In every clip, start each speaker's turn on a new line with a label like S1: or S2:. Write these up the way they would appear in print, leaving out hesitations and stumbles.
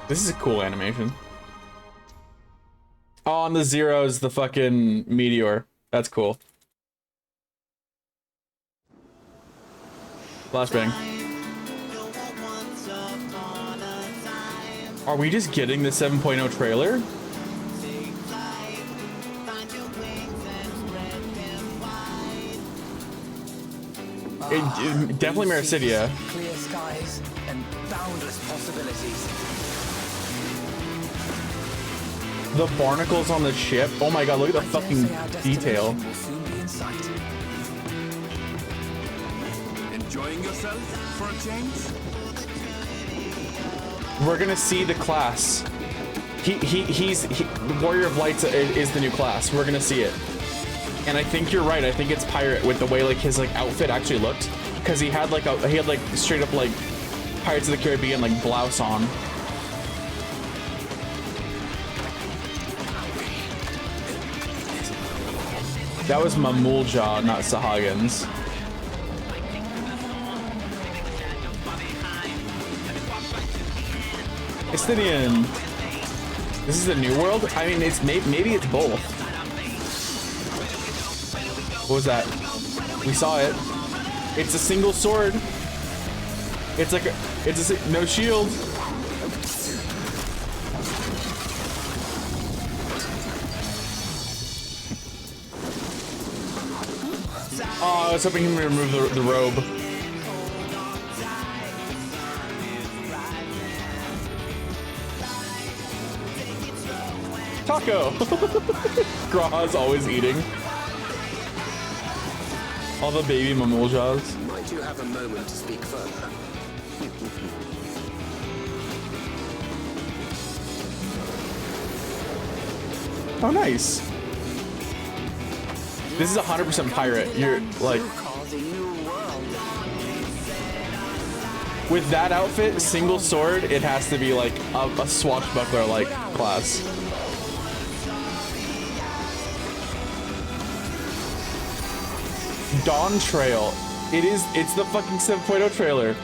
S1: This is a cool animation. Oh, on the zeros, the fucking meteor. That's cool. Flashbang. Are we just getting the 7.0 trailer? It definitely Mericidia.
S2: Clear skies and boundless possibilities.
S1: The barnacles on the ship. Oh my god, look at the fucking detail.
S2: Enjoying yourself for a change?
S1: We're gonna see the class. The Warrior of Lights is the new class. We're gonna see it. And I think you're right. I think it's pirate with the way like his like outfit actually looked, because he had like straight up like Pirates of the Caribbean like blouse on. That was Mamulja, not Sahagins. Estinian. This is the new world? I mean, it's maybe it's both. What was that? We saw it. It's a single sword. It's like no shield. Oh, I was hoping he would remove the robe. Taco! Graha's always eating. All the baby Mamuljas.
S2: Might you have a moment to speak further?
S1: Oh, nice. This is 100% pirate. You're like... With that outfit, single sword, it has to be like a swashbuckler-like class. Dawntrail. It's the fucking 7.0 trailer.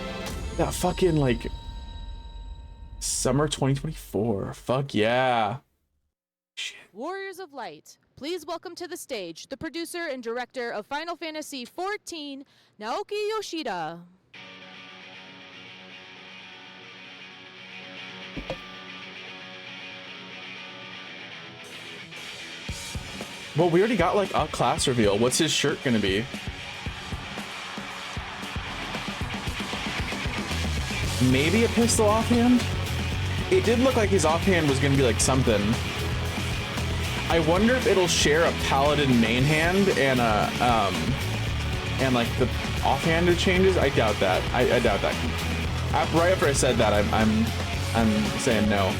S1: That fucking like... Summer 2024. Fuck yeah. Shit.
S3: Warriors of Light, please welcome to the stage the producer and director of Final Fantasy XIV, Naoki Yoshida.
S1: Well, we already got like a class reveal. What's his shirt gonna be? Maybe a pistol offhand? It did look like his offhand was gonna be like something. I wonder if it'll share a paladin main hand and like the offhanded changes. I doubt that. I doubt that. Right after I said that, I'm saying no.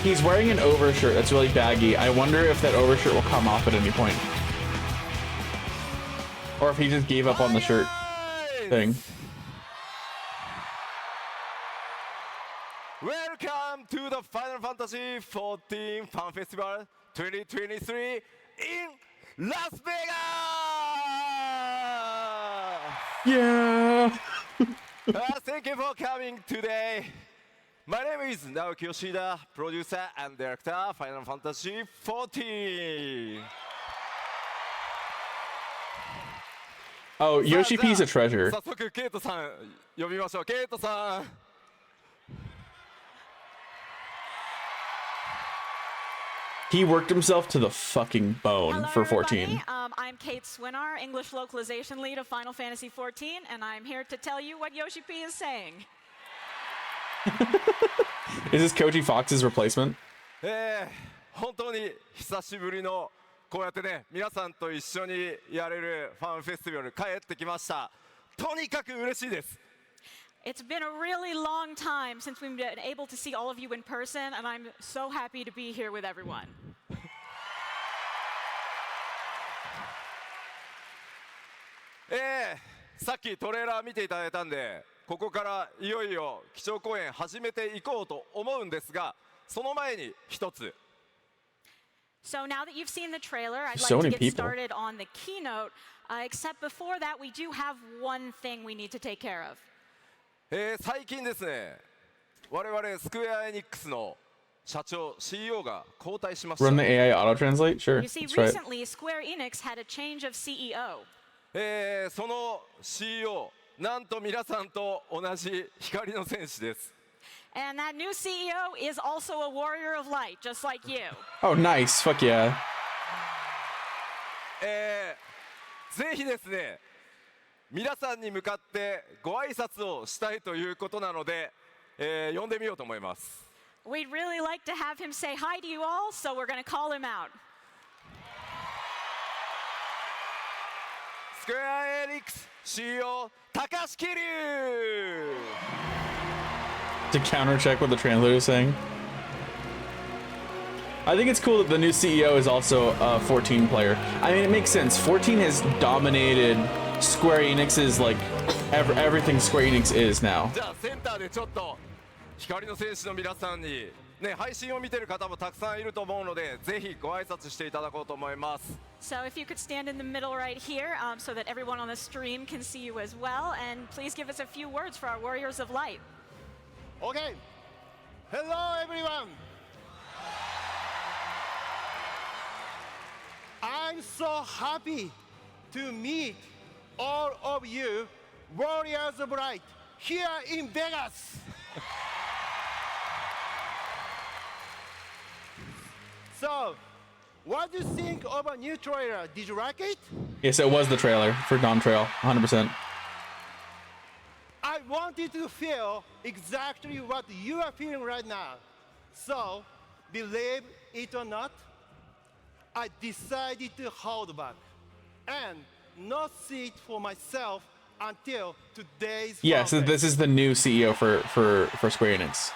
S1: He's wearing an overshirt that's really baggy. I wonder if that overshirt will come off at any point, or if he just gave up on the shirt thing.
S4: Welcome to the Final Fantasy XIV Fan Festival 2023 in Las Vegas!
S1: Yeah!
S4: Thank you for coming today. My name is Naoki Yoshida, producer and director Final Fantasy XIV.
S1: Oh, Yoshi P's a treasure.
S4: 早速ケイトさん呼びましょう。ケイトさん。
S1: He worked himself to the fucking bone
S5: Hello,
S1: for 14.
S5: everybody. I'm Kate Swinar, English localization lead of Final Fantasy XIV, and I'm here to tell you what Yoshi P is saying.
S1: Is this Koji Fox's replacement?
S4: 本当に久しぶりのこうやってね皆さんと一緒にやれるファンフェスティバル帰ってきました。とにかく嬉しいです。
S5: It's been a really long time since we've been able to see all of you in person, and I'm so happy to be here with everyone.
S4: さっきトレーラー見ていただいたんで、ここからいよいよ基調講演始めていこうと思うんですが、その前に一つ。
S5: So now that you've seen the trailer, I'd
S1: So
S5: like to
S1: many
S5: get
S1: people.
S5: started on the keynote. Except before that, we do have one thing we need to take care of.
S4: 最近ですね、我々スクエアエニックスの社長 CEO が交代しまし
S1: Run
S4: た
S1: the AI auto translate? Sure.
S5: You see,
S1: That's right.
S5: recently Square Enix had a change of CEO.
S4: その CEO なんと皆さんと同じ光の戦士です
S5: And that new CEO is also a warrior of light, just like you.
S1: Oh, nice. Fuck yeah.
S4: ぜひですね皆さんに向かってご挨拶をしたいということなので、呼んでみようと思います
S5: We'd really like to have him say hi to you all, so we're going to call him out.
S4: スクエアエニックス CEO 高橋桐生
S1: To counter check what the translator is saying. I think it's cool that the new CEO is also a 14 player. I mean, it makes sense. 14 has dominated Square Enix's, like, everything Square Enix is now.
S4: じゃあセンターでちょっと光の戦士の皆さんにね配信を見てる方もたくさんいると思うのでぜひご挨拶していただこうと思います
S5: So if you could stand in the middle right here so that everyone on the stream can see you as well, and please give us a few words for our warriors of light.
S6: Okay. Hello, everyone. I'm so happy to meet all of you, warriors of light, here in Vegas. So, what do you think of a new trailer? Did you like it?
S1: Yes, it was the trailer for Dawntrail, 100%.
S6: I wanted to feel exactly what you are feeling right now. So, believe it or not, I decided to hold back and not see it for myself until today's
S1: Yeah, so
S6: Fanfest.
S1: this is the new CEO for Square Enix.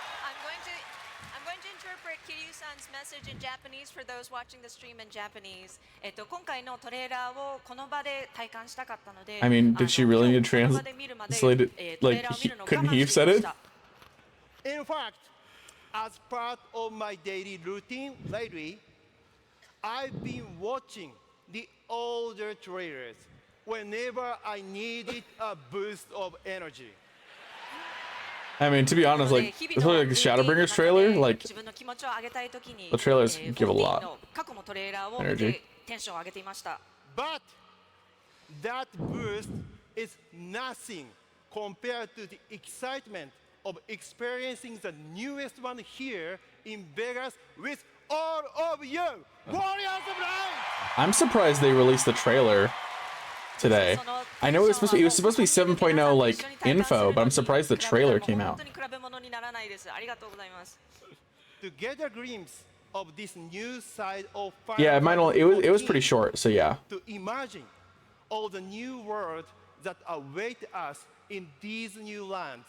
S7: I'm going to interpret Kiryu-san's message in Japanese for those watching the stream in Japanese. 今回のトレーラーをこの場で体感したかったので
S1: I mean, did she really need to translate it? Like, couldn't he have said it?
S6: In fact, as part of my daily routine lately, I've been watching the older trailers whenever I needed a boost of energy.
S1: I mean, to be honest, like, especially like the Shadowbringers trailer, like, the trailers give a lot of energy.
S6: But that boost is nothing compared to the excitement of experiencing the newest one here in Vegas with all of you, warriors of light!
S1: I'm surprised they released the trailer today. I know it was supposed to be 7.0 like info, but I'm surprised the trailer came out.
S6: To get a glimpse of this new side of Final
S1: Yeah,
S6: Fantasy
S1: it was
S6: 14,
S1: pretty short, so yeah.
S6: to imagine all the new worlds that await us in these new lands.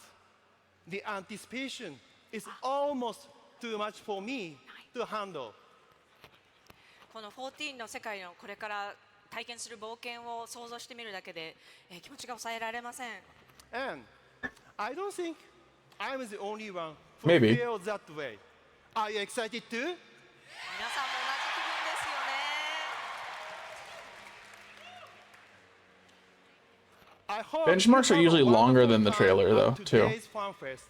S6: The anticipation is almost too much for me to handle.
S7: この14の世界のこれから体験する冒険を想像してみるだけで、気持ちが抑えられません。
S6: And I don't think I'm the only one who
S1: Maybe.
S6: feels that way. Are you excited too?
S7: 皆さんも同じ気分ですよね。
S6: I hope
S1: Benchmarks
S6: you
S1: are
S6: have a
S1: usually longer than the
S6: wonderful
S1: trailer,
S6: time
S1: though,
S6: at
S1: too.
S6: today's Fanfest.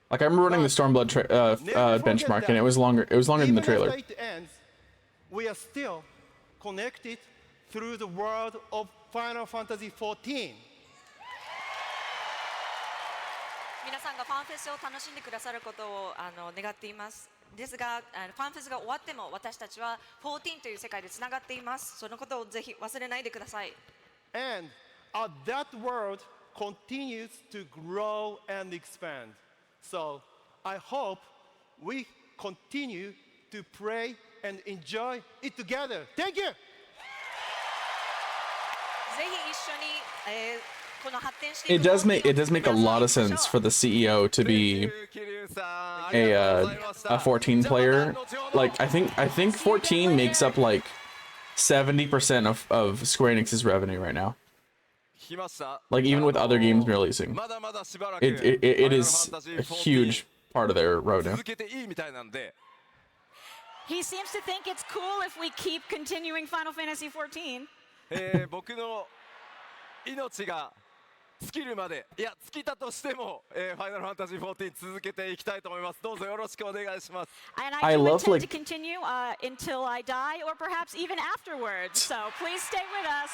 S1: Like I remember running the Stormblood benchmark, and it was longer. It was longer than the
S6: Even
S1: trailer.
S6: after it ends, we are still connected through the world of Final Fantasy XIV.
S7: 皆さんがファンフェスを楽しんでくださることを願っています。ですが、ファンフェスが終わっても私たちは14という世界でつながっています。そのことをぜひ忘れないでください。
S6: And that world continues to grow and expand. So I hope we continue to pray and enjoy it together. Thank you!
S7: ぜひ一緒に、この発展していく
S1: It does make a lot of sense for the CEO to be
S4: 桐生さんあり
S1: a
S4: がとうございました
S1: 14 player. Like I think 14 makes up like 70% of Square Enix's revenue right now.
S4: 来ました
S1: Like even with other games releasing,
S4: まだまだしばらく
S1: it is
S4: Final Fantasy
S1: a
S4: 14
S1: huge part of their revenue.
S4: 続けていいみたいなんで
S5: He seems to think it's cool if we keep continuing Final Fantasy XIV.
S4: 僕の命が尽きるまで、いや尽きたとしても、ファイナルファンタジー14続けていきたいと思います。どうぞよろしくお願いします。
S5: And
S1: I
S5: I do
S1: love,
S5: intend
S1: like-
S5: to continue until I die, or perhaps even afterwards. So please stay with us.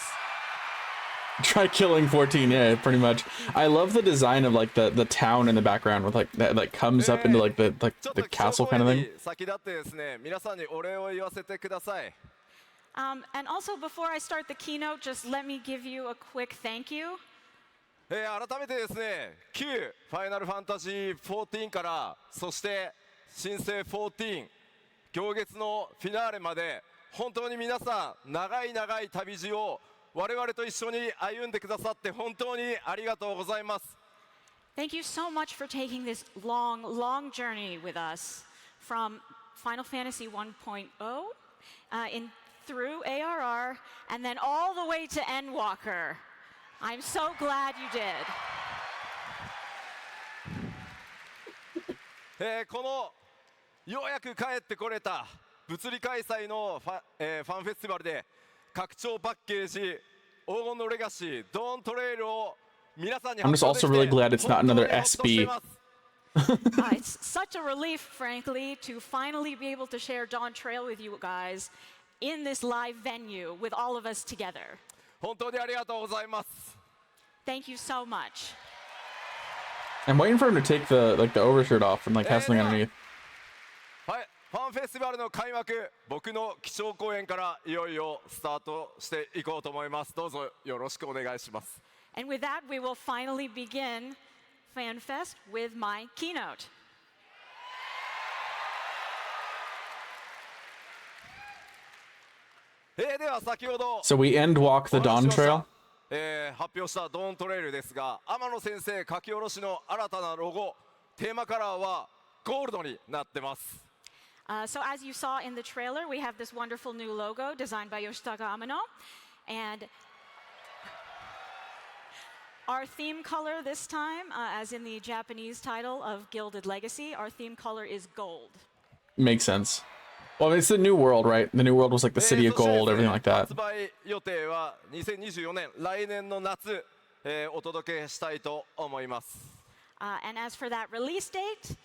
S1: Try killing 14, yeah, pretty much. I love the design of like the town in the background with like that like comes up into like the castle kind of thing.
S4: 先立ってですね、皆さんにお礼を言わせてください。
S5: And also, before I start the keynote, just let me give you a quick thank you.
S4: 改めてですね、旧ファイナルファンタジー14から、そして新生14、行月のフィナーレまで、本当に皆さん、長い長い旅路を我々と一緒に歩んでくださって本当にありがとうございます。
S5: Thank you so much for taking this long, long journey with us from Final Fantasy 1.0 through ARR and then all the way to Endwalker. I'm so glad you did.
S4: このようやく帰ってこれた物理開催のファンフェスティバルで拡張パッケージ黄金のレガシードーントレイルを皆さんに
S1: I'm just also really glad it's not another SB.
S5: It's such a relief, frankly, to finally be able to share Dawntrail with you guys in this live venue with all of us together.
S4: 本当にありがとうございます。
S5: Thank you so much.
S1: I'm waiting for him to take the overshirt off and like have something underneath.
S4: はい、ファンフェスティバルの開幕、僕の基調講演からいよいよスタートしていこうと思います。どうぞよろしくお願いします。
S5: And with that, we will finally begin Fanfest with my keynote.
S4: では先ほど
S1: So we end walk the Dawntrail.
S4: 発表したドーントレイルですが、天野先生書き下ろしの新たなロゴ、テーマカラーはゴールドになってます。
S5: So as you saw in the trailer, we have this wonderful new logo designed by Yoshitaka Amano. And our theme color this time, as in the Japanese title of Gilded Legacy, our theme color is gold.
S1: Makes sense. Well, it's the new world, right? The new world was like the city of gold, everything like that.
S4: 発売予定は2024年、来年の夏、お届けしたいと思います。
S5: And as for that release date,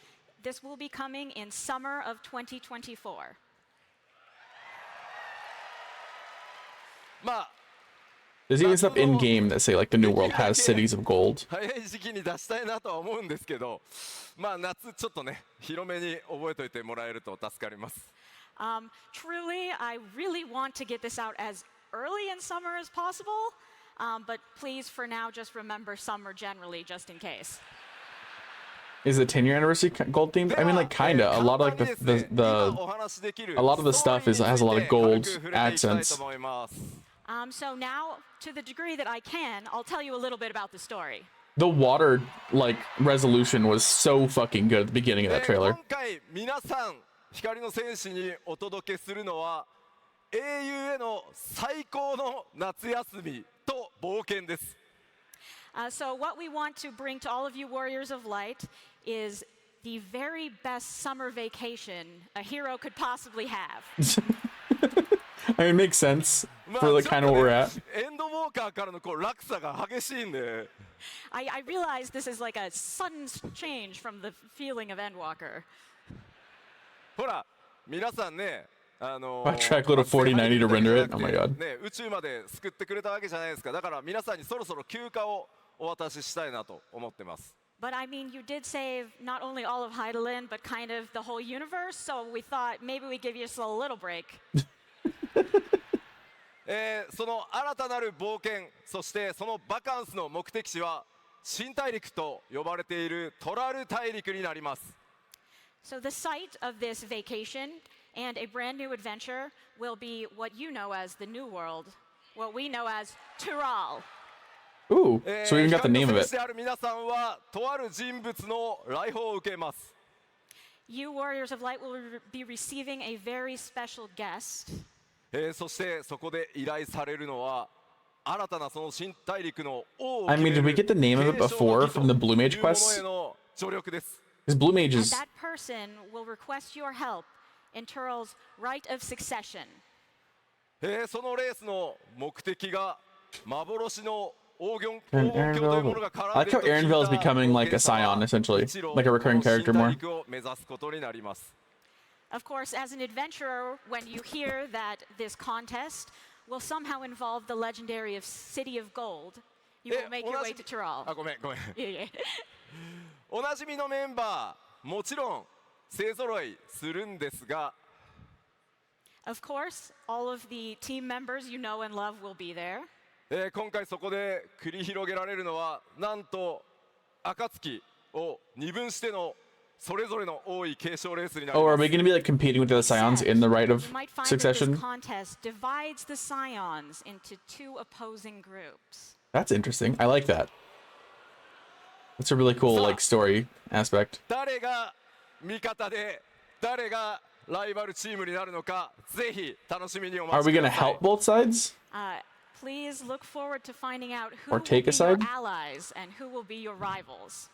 S5: this will be coming in summer of 2024.
S4: まあ
S1: There's even stuff in game that say like the new world has cities of gold.
S4: 早い時期に出したいなとは思うんですけど、まあ夏ちょっとね、広めに覚えておいてもらえると助かります。
S5: Truly, I really want to get this out as early in summer as possible, but please, for now, just remember summer generally, just in case.
S1: Is the 10-year anniversary gold themed? I mean, like kinda. A lot of like a lot of the stuff has a lot of gold accents.
S5: So now, to the degree that I can, I'll tell you a little bit about the story.
S1: The water like resolution was so fucking good at the beginning of that trailer.
S4: 今回皆さん光の戦士にお届けするのは英雄への最高の夏休みと冒険です。
S5: So what we want to bring to all of you Warriors of Light is the very best summer vacation a hero could possibly have.
S1: I mean, it makes sense for the kind of where we're at.
S4: エンドウォーカーからのこう落差が激しいんで。
S5: I realize this is like a sudden change from the feeling of Endwalker.
S4: ほら、皆さんね、
S1: I track little 4090 to render it. Oh my god.
S4: ね、宇宙まで救ってくれたわけじゃないですか。だから皆さんにそろそろ休暇をお渡ししたいなと思ってます。
S5: But I mean, you did save not only all of Heidelin, but kind of the whole universe. So we thought maybe we'd give you just a little break.
S4: その新たなる冒険、そしてそのバカンスの目的地は新大陸と呼ばれているトラル大陸になります。
S5: So the site of this vacation and a brand new adventure will be what you know as the New World, what we know as Tural.
S1: Ooh, so we even got the name of it.
S4: 光の戦士である皆さんはとある人物の来訪を受けます。
S5: You Warriors of Light will be receiving a very special guest.
S4: そしてそこで依頼されるのは新たなその新大陸の王を
S1: I mean, did we get the name of it before from the Blue Mage quests?
S4: の助力です。
S1: Because Blue Mage
S5: And
S1: is
S5: that person will request your help in Tural's right of succession.
S4: そのレースの目的が幻の
S1: Turn Aaronville. I like how Aaronville is becoming like a scion, essentially, like a recurring character more.
S5: Of course, as an adventurer, when you hear that this contest will somehow involve the legendary of City of Gold, you will make your way to Tyrol.
S4: あ、ごめんごめん。
S5: Yeah, yeah.
S4: おなじみのメンバーもちろん勢ぞろいするんですが、
S5: Of course, all of the team members you know and love will be there.
S4: 今回そこで繰り広げられるのはなんと暁を二分してのそれぞれの王位継承レースになり
S1: Oh,
S4: ま
S1: are we
S4: す。
S1: going to be like competing with the other scions in the right of
S5: You might find that
S1: succession?
S5: this contest divides the scions into two opposing groups.
S1: That's interesting. I like that. That's a really cool like story aspect.
S4: 誰が味方で誰がライバルチームになるのかぜひ楽しみにお
S1: Are
S4: 待
S1: we
S4: ちく
S1: going to
S4: ださい。
S1: help both sides?
S5: Please look forward to finding out who
S1: Or
S5: will
S1: take
S5: be
S1: a side?
S5: your allies and who will be your rivals.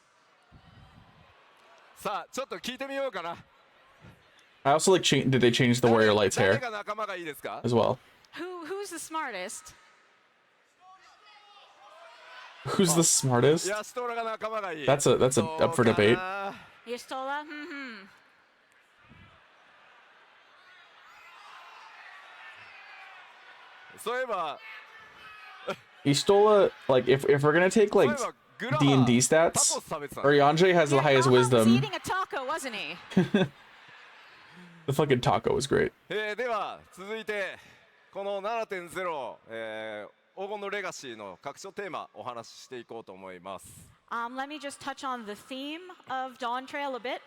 S4: さあちょっと聞いてみようかな。
S1: I also like did they change the warrior light's
S4: 誰
S1: hair
S4: が仲間がいいですか？
S1: as well?
S5: Who's the smartest?
S1: Who's the smartest?
S4: ヤシトラが仲間がいい。
S1: That's up for debate.
S4: そうかな。
S5: Yestola? Hmm.
S4: そういえば
S1: Istola, like if we're gonna take
S4: そうい
S1: like
S4: えばグラハ
S1: D&D
S4: タコ
S1: stats,
S4: ス食べてた。
S1: Oriange has the
S5: Yeah,
S1: highest
S5: Graham was
S1: wisdom.
S5: eating a taco, wasn't he?
S1: The fucking taco was great.
S4: では続いてこの 7.0、黄金のレガシーの拡張テーマお話ししていこうと思います。
S5: Let me just touch on the theme of Dawntrail a bit.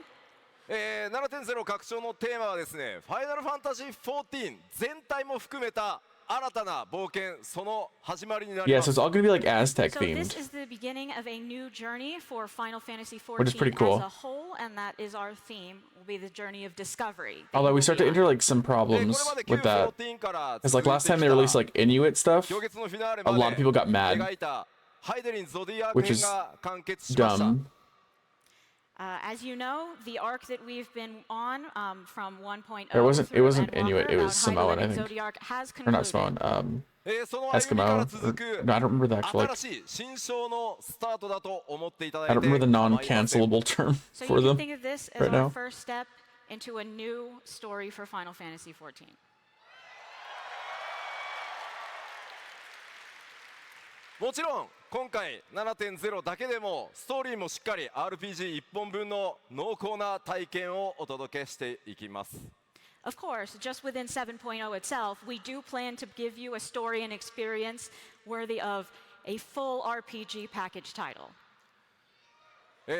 S4: 7.0 拡張のテーマはですね、ファイナルファンタジー14全体も含めた新たな冒険、その始まりになり
S1: Yeah,
S4: ま
S1: so
S4: す。
S1: it's all gonna be like Aztec
S5: So this
S1: themed,
S5: is the beginning of a new journey for Final Fantasy
S1: Which is
S5: XIV
S1: pretty cool.
S5: as a whole, and that is our theme, will be the journey of discovery. that
S1: although we
S5: we'll
S1: start
S5: be
S1: to
S5: on.
S1: enter like some
S4: これ
S1: problems
S4: まで
S1: with that.
S4: 14から続
S1: Because
S4: い
S1: like
S4: て
S1: last time
S4: き
S1: they
S4: た
S1: released like Inuit stuff,
S4: 行月のフィナーレ
S1: a
S4: ま
S1: lot of people
S4: で
S1: got mad,
S4: 描いたハイデリン・ゾディアーク
S1: which
S4: 編
S1: is
S4: が完結しました。
S1: dumb.
S5: As you know, the arc that we've been on from 1.0
S1: It wasn't
S5: through
S1: Inuit,
S5: Endwalker
S1: it was
S5: about
S1: Samoan, I
S5: Heidelin
S1: think.
S5: Zodiac has
S1: Or not
S5: concluded.
S1: Samoan,
S4: その歩みから
S1: Eskimo.
S4: 続く
S1: No, I don't remember the actual like
S4: 新しい新章のスタートだと思っていただい
S1: I
S4: て
S1: don't remember the
S4: 構いません。
S1: non-cancelable term
S5: So
S1: for
S5: you can
S1: them.
S5: think of this as
S1: right
S5: our
S1: now.
S5: first step into a new story for Final Fantasy XIV.
S4: もちろん今回 7.0 だけでもストーリーもしっかり RPG1 本分の濃厚な体験をお届けしていきます。
S5: Of course, just within 7.0 itself, we do plan to give you a story and experience worthy of a full RPG package title.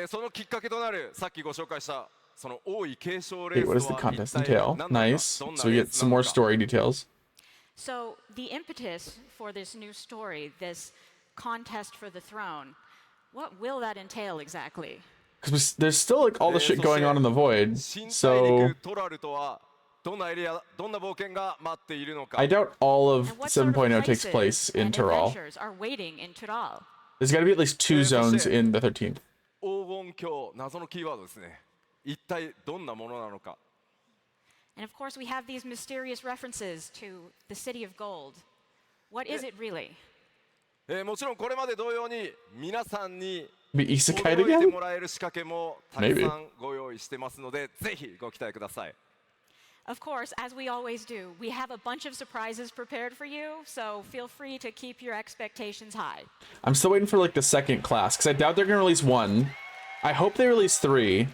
S4: そのきっかけとなるさっきご紹介したその王位継承レ
S1: Wait,
S4: ー
S1: what
S4: ス
S1: does the
S4: とは
S1: contest
S4: 一体
S1: entail?
S4: 何なのか、
S1: Nice.
S4: どんな
S1: So we
S4: レー
S1: get
S4: ス
S1: some
S4: な
S1: more
S4: のか。
S1: story details.
S5: So the impetus for this new story, this contest for the throne, what will that entail exactly?
S1: Because there's still like all the shit going on in the void.
S4: 新大
S1: So
S4: 陸トラルとはどんなエリア、どんな冒険が待っているのか。
S1: I doubt all of
S5: And what sort of
S1: 7.0 takes
S5: places
S1: place in
S5: and
S1: Tyrol.
S5: adventures are waiting in Tyrol?
S1: There's got to be at least 2 zones in the 13th.
S4: 黄金鏡、謎のキーワードですね。一体どんなものなのか。
S5: And of course, we have these mysterious references to the City of Gold. What is it really?
S4: もちろんこれまで同様に皆さんに
S1: Be isekai
S4: 驚いて
S1: again?
S4: もらえる仕掛けもたくさんご用意してますので、ぜひご期待ください。
S5: Of course, as we always do, we have a bunch of surprises prepared for you, so feel free to keep your expectations high.
S1: I'm still waiting for like the second class because I doubt they're gonna release 1. I hope they release 3.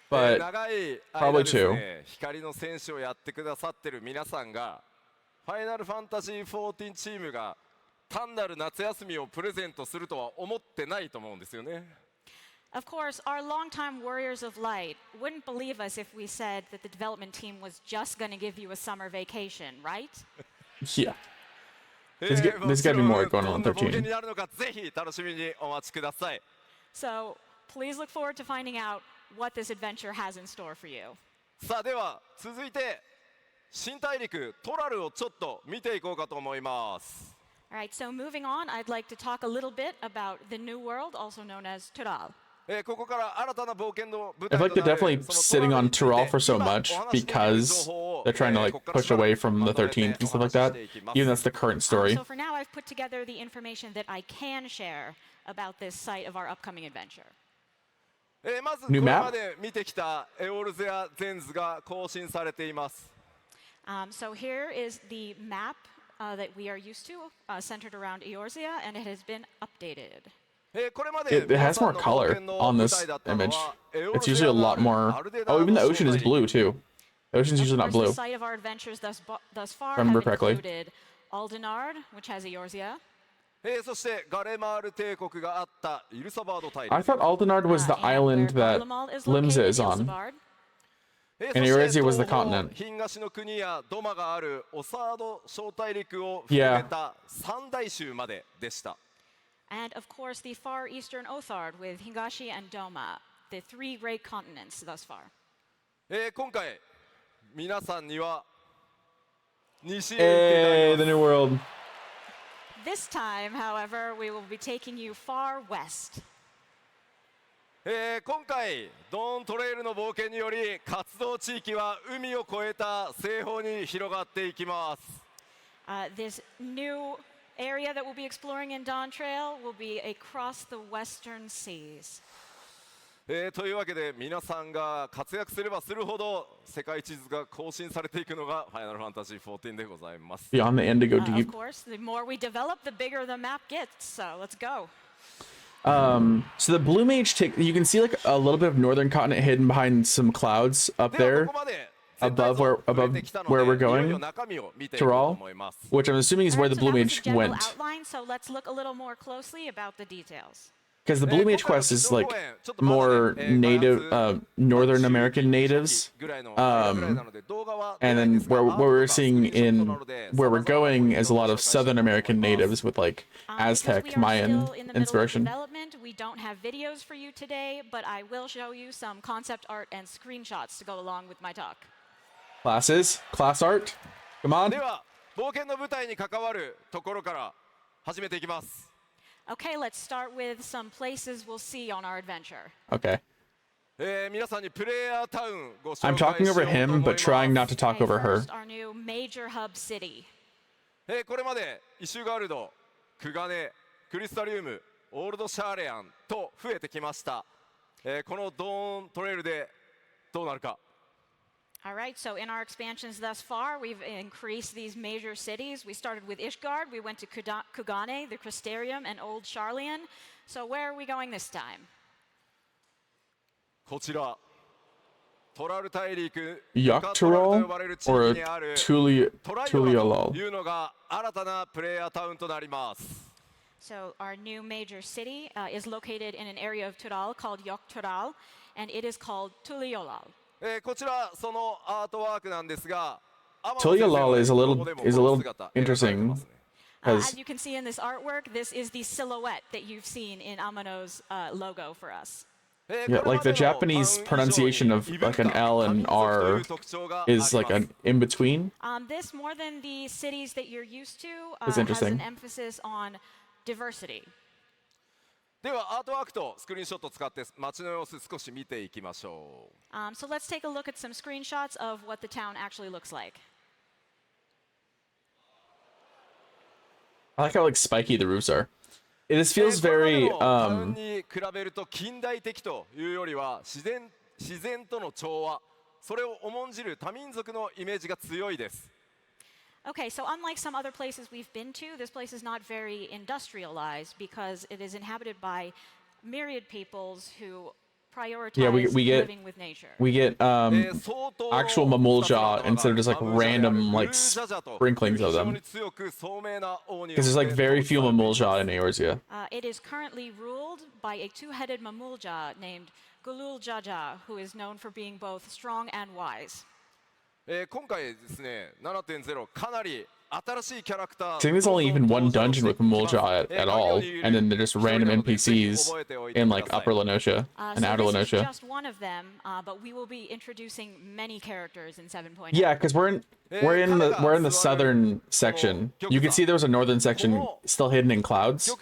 S1: But
S4: 長い
S1: probably
S4: 間ですね、光の戦士をやってくださってる皆さんが、ファイナルファンタジー14チームが単なる夏休みをプレゼントするとは思ってないと思うんですよね。
S5: Of course, our longtime warriors of light wouldn't believe us if we said that the development team was just going to give you a summer vacation, right?
S1: yeah. There's gotta be more going on in
S4: どんな冒険
S1: 13.
S4: になるのかぜひ楽しみにお待ちください。
S5: So please look forward to finding out what this adventure has in store for you.
S4: さあでは続いて新大陸トラルをちょっと見ていこうかと思います。
S5: All right, so moving on, I'd like to talk a little bit about the New World, also known as Tyrol.
S4: ここから新たな冒険の舞
S1: I
S4: 台
S1: feel like
S4: と
S1: they're
S4: なる
S1: definitely
S4: その
S1: sitting on
S4: トラ
S1: Tyrol
S4: ベルについて
S1: for so
S4: 今
S1: much
S4: お話ししている
S1: because
S4: 情報を
S1: they're trying to
S4: こ
S1: like
S4: こから
S1: push
S4: しばら
S1: away
S4: く
S1: from
S4: ま
S1: the
S4: とめて
S1: 13th and
S4: お
S1: stuff like
S4: 話
S1: that.
S4: ししていきます
S1: Even that's the current story.
S5: So for now, I've put together the information that I can share about this site of our upcoming adventure.
S4: まずこ
S1: New
S4: れ
S1: map?
S4: まで見てきたエオルゼアゼンズが更新されています
S5: So here is the map that we are used to, centered around Eorzea, and it has been updated.
S4: これまで
S1: It has more
S4: 皆さんの冒
S1: color
S4: 険の
S1: on
S4: 舞
S1: this
S4: 台だったの
S1: image.
S4: はエオル
S1: It's
S4: ゼ
S1: usually a
S4: アがあ
S1: lot
S4: る
S1: more.
S4: アルデナ
S1: Oh, even the
S4: の
S1: ocean is
S4: 正体
S1: blue too. The ocean's
S5: Of
S1: usually not
S5: course, the
S1: blue.
S5: site of our adventures thus far
S1: Remember
S5: have
S1: correctly.
S5: included Aldenard, which has Eorzea.
S4: そしてガレマール帝国があったイルサバード大陸
S1: I thought Aldenard was the
S5: and
S1: island
S5: where
S1: that
S5: Garlemald is
S1: Limsa
S5: located,
S1: is on.
S5: Ilsabard.
S4: そ
S1: And
S4: して
S1: Eorzea was the
S4: 東方
S1: continent.
S4: 東の国やドマがあるオサード小大陸を含めた三大州まででした
S5: And of course, the far eastern Othard with Hingashi and Doma, the three great continents thus far.
S4: 今回皆さんには西へ行ってい
S1: Hey,
S4: ただ
S1: the
S4: き
S1: new
S4: ます
S1: world.
S5: This time, however, we will be taking you far west.
S4: 今回ドーントレイルの冒険により活動地域は海を越えた西方に広がっていきます
S5: This new area that we'll be exploring in Dawntrail will be across the western seas.
S4: というわけで皆さんが活躍すればするほど世界地図が更新されていくのがファイナルファンタジー14でございます
S1: Beyond the Indigo
S5: Of
S1: Deep.
S5: course, the more we develop, the bigger the map gets. So let's go.
S1: So the Blue Mage you can see like a little bit of northern continent hidden behind some clouds up
S4: では
S1: there,
S4: ここまで
S1: above
S4: 全体像
S1: where-
S4: 触れてきたので
S1: above where we're
S4: いよい
S1: going,
S4: よ中身を見ていこうと
S1: Tyrol,
S4: 思います
S1: which I'm assuming is where
S5: Alright,
S1: the
S5: so
S1: Blue
S5: that was
S1: Mage
S5: the general
S1: went.
S5: outline, so let's look a little more closely about the details.
S1: Because the Blue Mage
S4: 今回の
S1: quest is
S4: 基調
S1: like
S4: 公演ちょっとまだね
S1: more
S4: 開
S1: native,
S4: 発
S1: Northern
S4: 中
S1: American
S4: 期
S1: natives.
S4: ぐらいの間ぐらいなので動画は出
S1: And
S4: ないん
S1: then
S4: ですが
S1: where
S4: アート
S1: we're
S4: とかスクリ
S1: seeing
S4: ーンショット
S1: in
S4: などで
S1: where we're
S4: 様々な
S1: going is a
S4: ポイン
S1: lot
S4: トを
S1: of
S4: 紹介してい
S1: Southern
S4: こうと思い
S1: American
S4: ます
S1: natives with like
S5: Because
S1: Aztec,
S5: we are
S1: Mayan
S5: still in the middle of
S1: inspiration.
S5: development, we don't have videos for you today, but I will show you some concept art and screenshots to go along with my talk.
S1: Class art. Come on.
S4: では冒険の舞台に関わるところから始めていきます
S5: Okay, let's start with some places we'll see on our adventure.
S1: Okay.
S4: 皆さんにプレイヤータウンご紹
S1: I'm
S4: 介
S1: talking
S4: しよう
S1: over
S4: と
S1: him,
S4: 思い
S1: but trying
S4: ま
S1: not
S4: す
S1: to talk
S5: Okay,
S1: over her.
S5: first, our new major hub city.
S4: これまでイシュガルド、クガネ、クリスタリウム、オールドシャーレアンと増えてきました、このドーントレイルでどうなるか
S5: All right, so in our expansions thus far, we've increased these major cities. We started with Ishgard, we went to Kugane, the Crystarium, and Old Charlian. So where are we going this time?
S4: こちらトラル大陸
S1: Yoctorol
S4: と呼ばれる地
S1: or
S4: 域にある
S1: Tuliolol?
S4: トライオラというのが新たなプレイヤータウンとなります
S5: So our new major city is located in an area of Tural called Yoktural, and it is called Tuliolal.
S4: こちらそのアートワークなんですが
S1: Tuliolol is a little
S4: ここでも
S1: is a
S4: この
S1: little
S4: 姿描かれて
S1: interesting
S4: ますね
S5: As
S1: because
S5: you can see in this artwork, this is the silhouette that you've seen in Amano's logo for us.
S1: yeah, like the Japanese pronunciation of like an L and R is like an in between.
S5: This, more than the cities that you're used to,
S1: That's
S5: has
S1: interesting.
S5: an emphasis on diversity.
S4: ではアートワークとスクリーンショットを使って街の様子少し見ていきましょう
S5: So let's take a look at some screenshots of what the town actually looks like.
S1: I like how like spiky the roofs are. It just
S4: こ
S1: feels
S4: れまで
S1: very
S4: のタウンに比べると近代的というよりは自然との調和それを重んじる多民族のイメージが強いです
S5: Okay, so unlike some other places we've been to, this place is not very industrialized because it is inhabited by myriad peoples who prioritize
S1: we get-
S5: living with nature.
S1: we get
S4: 相当
S1: actual Mamulja instead of just like random like sprinklings of
S4: 非常
S1: them.
S4: に強く聡明な王によって
S1: Because there's like very few Mamulja in Eorzea.
S5: It is currently ruled by a two-headed Mamulja named Gulul Jaja, who is known for being both strong and wise.
S4: 今回ですね 7.0 かなり新しいキャラクター
S1: I think there's only even one dungeon with Mulja at all, and then they're just random NPCs in like Upper Lenosha and
S5: So
S1: Outer
S5: this is
S1: Lenosha.
S5: just one of them, but we will be introducing many characters in 7.0.
S1: Yeah, because we're in the southern section. You can see there was a northern section still hidden in clouds,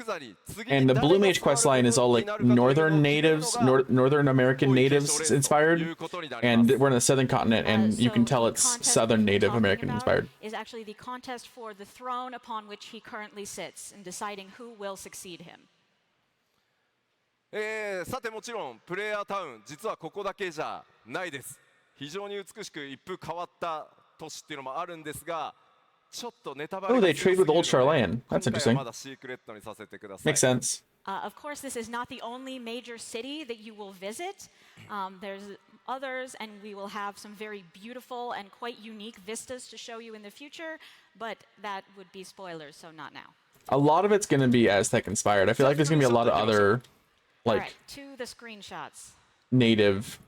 S1: and the Blue Mage questline is all like northern natives, Northern American natives inspired, and we're in the southern continent, and you
S5: So
S1: can tell
S5: the
S1: it's
S5: contest
S1: southern
S5: we're
S1: Native
S5: talking
S1: American
S5: about
S1: inspired.
S5: Is actually the contest for the throne upon which he currently sits and deciding who will succeed him.
S4: さてもちろんプレイヤータウン実はここだけじゃないです。非常に美しく一風変わった都市っていうのもあるんですが、ちょっとネタバレ
S1: Oh,
S4: が
S1: they
S4: 強すぎる
S1: trade
S4: の
S1: with
S4: で
S1: Old Charlayan. That's
S4: 今回は
S1: interesting.
S4: まだシークレットにさせてください。
S1: Makes sense.
S5: Of course, this is not the only major city that you will visit. There's others, and we will have some very beautiful and quite unique vistas to show you in the future, but that would be spoilers, so not now.
S1: A lot of it's going to be Aztec inspired. I feel like there's going to be a lot of other,
S5: All
S1: like,
S5: right, to the screenshots.
S1: native,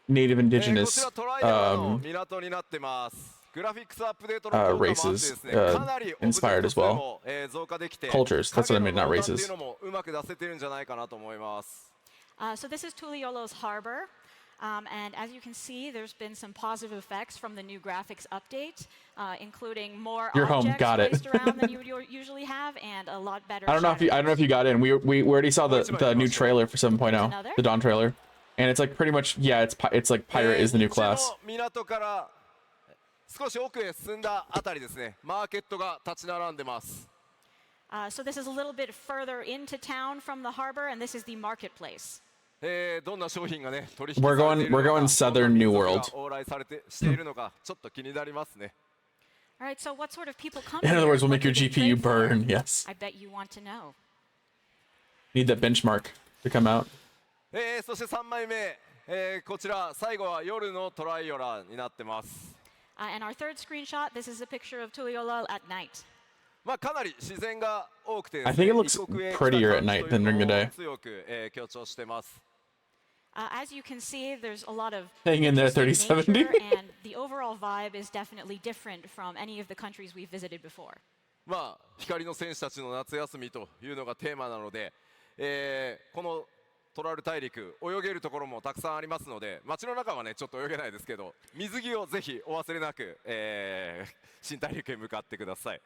S1: native
S4: こち
S1: indigenous
S4: らトライアラの港になってます。グラフィックスアップデートの効果もあってですね、
S1: races,
S4: かなり
S1: inspired as well.
S4: オブジェクト数も増加できて、
S1: Cultures, that's what I meant, not
S4: 影の濃淡ってい
S1: races.
S4: うのもうまく出せてるんじゃないかなと思います。
S5: So this is Tuliolo's harbor. And as you can see, there's been some positive effects from the new graphics update, including more
S1: You're home,
S5: objects
S1: got it.
S5: placed around than you would usually have, and a lot better.
S1: I don't know if you got in. We already saw the new trailer for 7.0, the Dawn trailer, and it's like pretty much it's like pirate is the new class.
S4: 港から少し奥へ進んだあたりですね、マーケットが立ち並んでます。
S5: So this is a little bit further into town from the harbor, and this is the marketplace.
S4: どんな商品がね取引さ
S1: We're
S4: れているの
S1: going
S4: か、
S1: southern New World.
S4: 往来されてしているのかちょっと気になりますね。
S5: All right, so what sort of people come
S1: In
S5: here?
S1: other words, we'll
S5: What
S1: make your
S5: do they
S1: GPU
S5: trade for?
S1: burn. Yes.
S5: I bet you want to know.
S1: Need that benchmark to come out.
S4: そして3枚目、こちら最後は夜のトライオラになってます。
S5: And our third screenshot, this is a picture of Tuliyola at night.
S4: まあかなり自然が多くてですね、
S1: I think it looks
S4: 異国へ来た
S1: prettier
S4: 感
S1: at
S4: じ
S1: night
S4: という
S1: than during the
S4: のを
S1: day.
S4: 強く、強調してます。
S5: As you can see, there's a lot of
S1: Hang in there,
S5: interesting
S1: 3070.
S5: nature, and the overall vibe is definitely different from any of the countries we've visited before.
S4: まあ光の戦士たちの夏休みというのがテーマなので、このトラル大陸泳げるところもたくさんありますので、街の中はねちょっと泳げないですけど、水着をぜひお忘れなく、新大陸へ向かってください。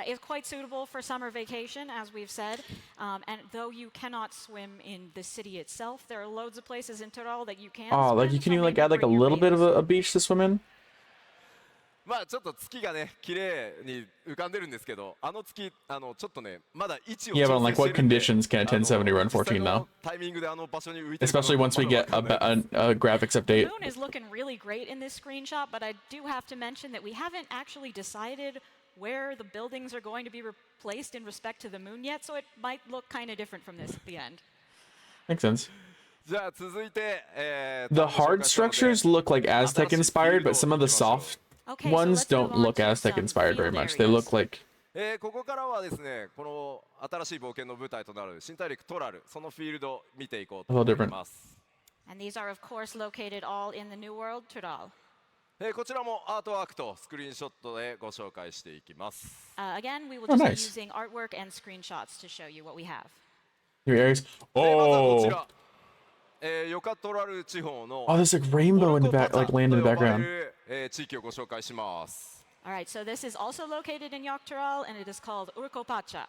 S5: It's quite suitable for summer vacation, as we've said. And though you cannot swim in the city itself, there are loads of places in Tyrol that you can.
S1: Oh, like
S5: swim,
S1: can
S5: so
S1: you like
S5: maybe
S1: add like a
S5: bring your
S1: little bit of
S5: babies.
S1: a beach to swim in?
S4: まあちょっと月がね綺麗に浮かんでるんですけど、あの月ちょっとねまだ位置を
S1: Yeah, but
S4: 調
S1: on
S4: 整
S1: like
S4: して
S1: what
S4: るんで、
S1: conditions can a 1070 run
S4: 実際
S1: 14 now?
S4: のタイミングであの場所に浮いてるかどうか
S1: Especially once we
S4: まだ
S1: get
S4: わかんないです。
S1: a graphics update.
S5: Moon is looking really great in this screenshot, but I do have to mention that we haven't actually decided where the buildings are going to be replaced in respect to the moon yet, so it might look kind of different from this at the end.
S1: Makes sense.
S4: じゃあ続いて、
S1: The hard structures look like Aztec inspired, but some of the soft
S5: Okay,
S1: ones
S5: so let's
S1: don't
S5: move on
S1: look
S5: to
S1: Aztec
S5: some
S1: inspired very
S5: field
S1: much. They
S5: areas.
S1: look like
S4: ここからはですね、この新しい冒険の舞台となる新大陸トラル、そのフィールドを見ていこうと思います。
S5: And these are, of course, located all in the New World, Tyrol.
S4: こちらもアートワークとスクリーンショットでご紹介していきます。
S5: Again, we will
S1: Oh,
S5: just be
S1: nice.
S5: using artwork and screenshots to show you what we have.
S1: new areas.
S4: まずはこち
S1: Oh,
S4: ら、ヨカトラル地方の
S1: oh, there's like rainbow in the back, like land in the
S4: と呼ばれ
S1: background.
S4: る地域をご紹介します。
S5: All right, so this is also located in Yoktural, and it is called Urkopacha.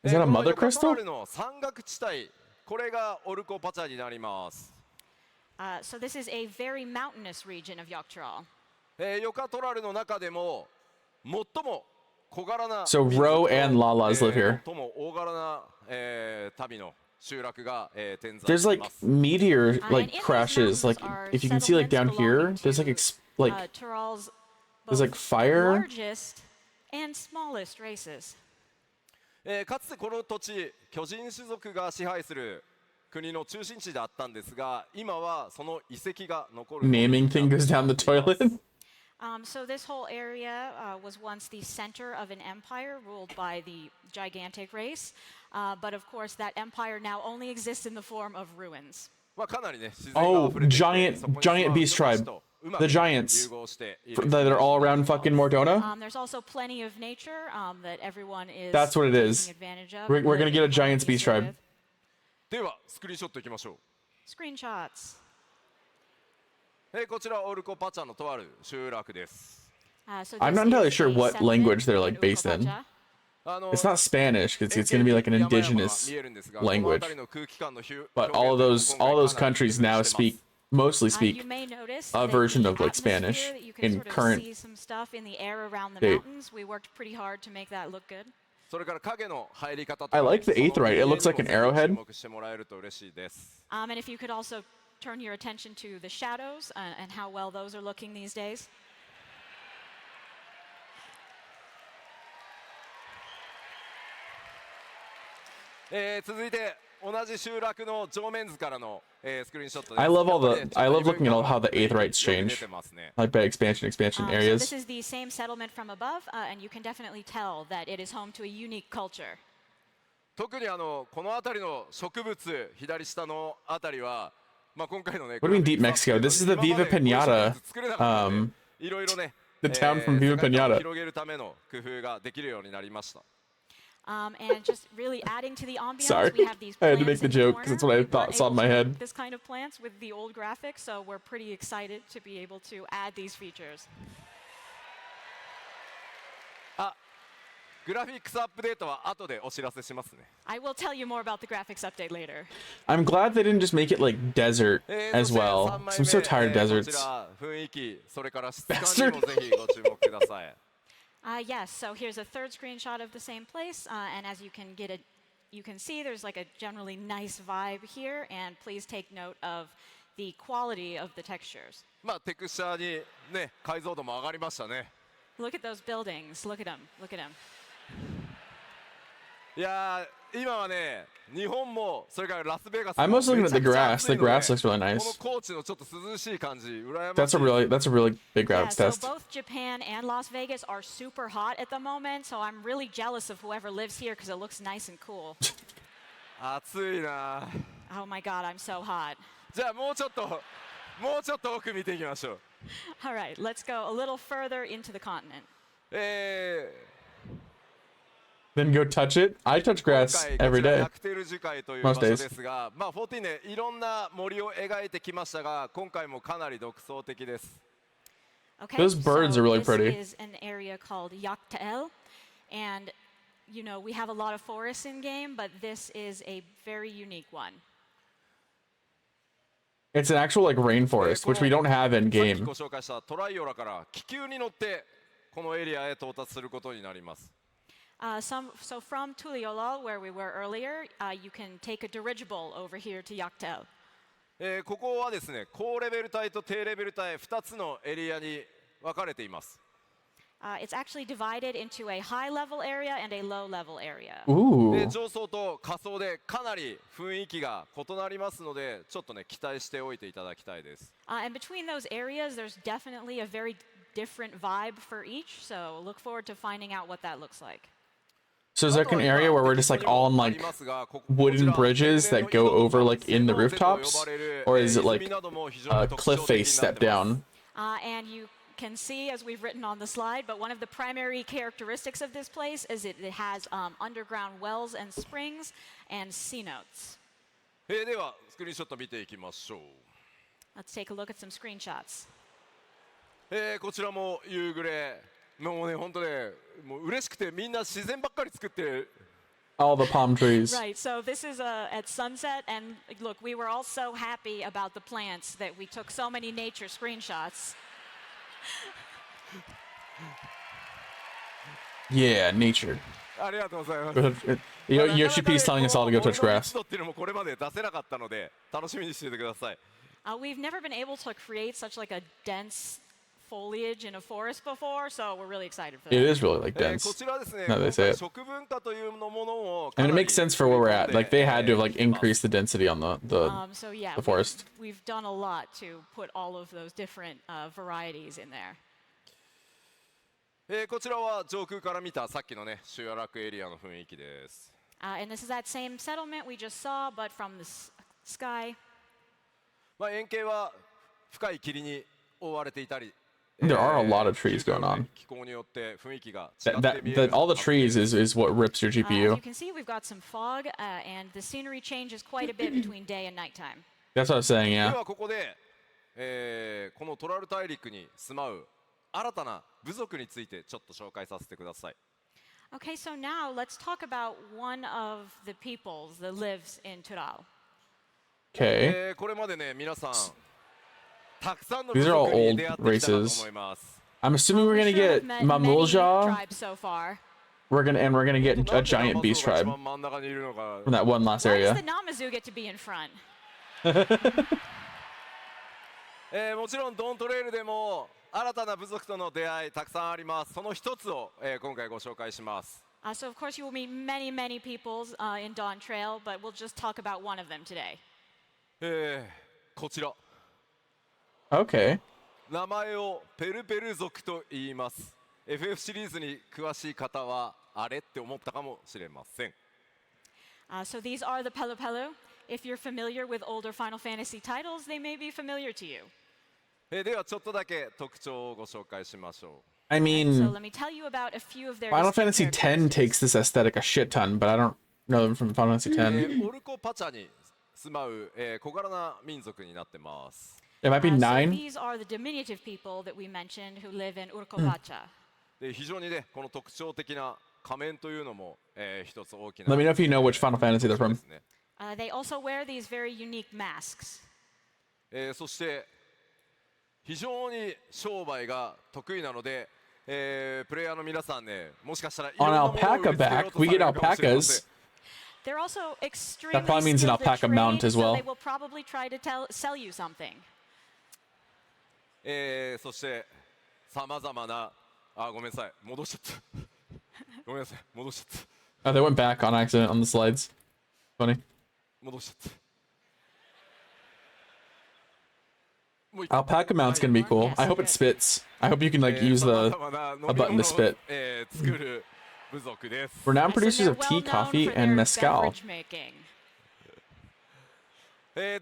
S1: Is that a
S4: この
S1: mother
S4: ヨカト
S1: crystal?
S4: ラルの山岳地帯、これがオルコパチャになります。
S5: So this is a very mountainous region of Yoktural.
S4: ヨカトラルの中でも最も小柄な
S1: So
S4: 民族
S1: Ro
S4: と
S1: and Lalas live here.
S4: 最も大柄な、民の集落が、点在
S1: There's
S4: してい
S1: like
S4: ます。
S1: meteor
S5: And
S1: like
S5: in these
S1: crashes. Like
S5: mountains are
S1: if you can see like down
S5: settlements
S1: here,
S5: belonging
S1: there's like
S5: to,
S1: like
S5: Tyrol's
S1: there's like
S5: both
S1: fire.
S5: largest and smallest races.
S4: かつてこの土地、巨人種族が支配する国の中心地であったんですが、今はその遺跡が残る。
S1: Naming thing goes down the toilet.
S5: So this whole area was once the center of an empire ruled by the gigantic race, but of course that empire now only exists in the form of ruins.
S1: Oh, giant beast tribe. The giants. That are all around fucking Mordona?
S5: There's also plenty of nature that everyone is
S1: That's what it is.
S5: taking advantage of.
S1: We're gonna get a giant beast tribe.
S4: ではスクリーンショットいきましょう。
S5: Screenshots.
S4: こちらオルコパチャのとある集落です。
S5: So
S1: I'm
S5: this
S1: not entirely
S5: is
S1: sure
S5: a
S1: what
S5: settlement
S1: language they're like
S5: in
S1: based in.
S5: Urukapacha.
S1: It's not Spanish, because it's gonna be like an indigenous language. But all those countries now mostly speak
S5: You may notice
S1: a
S5: that
S1: version
S5: the
S1: of like Spanish
S5: atmosphere that you can
S1: in
S5: sort of
S1: current
S5: see some stuff in the air around the
S1: state.
S5: mountains. We worked pretty hard to make that look good.
S4: それから影の入り方と
S1: I like the aetheryte. It looks like an arrowhead.
S4: 注目してもらえると嬉しいです。
S5: And if you could also turn your attention to the shadows and how well those are looking these days.
S4: 続いて同じ集落の上面図からのスクリーンショットです。
S1: I love looking at how the
S4: よく
S1: aetherites change.
S4: 出てますね。
S1: Like by expansion
S5: So
S1: areas.
S5: this is the same settlement from above, and you can definitely tell that it is home to a unique culture.
S4: 特にこの辺りの植物左下の辺りは、まあ、今回のね
S1: What do you mean Deep Mexico? This is the Viva Pinata,
S4: いろいろね
S1: the town from Viva
S4: 世界観を
S1: Pinata.
S4: 広げるための工夫ができるようになりました。
S5: And just really adding to the ambiance,
S1: Sorry.
S5: we have these
S1: I had to
S5: plants
S1: make the
S5: in
S1: joke,
S5: corner.
S1: 'cause that's what I
S5: We
S1: thought-
S5: weren't
S1: saw in
S5: able
S1: my
S5: to
S1: head.
S5: make This kind of plants with the old graphics, so we're pretty excited to be able to add these features.
S4: グラフィックスアップデートは後でお知らせしますね。
S5: I will tell you more about the graphics update later.
S1: I'm glad they didn't just make it like desert
S4: そ
S1: as
S4: して
S1: well.
S4: 3枚
S1: 'Cause I'm so
S4: 目
S1: tired of
S4: こ
S1: deserts.
S4: ちら雰囲気、それから質感にもぜひご注目ください。
S5: Yes, so here's a third screenshot of the same place, and as you can see there's like a generally nice vibe here, and please take note of the quality of the textures.
S4: まあテクスチャーにね解像度も上がりましたね。
S5: Look at those buildings. Look at them. Look at them.
S4: いやー今はね日本もそれからラスベガス
S1: I'm
S4: も
S1: also looking at the
S4: めちゃくちゃ
S1: grass.
S4: 暑い
S1: The
S4: ので
S1: grass looks really
S4: この
S1: nice.
S4: 高地のちょっと涼しい感じ羨ましい。
S1: That's a really
S5: Yeah,
S1: big graphics
S5: so
S1: test.
S5: both Japan and Las Vegas are super hot at the moment, so I'm really jealous of whoever lives here because it looks nice and cool.
S4: 暑いな。
S5: Oh my god, I'm so hot.
S4: じゃあもうちょっと奥見ていきましょう。
S5: All right, let's go a little further into the continent.
S1: Then go touch it. I touch grass
S4: 今回
S1: every
S4: こちら
S1: day.
S4: ラクテル樹海という場所ですが、まあ14ねいろんな森を描いてきましたが、今回もかなり独創的です。
S5: Okay,
S1: Those birds
S5: so
S1: are really
S5: this
S1: pretty.
S5: is an area called Yaktael, and you know we have a lot of forests in game, but this is a very unique one.
S1: It's an actual like rainforest, which we don't have in
S4: さっき
S1: game.
S4: ご紹介したトライオラから気球に乗ってこのエリアへ到達することになります。
S5: So from Tuliolol, where we were earlier, you can take a dirigible over here to Yaktael.
S4: ここはですね高レベル帯と低レベル帯2つのエリアに分かれています。
S5: It's actually divided into a high-level area and a low-level area.
S4: で
S1: Ooh.
S4: 上層と下層でかなり雰囲気が異なりますのでちょっとね期待しておいていただきたいです。
S5: And between those areas, there's definitely a very different vibe for each, so look forward to finding out what that looks like.
S1: So is there like an area where we're just like all on like wooden bridges that go over like in the rooftops, or is it like a cliff face step down?
S5: And you can see, as we've written on the slide, but one of the primary characteristics of this place is it has underground wells and springs and cenotes.
S4: ではスクリーンショット見ていきましょう。
S5: Let's take a look at some screenshots.
S4: こちらも夕暮れもうね本当ねもう嬉しくてみんな自然ばっかり作ってる。
S1: All the palm trees.
S5: Right, so this is at sunset, and look, we were all so happy about the plants that we took so many nature screenshots.
S1: Yeah, nature.
S4: ありがとうございます。
S1: Yoshi P's telling us all to go touch grass.
S4: っていうのもこれまで出せなかったので楽しみにしていてください。
S5: We've never been able to create such like a dense foliage in a forest before, so we're really excited for that.
S1: It is really like
S4: こ
S1: dense.
S4: ちらですね。
S1: Now they
S4: 今
S1: say
S4: 回
S1: it.
S4: 食文化というものを
S1: I mean, it makes sense for where we're at. Like they had to have like
S4: えー
S1: increase the density on the
S5: So yeah,
S1: the forest.
S5: we've done a lot to put all of those different varieties in there.
S4: こちらは上空から見たさっきのね集落エリアの雰囲気です。
S5: And this is that same settlement we just saw, but from the sky.
S4: まあ円形は深い霧に覆われていたり。
S1: There are a lot of trees going on. All the trees is what rips your
S5: As you
S1: GPU.
S5: can see, we've got some fog, and the scenery changes quite a bit between day and nighttime.
S1: That's what I was saying,
S4: で
S1: yeah.
S4: はここで、このトラル大陸に住まう新たな部族についてちょっと紹介させてください。
S5: Okay, so now let's talk about one of the peoples that lives in Tural.
S1: Okay.
S4: これまでね皆さんたくさんの
S1: These
S4: 部
S1: are all
S4: 族に
S1: old
S4: 出会ってきたかと
S1: races.
S4: 思います。
S1: I'm assuming we're
S5: We
S1: gonna
S5: sure have
S1: get
S5: met many
S1: Mamulja.
S5: tribes so far.
S1: We're gonna get a giant beast
S4: なんで
S1: tribe
S4: アマゾンが一番真ん中にいるのか
S1: from that one last
S5: Why does
S1: area.
S5: the Namazu get to be in front?
S4: もちろんドントレイルでも新たな部族との出会いたくさんあります。その一つを、今回ご紹介します。
S5: So of course you will meet many peoples in Dawntrail, but we'll just talk about one of them today.
S4: こちら
S1: Okay.
S4: 名前をペルペル族と言います。 FF シリーズに詳しい方はあれって思ったかもしれません。
S5: So these are the Pelu Pelu. If you're familiar with older Final Fantasy titles, they may be familiar to you.
S4: ではちょっとだけ特徴をご紹介しましょう。
S1: I
S5: So
S1: mean,
S5: let me tell you about a few of their
S1: Final
S5: distinct
S1: Fantasy X
S5: characteristics.
S1: takes this aesthetic a shit ton, but I don't know them from Final Fantasy X.
S4: オルコパチャに住まう、小柄な民族になってます。
S1: It might be
S5: So
S1: 9.
S5: these are the diminutive people that we mentioned who live in Urkovacha.
S4: で非常にねこの特徴的な仮面というのも、一つ大きな
S1: Let me know if you know which Final Fantasy they're
S4: 特徴
S1: from.
S4: ですね。
S5: They also wear these very unique masks.
S4: そして非常に商売が得意なので、プレイヤーの皆さんねもしかしたらいろん
S1: On
S4: なものを売り
S1: alpaca
S4: つけよう
S1: back,
S4: と
S1: we
S4: され
S1: get
S4: るかもしれません。
S1: alpacas.
S5: They're also extremely
S1: That probably means an
S5: skilled at
S1: alpaca mount
S5: trade,
S1: as
S5: so
S1: well.
S5: they will probably try to sell you something.
S4: そしてさまざまなごめんなさい戻しちゃったごめんなさい戻しちゃった
S1: Oh, they went back on accident on the slides. Funny.
S4: 戻しちゃった。もう一回
S1: Alpaca mount's gonna be cool. I hope it spits. I hope you can like use the.
S4: 様々な飲み
S1: a button to
S4: 物を
S1: spit.
S4: 作る部族です。
S1: Renowned
S5: So
S1: producers
S5: they're
S1: of
S5: well
S1: tea,
S5: known
S1: coffee,
S5: for
S1: and
S5: their
S1: mezcal.
S5: beverage making.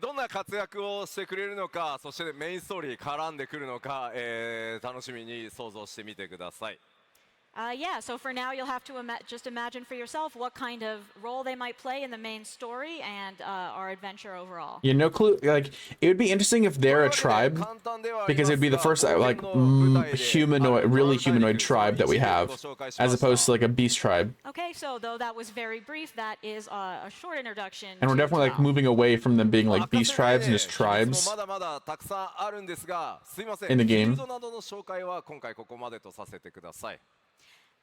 S4: どんな活躍をしてくれるのか、そしてメインストーリー絡んでくるのか、楽しみに想像してみてください。
S5: Yeah, so for now you'll have to just imagine for yourself what kind of role they might play in the main story and our adventure overall.
S1: You know, clue. Like it would be interesting if they're a tribe, because it'd be the first like humanoid, really humanoid tribe that we have, as opposed to like a beast tribe.
S5: Okay, so though that was very brief, that is a short introduction.
S1: And we're
S5: to
S1: definitely like
S5: Tau.
S1: moving away from them being like beast tribes and just
S4: 秘密
S1: tribes.
S4: もまだまだたくさんあるんですが、すいません。
S1: In the game.
S4: フィールドなどの紹介は今回ここまでとさせてください。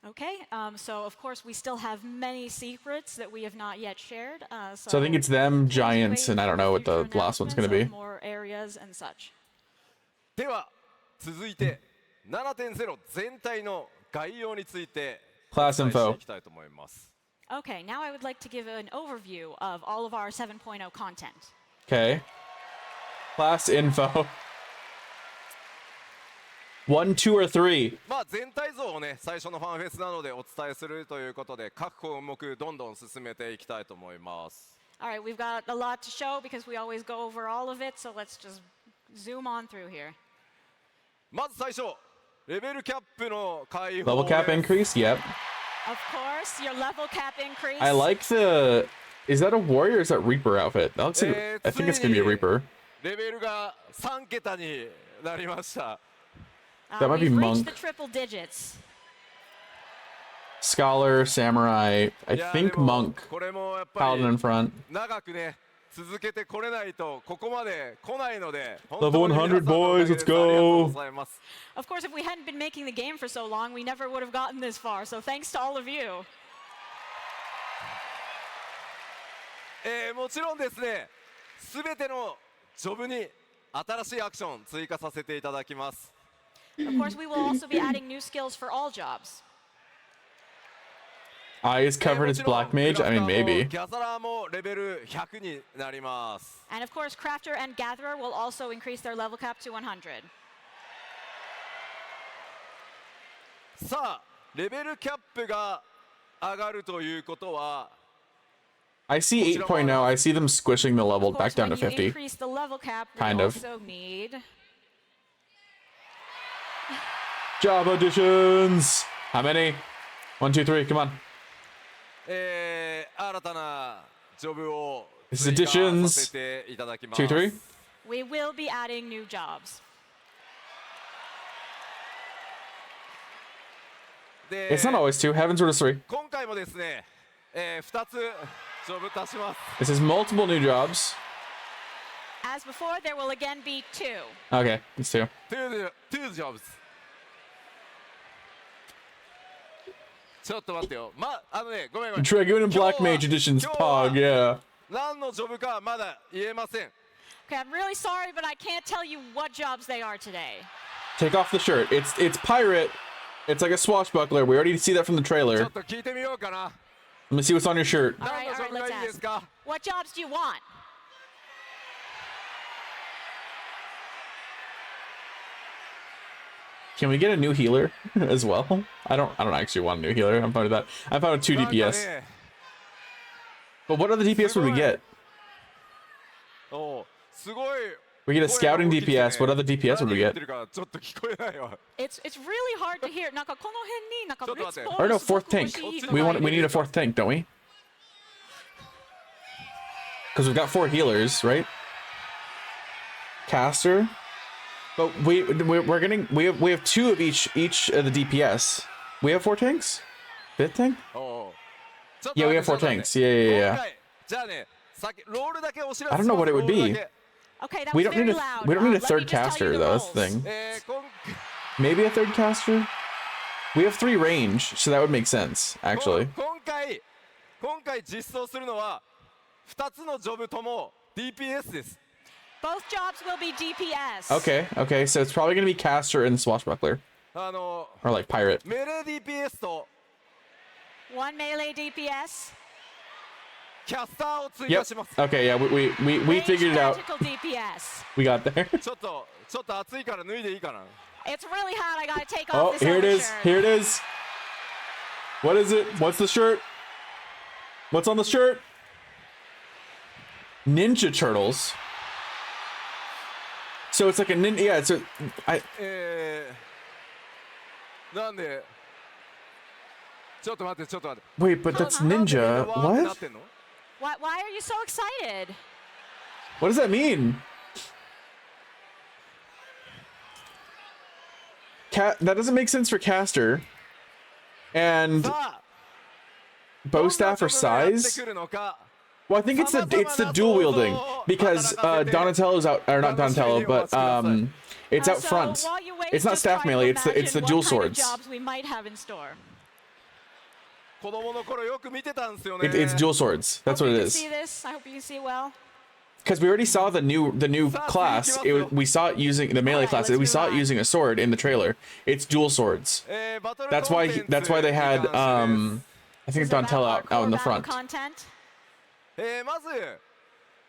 S5: Okay, so of course we still have many secrets that we have not yet shared.
S1: So I think it's them,
S5: please
S1: giants,
S5: wait
S1: and I don't
S5: for
S1: know what the
S5: future
S1: last one's gonna
S5: announcements
S1: be.
S5: of more areas and such.
S4: では続いて 7.0 全体の概要について
S1: Class
S4: お伝え
S1: info.
S4: していきたいと思います。
S5: Okay, now I would like to give an overview of all of our 7.0 content.
S1: Okay. Class info. 1, 2, or 3.
S4: まあ全体像をね最初のファンフェスなのでお伝えするということで各項目どんどん進めていきたいと思います。
S5: All right, we've got a lot to show because we always go over all of it, so let's just zoom on through here.
S4: まず最初レベルキャップの開放
S1: Level cap
S4: です。
S1: increase. Yep.
S5: Of course, your level cap increase.
S1: I like the. Is that a warrior or is that Reaper outfit? That looks like, I think it's gonna be a Reaper.
S4: レベルが3桁になりました。
S1: That might be
S5: we've
S1: monk.
S5: reached the triple digits.
S1: Scholar, samurai. I
S4: いや
S1: think
S4: でも
S1: monk.
S4: これもやっぱ
S1: Paladin in
S4: り
S1: front.
S4: 長くね続けてこれないとここまで来ないので
S1: Level
S4: 本当に皆さんのおかげです。
S1: 100 boys, let's
S4: ありがとう
S1: go.
S4: ございます。
S5: Of course, if we hadn't been making the game for so long, we never would have gotten this far, so thanks to all of you.
S4: もちろんですねすべてのジョブに新しいアクション追加させていただきます。
S5: Of course, we will also be adding new skills for all jobs.
S1: Eyes covered as black mage. I mean, maybe.
S4: ギャザラーもレベル100になります。
S5: And of course, Crafter and Gatherer will also increase their level cap to 100.
S4: さあレベルキャップが上がるということは
S1: I see 8.0. I see them squishing the level
S5: Of
S1: back
S5: course,
S1: down to
S5: when you
S1: 50.
S5: increase the level cap, we
S1: Kind of.
S5: also need
S1: Job additions. How many? 1, 2, 3. Come on.
S4: 新たなジョブを
S1: This is
S4: 追加
S1: additions.
S4: させていただきます。
S1: 2, 3.
S5: we will be adding new jobs.
S4: で
S1: It's not always 2. Heaven's Word is 3.
S4: 今回もですね、2つジョブ足します。
S1: This is multiple new jobs.
S5: As before, there will again be 2.
S1: Okay, it's 2.
S4: Two jobs。ちょっと待ってよ。ごめんごめん。
S1: Dragoon and Black Mage editions.
S4: 今日は
S1: Pog, yeah.
S4: 何のジョブかはまだ言えません。
S5: Okay, I'm really sorry, but I can't tell you what jobs they are today.
S1: Take off the shirt. It's pirate. It's like a swashbuckler. We already see that from the
S4: ちょ
S1: trailer.
S4: っと聞いてみようかな。
S1: Let me see what's on your shirt.
S5: All
S4: 何
S5: right,
S4: のジョ
S5: all
S4: ブ
S5: right,
S4: が
S5: let's
S4: いいです
S5: ask.
S4: か？
S5: What jobs do you want?
S1: Can we get a new healer as well? I don't actually want a new healer. I'm fine with that. I'm fine with 2
S4: なんか
S1: DPS.
S4: ね
S1: But what other DPS would we get?
S4: おうすごい。
S1: We get a scouting DPS. What other DPS would we
S4: 何言っ
S1: get?
S4: てるかちょっと聞こえないわ。
S5: It's really hard to hear. なんかこの辺になんか
S4: ちょっと待って
S5: Blitzball
S1: Or no,
S5: すご
S1: fourth
S5: く
S1: tank.
S5: 欲しいとか
S1: We need a fourth tank, don't we? Because we've got 4 healers, right? Caster. But we have 2 of each of the DPS. We have 4 tanks? 5th tank?
S4: おうちょっと
S1: Yeah, we
S4: 待
S1: have 4
S4: って
S1: tanks. Yeah.
S4: 今回じゃあね、ロールだけお知らせ
S1: I don't
S4: し
S1: know
S4: ます
S1: what it would
S4: ロール
S1: be.
S4: だけ
S5: Okay, that
S1: We
S5: was
S1: don't need
S5: very
S1: a
S5: loud.
S1: we don't need a
S5: Let me
S1: third
S5: just tell you
S1: caster
S5: the
S1: though. That's the
S5: roles.
S1: thing.
S4: 今
S1: Maybe a third caster. We have 3 range, so that would make sense actually.
S4: 今回実装するのは2つのジョブとも DPS です。
S5: Both jobs will be DPS.
S1: Okay, so it's probably gonna be caster and swashbuckler
S4: メ
S1: or like pirate.
S4: レー DPS と
S5: One melee DPS.
S4: キャスターを追加
S1: Yep.
S4: します。
S1: Okay, yeah, we
S5: Range
S1: figured it out.
S5: tactical DPS.
S1: We got there.
S4: ちょっと暑いから脱いでいいかな。
S5: It's really hot. I gotta take
S1: Oh,
S5: off this
S1: here it is.
S5: undershirt.
S1: Here it is. What is it? What's the shirt? What's on the shirt? Ninja Turtles. So it's like a ninja. Yeah, it's a.
S4: なんでちょっと待って。
S1: Wait, but that's
S4: なんで
S1: ninja.
S4: みんなわーってなっ
S1: What?
S4: てんの？
S5: Why are you so excited?
S1: What does that mean? That doesn't make sense for caster. And
S4: さあ
S1: bow staff or
S4: どんなジョブがやって
S1: size?
S4: くるのか。
S1: Well, I think it's the dual wielding because Donatello's out, or not Donatello, but it's out
S5: So
S1: front.
S5: while you wait,
S1: It's not
S5: just
S1: staff
S5: try to
S1: melee. It's the
S5: imagine
S1: dual
S5: what kind of
S1: swords.
S5: jobs we might have in store.
S4: 子供の頃よく見てたんですよね。
S1: It's dual swords. That's what
S5: Hope
S1: it
S5: you can
S1: is.
S5: see this. I hope you can see well.
S1: Because we already saw the new class. We saw it using the melee
S5: Alright,
S1: class.
S5: let's
S1: We saw
S5: move
S1: it
S5: on.
S1: using a sword in the trailer. It's dual swords.
S4: バトル
S1: That's
S4: コン
S1: why
S4: テンツ
S1: that's why they had
S4: に関してです
S1: I think
S5: This is about
S1: Donatello
S5: our
S1: out
S5: core
S1: in the
S5: battle
S1: front.
S5: content.
S4: まず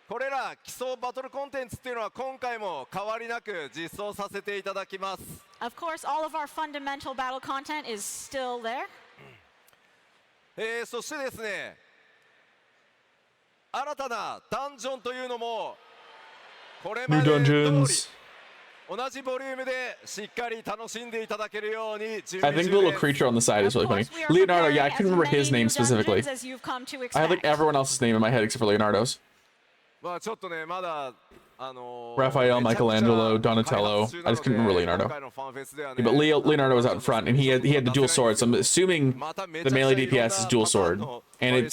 S4: これら基礎バトルコンテンツっていうのは今回も変わりなく実装させていただきます。
S5: Of course, all of our fundamental battle content is still there.
S4: そしてですね、新たなダンジョンというのもこれま
S1: New
S4: で通り
S1: dungeons.
S4: 同じボリュームでしっかり楽しんでいただけるように準
S1: I
S4: 備
S1: think the
S4: 中
S1: little
S4: です。
S1: creature on the side is
S5: Of
S1: really funny.
S5: course, we are
S1: Leonardo, yeah, I
S5: preparing
S1: couldn't remember
S5: as
S1: his
S5: many
S1: name
S5: new
S1: specifically.
S5: dungeons as you've come to
S1: I had like
S5: expect.
S1: everyone else's name in my head except for Leonardo's.
S4: まあちょっとねまだ
S1: Raphael, Michelangelo, Donatello. I just couldn't remember Leonardo. Yeah, but Leonardo was out in front, and he had the dual sword. So I'm assuming the melee DPS is dual sword, and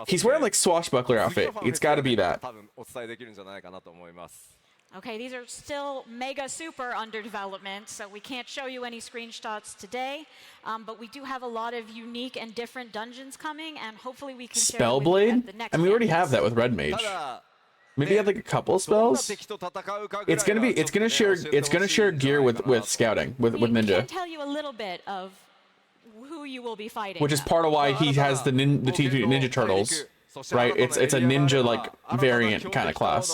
S1: he's wearing like swashbuckler outfit. It's got to be that.
S4: 多分お伝えできるんじゃないかなと思います。
S5: Okay, these are still mega super under development, so we can't show you any screenshots today. But we do have a lot of unique and different dungeons coming, and hopefully we can share it with you
S1: Spellblade?
S5: at the next
S1: I mean, we already have
S5: Fanfest.
S1: that with Red
S4: た
S1: Mage.
S4: だ
S1: Maybe have like a couple
S4: どんな
S1: spells.
S4: 敵と戦うかぐらい
S1: It's gonna be.
S4: はちょっとね
S1: It's gonna share gear with scouting with
S5: We
S1: Ninja,
S5: can tell you a little bit of who you will be fighting.
S1: which is
S5: though.
S1: part of why he has the Teenage Ninja Turtles. Right? It's a ninja like variant kind of class.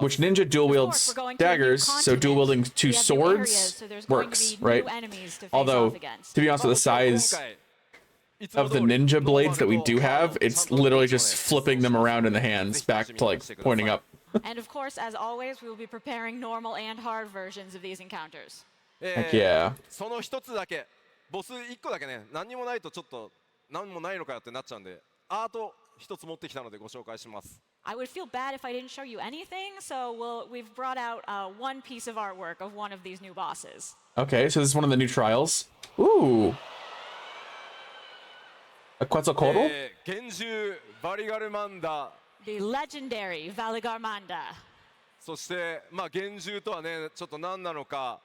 S1: Which ninja dual wields
S5: Of course, we're going to a new
S1: daggers, so dual wielding
S5: continent.
S1: two
S5: We have new areas,
S1: swords
S5: so there's going to
S1: works,
S5: be new
S1: right?
S5: enemies to face
S1: Although,
S5: off against.
S1: to be honest with the size, of the ninja blades that we do have, it's literally just flipping them around in the hands back to like pointing up.
S5: And of course, as always, we will be preparing normal and hard versions of these encounters.
S1: Heck yeah.
S4: その一つだけボス1個だけね何にもないとちょっと何もないのかよってなっちゃうんでアート一つ持ってきたのでご紹介します。
S5: I would feel bad if I didn't show you anything, so we've brought out one piece of artwork of one of these new bosses.
S1: Okay, so this is one of the new trials. Ooh. A Quetzalcoatl?
S4: 幻獣バリガルマンダ
S5: The legendary Valigarmanda.
S4: そしてまあ幻獣とはねちょっと何なのか、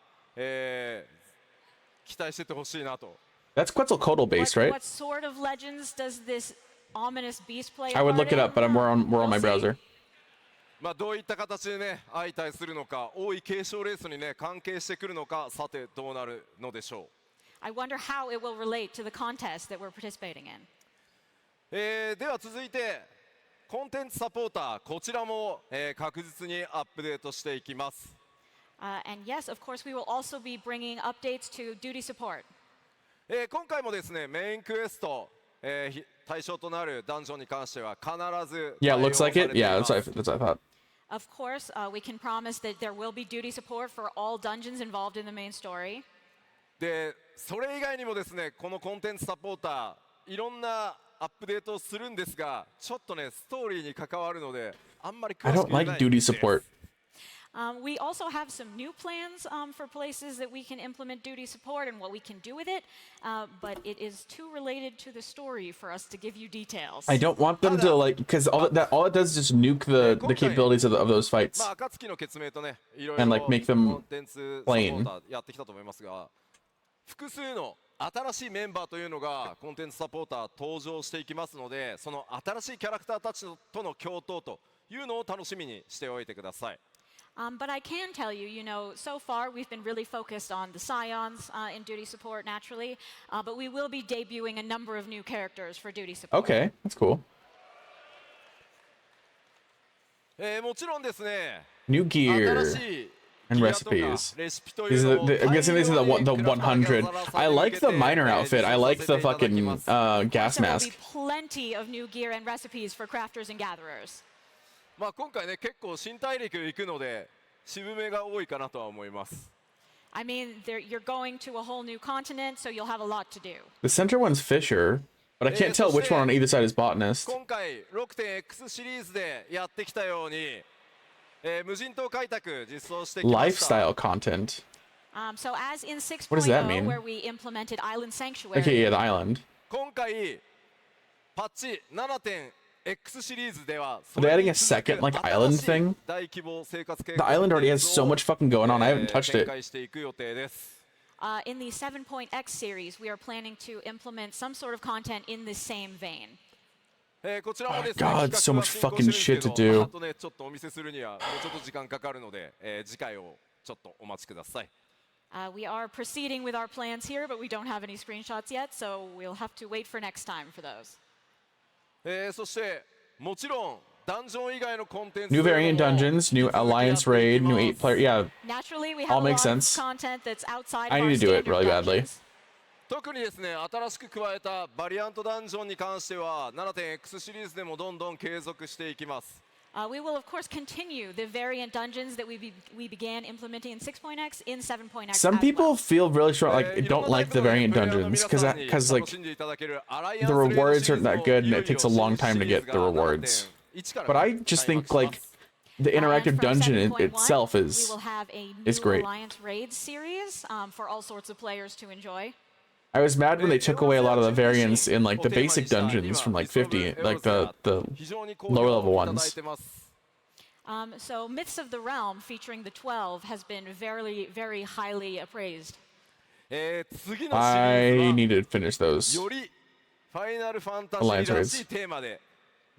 S4: 期待しててほしいなと。
S1: That's Quetzalcoatl based, right?
S5: What sort of legends does this ominous beast play?
S1: I would look it up, but we're on my browser.
S4: まあどういった形でね相対するのか王位継承レースにね関係してくるのかさてどうなるのでしょう。
S5: I wonder how it will relate to the contest that we're participating in.
S4: では続いてコンテンツサポーターこちらも、確実にアップデートしていきます。
S5: And yes, of course, we will also be bringing updates to duty support.
S4: 今回もですねメインクエスト、対象となるダンジョンに関しては必ず
S1: Yeah, it looks like it.
S4: 対応
S1: Yeah,
S4: されています
S1: that's what I thought.
S5: Of course, we can promise that there will be duty support for all dungeons involved in the main story.
S4: でそれ以外にもですねこのコンテンツサポーターいろんなアップデートをするんですがちょっとねストーリーに関わるのであんまり詳
S1: I
S4: し
S1: don't
S4: く言え
S1: like
S4: ない
S1: duty
S4: です
S1: support.
S5: We also have some new plans for places that we can implement duty support and what we can do with it, but it is too related to the story for us to give you details.
S1: I don't want them to like because all it does is just nuke the capabilities of those fights.
S4: まあ暁の決命とねいろいろ
S1: And, like, make them
S4: コンテンツサポーターやってきたと思いますが複数の新しいメンバーというのがコンテンツサポーター登場していきますのでその新しいキャラクターたちとの共闘というのを楽しみにしておいてください。
S5: But I can tell you, so far we've been really focused on the Scions in duty support naturally, but we will be debuting a number of new characters for duty support.
S1: Okay, that's cool.
S4: もちろんですね
S1: New
S4: 新
S1: gear
S4: しい
S1: and
S4: ギアとか
S1: recipes.
S4: レシピとい
S1: These
S4: う
S1: are
S4: のを
S1: I'm guessing these are the 100. I like the miner outfit. I like the
S4: 大量にね
S1: fucking gas
S5: There will
S1: mask.
S5: be plenty of new gear and recipes for crafters and gatherers.
S4: まあ今回ね結構新大陸行くので渋めが多いかなとは思います。
S5: I mean, you're going to a whole new continent, so you'll have a lot to do.
S1: The center one's Fisher, but I can't tell which one on either side is Botanist.
S4: 今回 6.X シリーズでやってきたように、無人島開拓実装してきました。
S1: Lifestyle content.
S5: So as in
S1: What does that
S5: 6.0,
S1: mean?
S5: where we implemented Island Sanctuary,
S1: Okay, yeah, the island.
S4: 今回パッチ 7.X シリーズでは
S1: Are they adding a second, like, island thing?
S4: 大規模生活系
S1: The island already has so much fucking going on. I haven't touched
S4: 展
S1: it.
S4: 開していく予定です。
S5: in the 7.x series, we are planning to implement some sort of content in the same vein.
S4: こちらもですね
S1: God,
S4: 企画
S1: so
S4: は
S1: much
S4: 進行
S1: fucking
S4: してるんです
S1: shit
S4: け
S1: to
S4: ど
S1: do.
S4: あとねちょっとお見せするにはもうちょっと時間かかるので、次回をちょっとお待ちください。
S5: We are proceeding with our plans here, but we don't have any screenshots yet, so we'll have to wait for next time for those.
S4: そしてもちろんダンジョン以外のコンテンツ
S1: New variant dungeons, new alliance raid, new 8-player. Yeah,
S5: Naturally, we have
S1: All
S5: a lot
S1: makes
S5: of
S1: sense.
S5: content that's outside
S1: I
S5: of our
S1: need to do it
S5: standard
S1: really badly.
S5: dungeons.
S4: 特にですね新しく加えたバリアントダンジョンに関しては 7.X シリーズでもどんどん継続していきます。
S5: We will, of course, continue the variant dungeons that we began implementing in 6.x in 7.x.
S1: some
S5: as
S1: people
S5: well.
S1: feel really strong, like, don't like the variant dungeons because like, the rewards aren't that good and it takes a long time to get the rewards. But I just think, like, the interactive
S5: From
S1: dungeon
S5: 7.1,
S1: itself
S5: we
S1: is
S5: will have a
S1: is
S5: new
S1: great.
S5: Alliance Raid series for all sorts of players to enjoy.
S1: I was mad when they took away a lot of the variants in like the basic dungeons from like 50, like the lower level ones.
S5: So Myths of the Realm featuring the 12 has been very, very highly appraised.
S4: 次のシリーズ
S1: I
S4: は
S1: need to finish those.
S4: よりファイナルファンタジ
S1: Alliance
S4: ーら
S1: raids.
S4: しいテーマで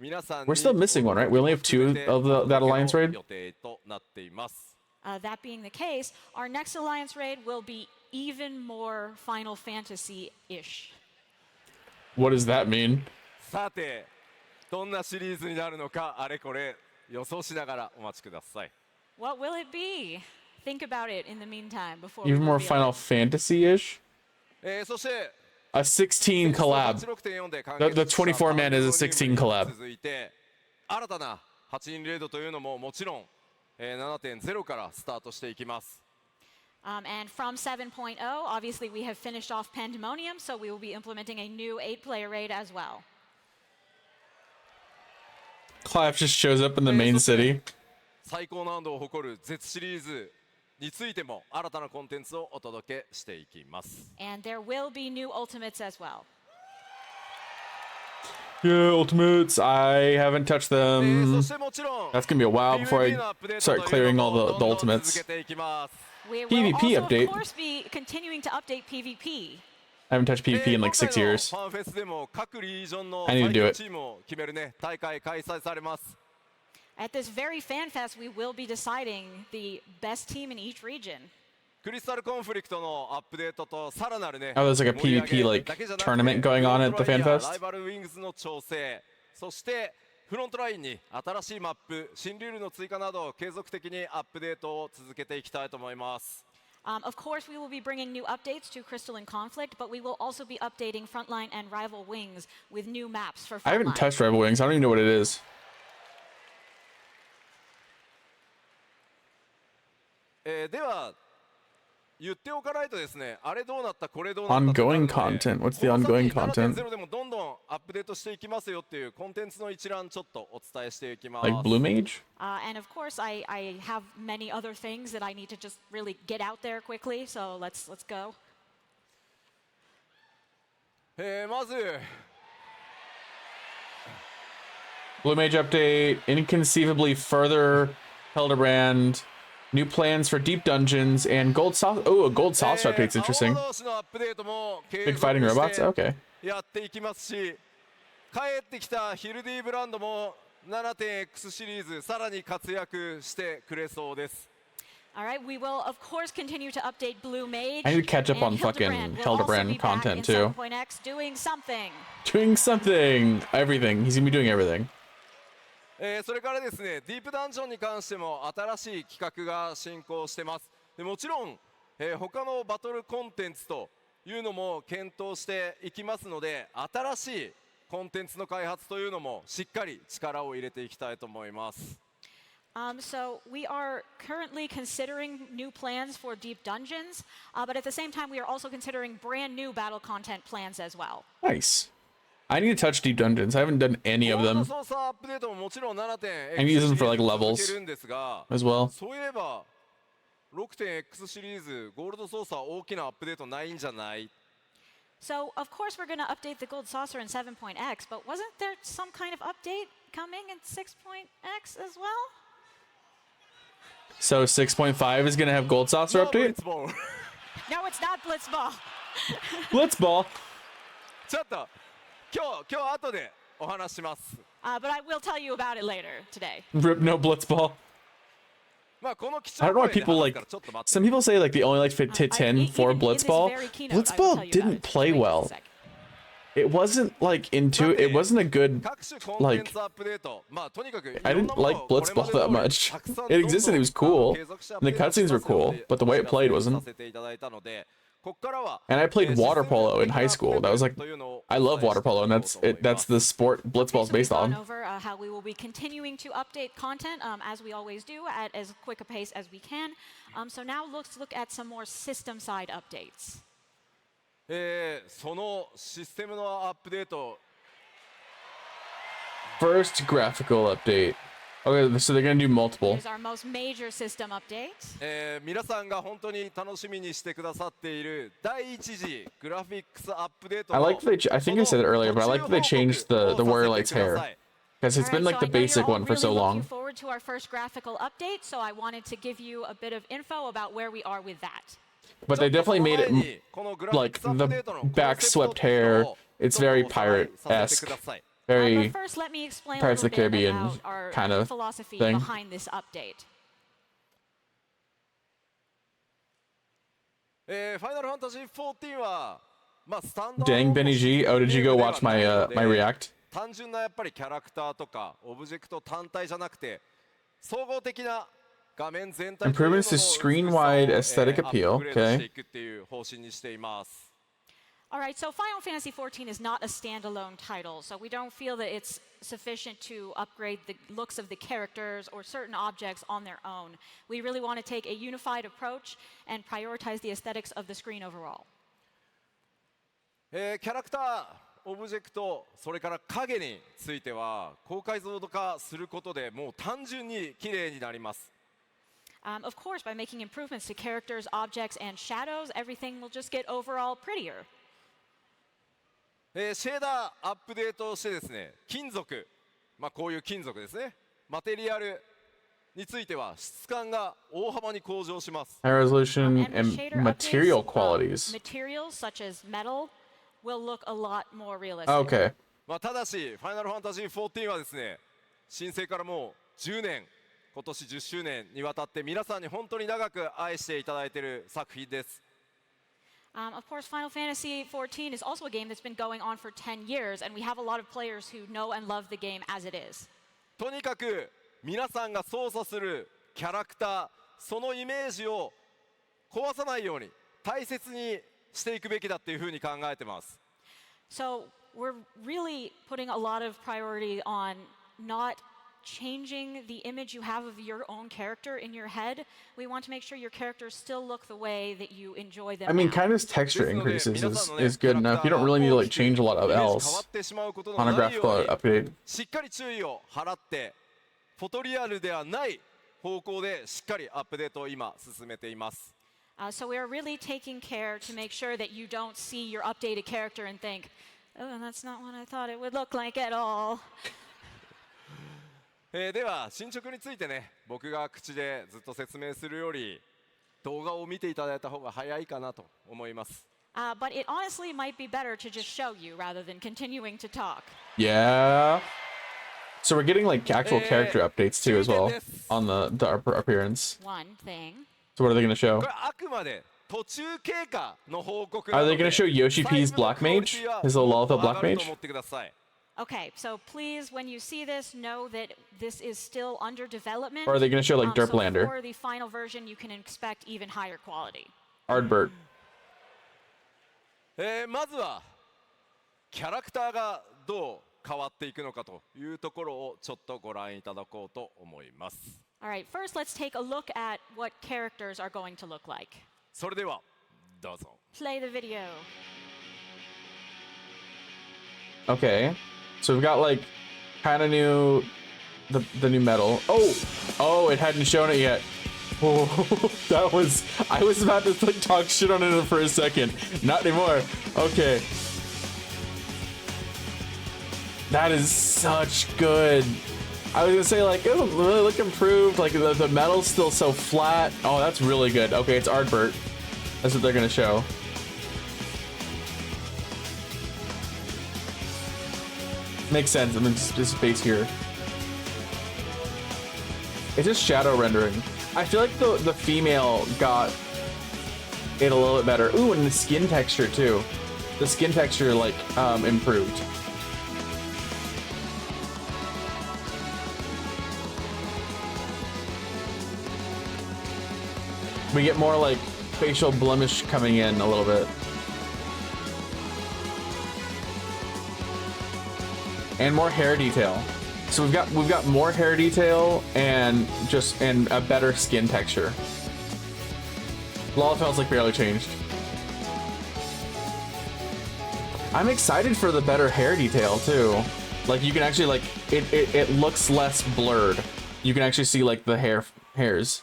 S4: 皆さん
S1: We're still missing one, right? We only have 2 of that alliance raid.
S4: 予定となっています。
S5: That being the case, our next Alliance Raid will be even more Final Fantasy-ish.
S1: What does that mean?
S4: さてどんなシリーズになるのかあれこれ予想しながらお待ちください。
S5: What will it be? Think about it in the meantime before we
S1: Even more
S5: reveal
S1: Final
S5: it.
S1: Fantasy-ish?
S4: そして
S1: A 16 collab. The 24 man is a 16 collab.
S4: 続いて新たな8人レードというのももちろん、7.0 からスタートしていきます。
S5: And from 7.0, obviously we have finished off Pandemonium, so we will be implementing a new 8-player raid as well.
S1: Clive just shows up in the main city.
S4: 最高難度を誇る Z シリーズについても新たなコンテンツをお届けしていきます。
S5: And there will be new ultimates as well.
S1: Yeah, ultimates. I haven't touched them.
S4: そしてもちろん
S1: That's gonna be a while before I
S4: PVP のアップデート
S1: start
S4: という
S1: clearing
S4: の
S1: all
S4: も
S1: the
S4: どんどん
S1: ultimates.
S4: 続けていきます。
S5: We will
S1: PvP
S5: also,
S1: update.
S5: of course, be continuing to update PvP.
S1: I haven't touched PvP in like 6 years.
S4: ファンフェスでも各リージョンの
S1: I need to
S4: 最
S1: do
S4: 強
S1: it.
S4: チームを決めるね大会開催されます。
S5: At this very FanFest, we will be deciding the best team in each region.
S4: クリスタルコンフリクトのアップデートとさらなるね
S1: Oh, there's like a
S4: 盛り上げ
S1: PvP like
S4: だけじゃなくて
S1: tournament going on at the
S4: フロントラインや
S1: FanFest.
S4: ライバルウィングズの調整、そしてフロントラインに新しいマップ、新ルールの追加など継続的にアップデートを続けていきたいと思います。
S5: Of course, we will be bringing new updates to Crystal and Conflict, but we will also be updating Frontline and Rival Wings with new maps for
S1: I haven't
S5: Frontline.
S1: touched Rival Wings. I don't even know what it is.
S4: では言っておかないとですね、あれどうなったこれどうなったってなる
S1: Ongoing
S4: ので
S1: content. What's the
S4: この先
S1: ongoing content?
S4: 7.0 でもどんどんアップデートしていきますよっていうコンテンツの一覧ちょっとお伝えしていきます。
S1: Like Blue Mage?
S5: And of course, I have many other things that I need to just really get out there quickly. So let's go.
S4: まず
S1: Blue Mage update. Inconceivably further Hildebrand. New plans for deep dungeons and gold sauce. Oh, a gold saucer update's interesting.
S4: 青同士のアップデートも継
S1: Big
S4: 続
S1: fighting
S4: して
S1: robots? Okay.
S4: やっていきますし、帰ってきたヒルディブランドも 7.x シリーズさらに活躍してくれそうです。
S5: All right, we will of course continue to update Blue Mage.
S1: I need to catch up
S5: and
S1: on fucking
S5: will also
S1: Hildebrand
S5: be back
S1: content
S5: in
S1: too.
S5: 7.x doing something.
S1: Doing something. Everything. He's gonna be doing everything.
S4: それからですね、ディープダンジョンに関しても新しい企画が進行してます。でもちろん、他のバトルコンテンツというのも検討していきますので、新しいコンテンツの開発というのもしっかり力を入れていきたいと思います。
S5: So we are currently considering new plans for deep dungeons, but at the same time, we are also considering brand new battle content plans as well.
S1: Nice. I need to touch deep dungeons. I haven't done any of
S4: ゴール
S1: them
S4: ド操作アップデートももちろん
S1: I'm using them for, like, levels
S4: 続けるんですが、
S1: as well.
S4: そういえば 6.x シリーズゴールド操作大きなアップデートないんじゃない？
S5: So, of course, we're going to update the Gold Saucer in 7.x, but wasn't there some kind of update coming in 6.x as well?
S1: So 6.5 is gonna have gold saucer update?
S4: Blitzball
S5: No, it's not Blitzball.
S1: Blitzball.
S4: ちょっと今日後でお話しします。
S5: But I will tell you about it later today.
S1: Rip no Blitzball.
S4: まあこの貴
S1: I
S4: 重
S1: don't know
S4: な
S1: why
S4: 声で
S1: people
S4: 話す
S1: like.
S4: からちょっと待って。
S1: Some people say like they only like fit to 10 for
S5: Even in this
S1: Blitzball.
S5: very keynote, I will tell
S1: Blitzball
S5: you about
S1: didn't
S5: it. Just
S1: play
S5: wait a
S1: well.
S5: sec.
S1: It wasn't like into it. It wasn't a good.
S4: 各種コンテンツアップデート、まあとにかく
S1: I didn't like Blitzball that much. It existed. It was cool. And the cutscenes were cool, but the way it played wasn't.
S4: させていただいたので、ここからは
S1: And I played water polo in high school. That was like, I love water polo, and that's it. That's the sport Blitzball is
S5: So we've
S1: based
S5: gone
S1: on.
S5: over how we will be continuing to update content as we always do at as quick a pace as we can. So now let's look at some more system side updates.
S4: そのシステムのアップデート
S1: First graphical update. Okay, so they're gonna do multiple.
S5: Here's our most major system update.
S4: 皆さんが本当に楽しみにしてくださっている第一次グラフィックスアップデート
S1: I
S4: の
S1: like that I think I said it earlier, but I like that they changed the Warrior Light's hair. Because it's been like the
S5: Alright, so I know you're
S1: basic
S5: all
S1: one for so
S5: really
S1: long.
S5: looking forward to our first graphical update, so I wanted to give you a bit of info about where we are with that.
S1: But they definitely made it like the back swept hair. It's very pirate-esque.
S5: But
S1: Very
S5: first, let me explain
S1: Pirates
S5: a
S1: of the
S5: little bit
S1: Caribbean
S5: about our
S1: kind of
S5: philosophy
S1: thing.
S5: behind this update.
S4: ファイナルファンタジー14はまあスタンダード
S1: Dang Benny G. Oh, did you go watch my my react?
S4: 単純なやっぱりキャラクターとかオブジェクト単体じゃなくて総合的な画面全体
S1: Improvements to screen-wide aesthetic appeal. Okay.
S4: していくっていう方針にしています。
S5: All right, so Final Fantasy XIV is not a standalone title, so we don't feel that it's sufficient to upgrade the looks of the characters or certain objects on their own. We really want to take a unified approach and prioritize the aesthetics of the screen overall.
S4: キャラクター、オブジェクト、それから影については高解像度化することでもう単純に綺麗になります。
S5: Of course, by making improvements to characters, objects, and shadows, everything will just get overall prettier.
S4: シェーダーアップデートをしてですね、金属、こういう金属ですね、マテリアルについては質感が大幅に向上します。
S1: High resolution
S5: And
S1: and
S5: with shader
S1: material
S5: updates,
S1: qualities.
S5: Materials such as metal will look a lot more realistic.
S1: Okay.
S4: ただし、ファイナルファンタジー14はですね、申請からもう10年、今年10周年にわたって皆さんに本当に長く愛していただいている作品です。
S5: Of course, Final Fantasy XIV is also a game that's been going on for 10 years, and we have a lot of players who know and love the game as it is.
S4: とにかく皆さんが操作するキャラクター、そのイメージを壊さないように大切にしていくべきだっていうふうに考えてます。
S5: So we're really putting a lot of priority on not changing the image you have of your own character in your head. We want to make sure your characters still look the way that you enjoy them.
S1: I mean,
S5: now.
S1: kind of texture increases is good enough. You don't really need to like change a lot of else on a graphical update.
S4: しっかり注意を払ってフォトリアルではない方向でしっかりアップデートを今進めています。
S5: So we are really taking care to make sure that you don't see your updated character and think, oh, that's not what I thought it would look like at all.
S4: では進捗についてね、僕が口でずっと説明するより動画を見ていただいた方が早いかなと思います。
S5: But it honestly might be better to just show you rather than continuing to talk.
S1: Yeah. So we're getting like actual character updates too as well on the appearance.
S5: One thing.
S1: So what are they going to show?
S4: これあくまで途中経過の報告
S1: Are they going to show Yoshi P's Black Mage? His little Lollipop Black Mage?
S5: Okay, so please, when you see this, know that this is still under development.
S1: Or are they going to show like
S5: So
S1: Derplander?
S5: for the final version, you can expect even higher quality.
S1: Ardbert.
S4: まずはキャラクターがどう変わっていくのかというところをちょっとご覧いただこうと思います。
S5: All right, first let's take a look at what characters are going to look like.
S4: それではどうぞ。
S5: Play the video.
S1: Okay. So we've got like kind of new the new metal. Oh, it hadn't shown it yet. Oh, I was about to like talk shit on it for a second. Not anymore. Okay. That is such good. I was gonna say like it doesn't really look improved. Like the metal's still so flat. Oh, that's really good. Okay, it's Ardbert. That's what they're gonna show. Makes sense. I mean, just base here. It's just shadow rendering. I feel like the female got it a little bit better. Ooh, and the skin texture too. The skin texture like improved. We get more like facial blemish coming in a little bit. And more hair detail. So we've got more hair detail and a better skin texture. Lollipop's like barely changed. I'm excited for the better hair detail too. Like you can actually like it looks less blurred. You can actually see like the hairs.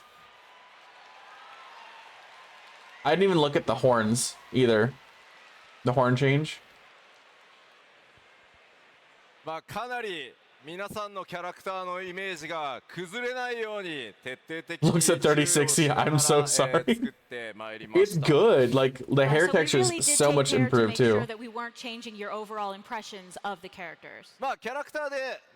S1: I didn't even look at the horns either. The horn change.
S4: かなり皆さんのキャラクターのイメージが崩れないように徹底的
S1: Looks at 3060. I'm so sorry. It's good. Like the hair texture is so much improved too.
S5: Sure that we weren't changing your overall impressions of the characters.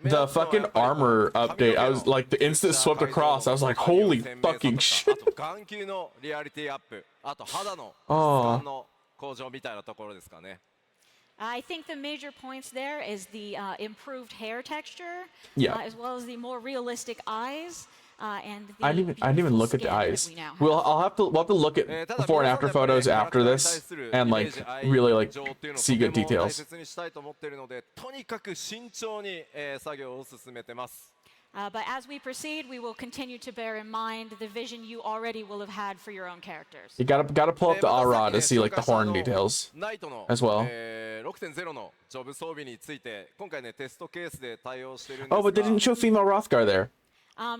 S1: The fucking armor update. I was like the instant swept across. I was like, holy fucking shit.
S4: 眼球のリアリティアップ、あと肌の質感の向上みたいなところですかね。
S5: I think the major points there is the improved hair texture,
S1: Yeah.
S5: as well as the more realistic eyes, and the
S1: I didn't even
S5: beautiful
S1: look at the
S5: skin that
S1: eyes.
S5: we now have.
S1: We'll have to look at before and after photos after this and like really like see good details.
S4: 大切にしたいと思っているので、とにかく慎重に作業を進めてます。
S5: But as we proceed, we will continue to bear in mind the vision you already will have had for your own characters.
S1: You gotta pull up the aura to see like the horn details
S4: ナイトの
S1: as well.
S4: 6.0 のジョブ装備について今回ねテストケースで対応してるんですが。
S1: Oh, but they didn't show female Rothgar there.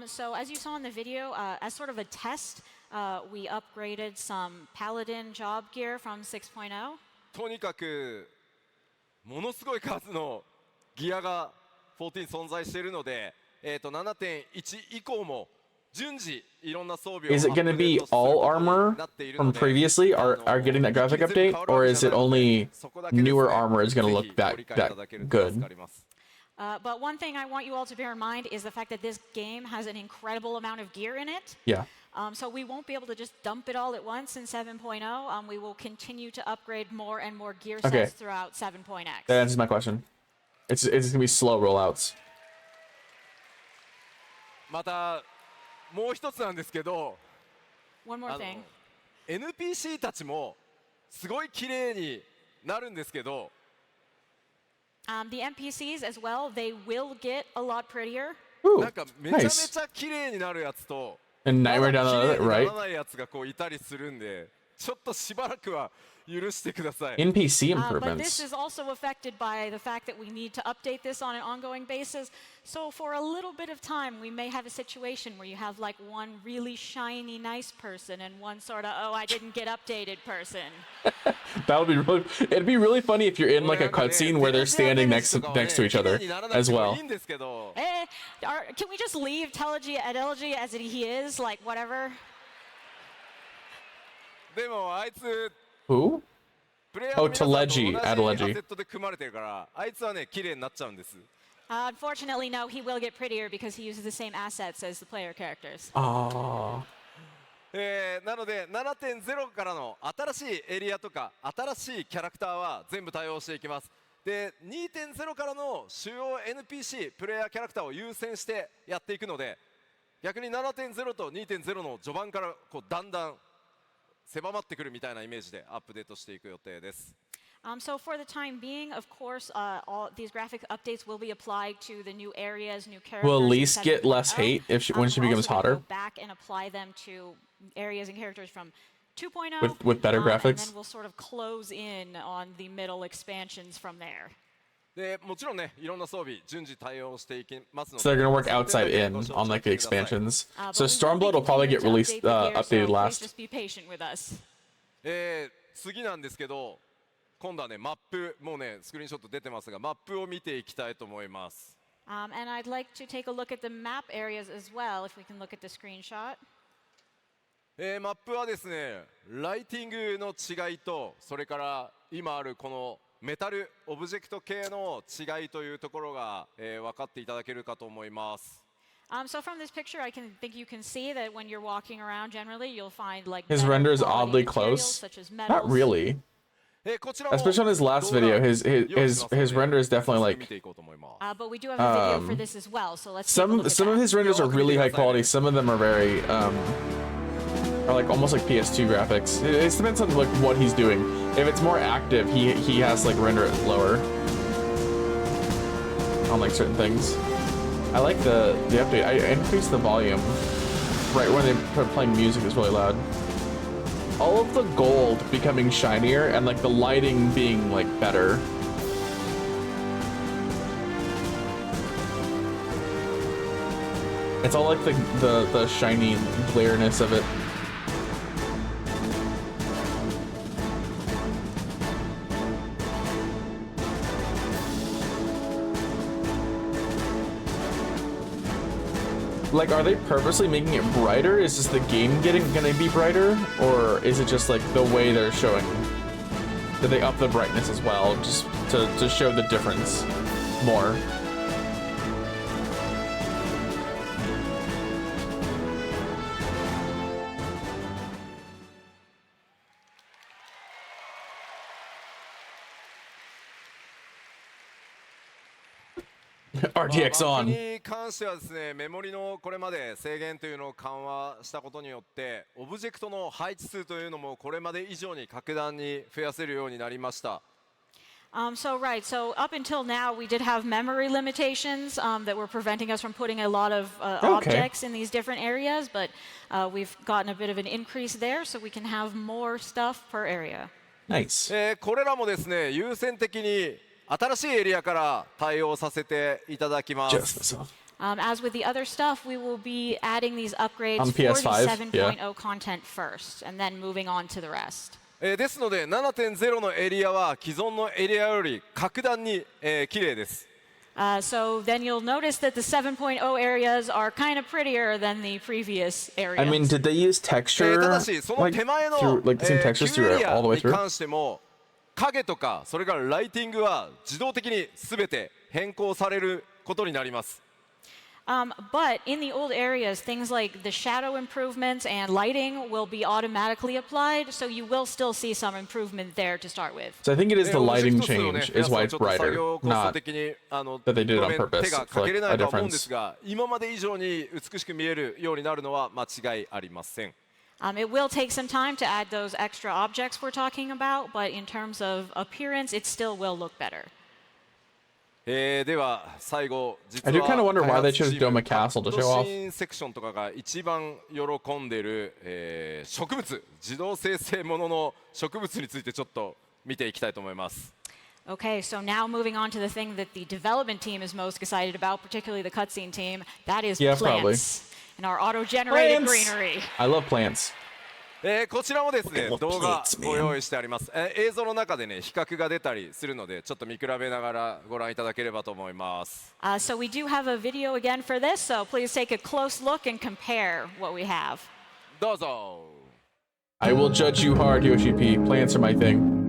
S5: So as you saw in the video, as sort of a test, we upgraded some Paladin job gear from 6.0.
S4: とにかくものすごい数のギアが14存在しているので、7.1 以降も順次いろんな装備を
S1: Is it going to be all armor from previously are getting that graphic update, or is it only newer armor is going to look that good?
S5: But one thing I want you all to bear in mind is the fact that this game has an incredible amount of gear in it.
S1: Yeah.
S5: So we won't be able to just dump it all at once in 7.0. We will continue to upgrade more and more gear sets throughout 7.x.
S1: That answers my question. It's going to be slow rollouts.
S4: またもう一つなんですけど、
S5: One more thing.
S4: NPC たちもすごい綺麗になるんですけど、
S5: The NPCs as well, they will get a lot prettier.
S4: なんかめちゃめちゃ綺麗になるやつと、
S1: And Nightmare down the
S4: 綺麗
S1: other,
S4: にな
S1: right?
S4: らないやつがこういたりするんで、ちょっとしばらくは許してください。
S1: NPC
S5: But this
S1: improvements.
S5: is also affected by the fact that we need to update this on an ongoing basis. So for a little bit of time, we may have a situation where you have like one really shiny, nice person and one sort of, oh, I didn't get updated person.
S1: That would be really. It'd be really funny if you're in like a cutscene where they're standing next to each other as well.
S5: Can we just leave Telegy as he is, like whatever?
S4: でもあいつ
S1: Who?
S4: プレイヤーの皆さんと同じ
S1: Telegy,
S4: ア
S1: Adelegy.
S4: セットで組まれてるからあいつはね綺麗になっちゃうんです。
S5: Unfortunately, no, he will get prettier because he uses the same assets as the player characters.
S1: Oh.
S4: なので 7.0 からの新しいエリアとか新しいキャラクターは全部対応していきます。で 2.0 からの主要 NPC プレイヤーキャラクターを優先してやっていくので逆に 7.0 と 2.0 の序盤からこうだんだん狭まってくるみたいなイメージでアップデートしていく予定です。
S5: So for the time being, of course, all these graphic updates will be applied to the new areas, new characters.
S1: Will Elise
S5: in
S1: get less
S5: 7.0.
S1: hate when she
S5: We're
S1: becomes
S5: also gonna
S1: hotter?
S5: Go back and apply them to areas and characters from 2.0
S1: With better
S5: And
S1: graphics?
S5: then we'll sort of close in on the middle expansions from there.
S4: でもちろんねいろんな装備順次対応していきますので
S1: So they're gonna work outside in on like the expansions. So Stormblood will probably get released, updated
S5: Please
S1: last.
S5: just be patient with us.
S4: 次なんですけど今度はねマップもうねスクリーンショット出てますがマップを見ていきたいと思います。
S5: And I'd like to take a look at the map areas as well, if we can look at the screenshot.
S4: マップはですねライティングの違いとそれから今あるこのメタルオブジェクト系の違いというところが、分かっていただけるかと思います。
S5: So from this picture, I think you can see that when you're walking around, generally you'll find like
S1: His
S5: better
S1: render is
S5: quality
S1: oddly
S5: materials,
S1: close.
S5: such as metals.
S1: Not really.
S4: こちらも
S1: Especially on his last video, his render is definitely like
S4: 見ていこうと思います。
S5: But we do have a video for this as well, so let's take a look at
S1: some of
S5: that.
S1: his renders are really high quality. Some of them are very are like almost like PS2 graphics. It depends on like what he's doing. If it's more active, he has to like render it lower on like certain things. I like the update. I increased the volume right when they put playing music is really loud. All of the gold becoming shinier and like the lighting being like better. It's all like the shiny clearness of it. Like, are they purposely making it brighter? Is this the game gonna be brighter? Or is it just like the way they're showing? Did they up the brightness as well, just to show the difference more? RTX
S4: バッ
S1: on.
S4: クに関してはですね、メモリのこれまで制限というのを緩和したことによって、オブジェクトの配置数というのもこれまで以上に格段に増やせるようになりました。
S5: So up until now, we did have memory limitations that were preventing us from putting a lot of
S1: Okay.
S5: objects in these different areas, but we've gotten a bit of an increase there, so we can have more stuff per area.
S1: Nice.
S4: これらもですね、優先的に新しいエリアから対応させていただきま
S1: Just
S4: す。
S1: myself.
S5: As with the other stuff, we will be adding these upgrades
S1: On
S5: for the
S1: PS5,
S5: 7.0 content first, and then moving on to the rest.
S4: ですので 7.0 のエリアは既存のエリアより格段に、綺麗です。
S5: So then you'll notice that the 7.0 areas are kind of prettier than the previous areas.
S1: I mean, did they use texture
S4: ただしその
S1: like
S4: 手前の、
S1: through like the same textures
S4: 旧エ
S1: through
S4: リ
S1: all the
S4: ア
S1: way
S4: に
S1: through?
S4: 関しても影とかそれからライティングは自動的に全て変更されることになります。
S5: But in the old areas, things like the shadow improvements and lighting will be automatically applied, so you will still see some improvement there to start with.
S1: So I think it is the
S4: オブジェ
S1: lighting
S4: クト数をね
S1: change
S4: 増や
S1: is
S4: す
S1: why
S4: と
S1: it's
S4: ちょっと作
S1: brighter,
S4: 業コスト
S1: not
S4: 的に
S1: that they did it on
S4: 当面
S1: purpose.
S4: 手が
S1: It's
S4: かけ
S1: like
S4: れな
S1: a
S4: いとは思うんで
S1: difference.
S4: すが今まで以上に美しく見えるようになるのは間違いありません。
S5: It will take some time to add those extra objects we're talking about, but in terms of appearance, it still will look better.
S4: では最後実
S1: I do
S4: は
S1: kind of wonder why they
S4: 開
S1: chose
S4: 発チーム
S1: Doma Castle to
S4: パ
S1: show
S4: ッドシ
S1: off.
S4: ーンセクションとかが一番喜んでる、植物自動生成ものの植物についてちょっと見ていきたいと思います。
S5: Okay, so now moving on to the thing that the development team is most excited about, particularly the cutscene team, that is
S1: Yeah,
S5: plants and our auto-generated
S1: Plants!
S5: greenery.
S1: I love plants.
S4: こちらもですね
S1: Look at the
S4: 動画
S1: plates, man.
S4: ご用意してあります、映像の中でね比較が出たりするのでちょっと見比べながらご覧いただければと思います。
S5: So we do have a video again for this, so please take a close look and compare what we have.
S4: どうぞ。
S1: I will judge you hard, Yoshi P. Plants are my thing.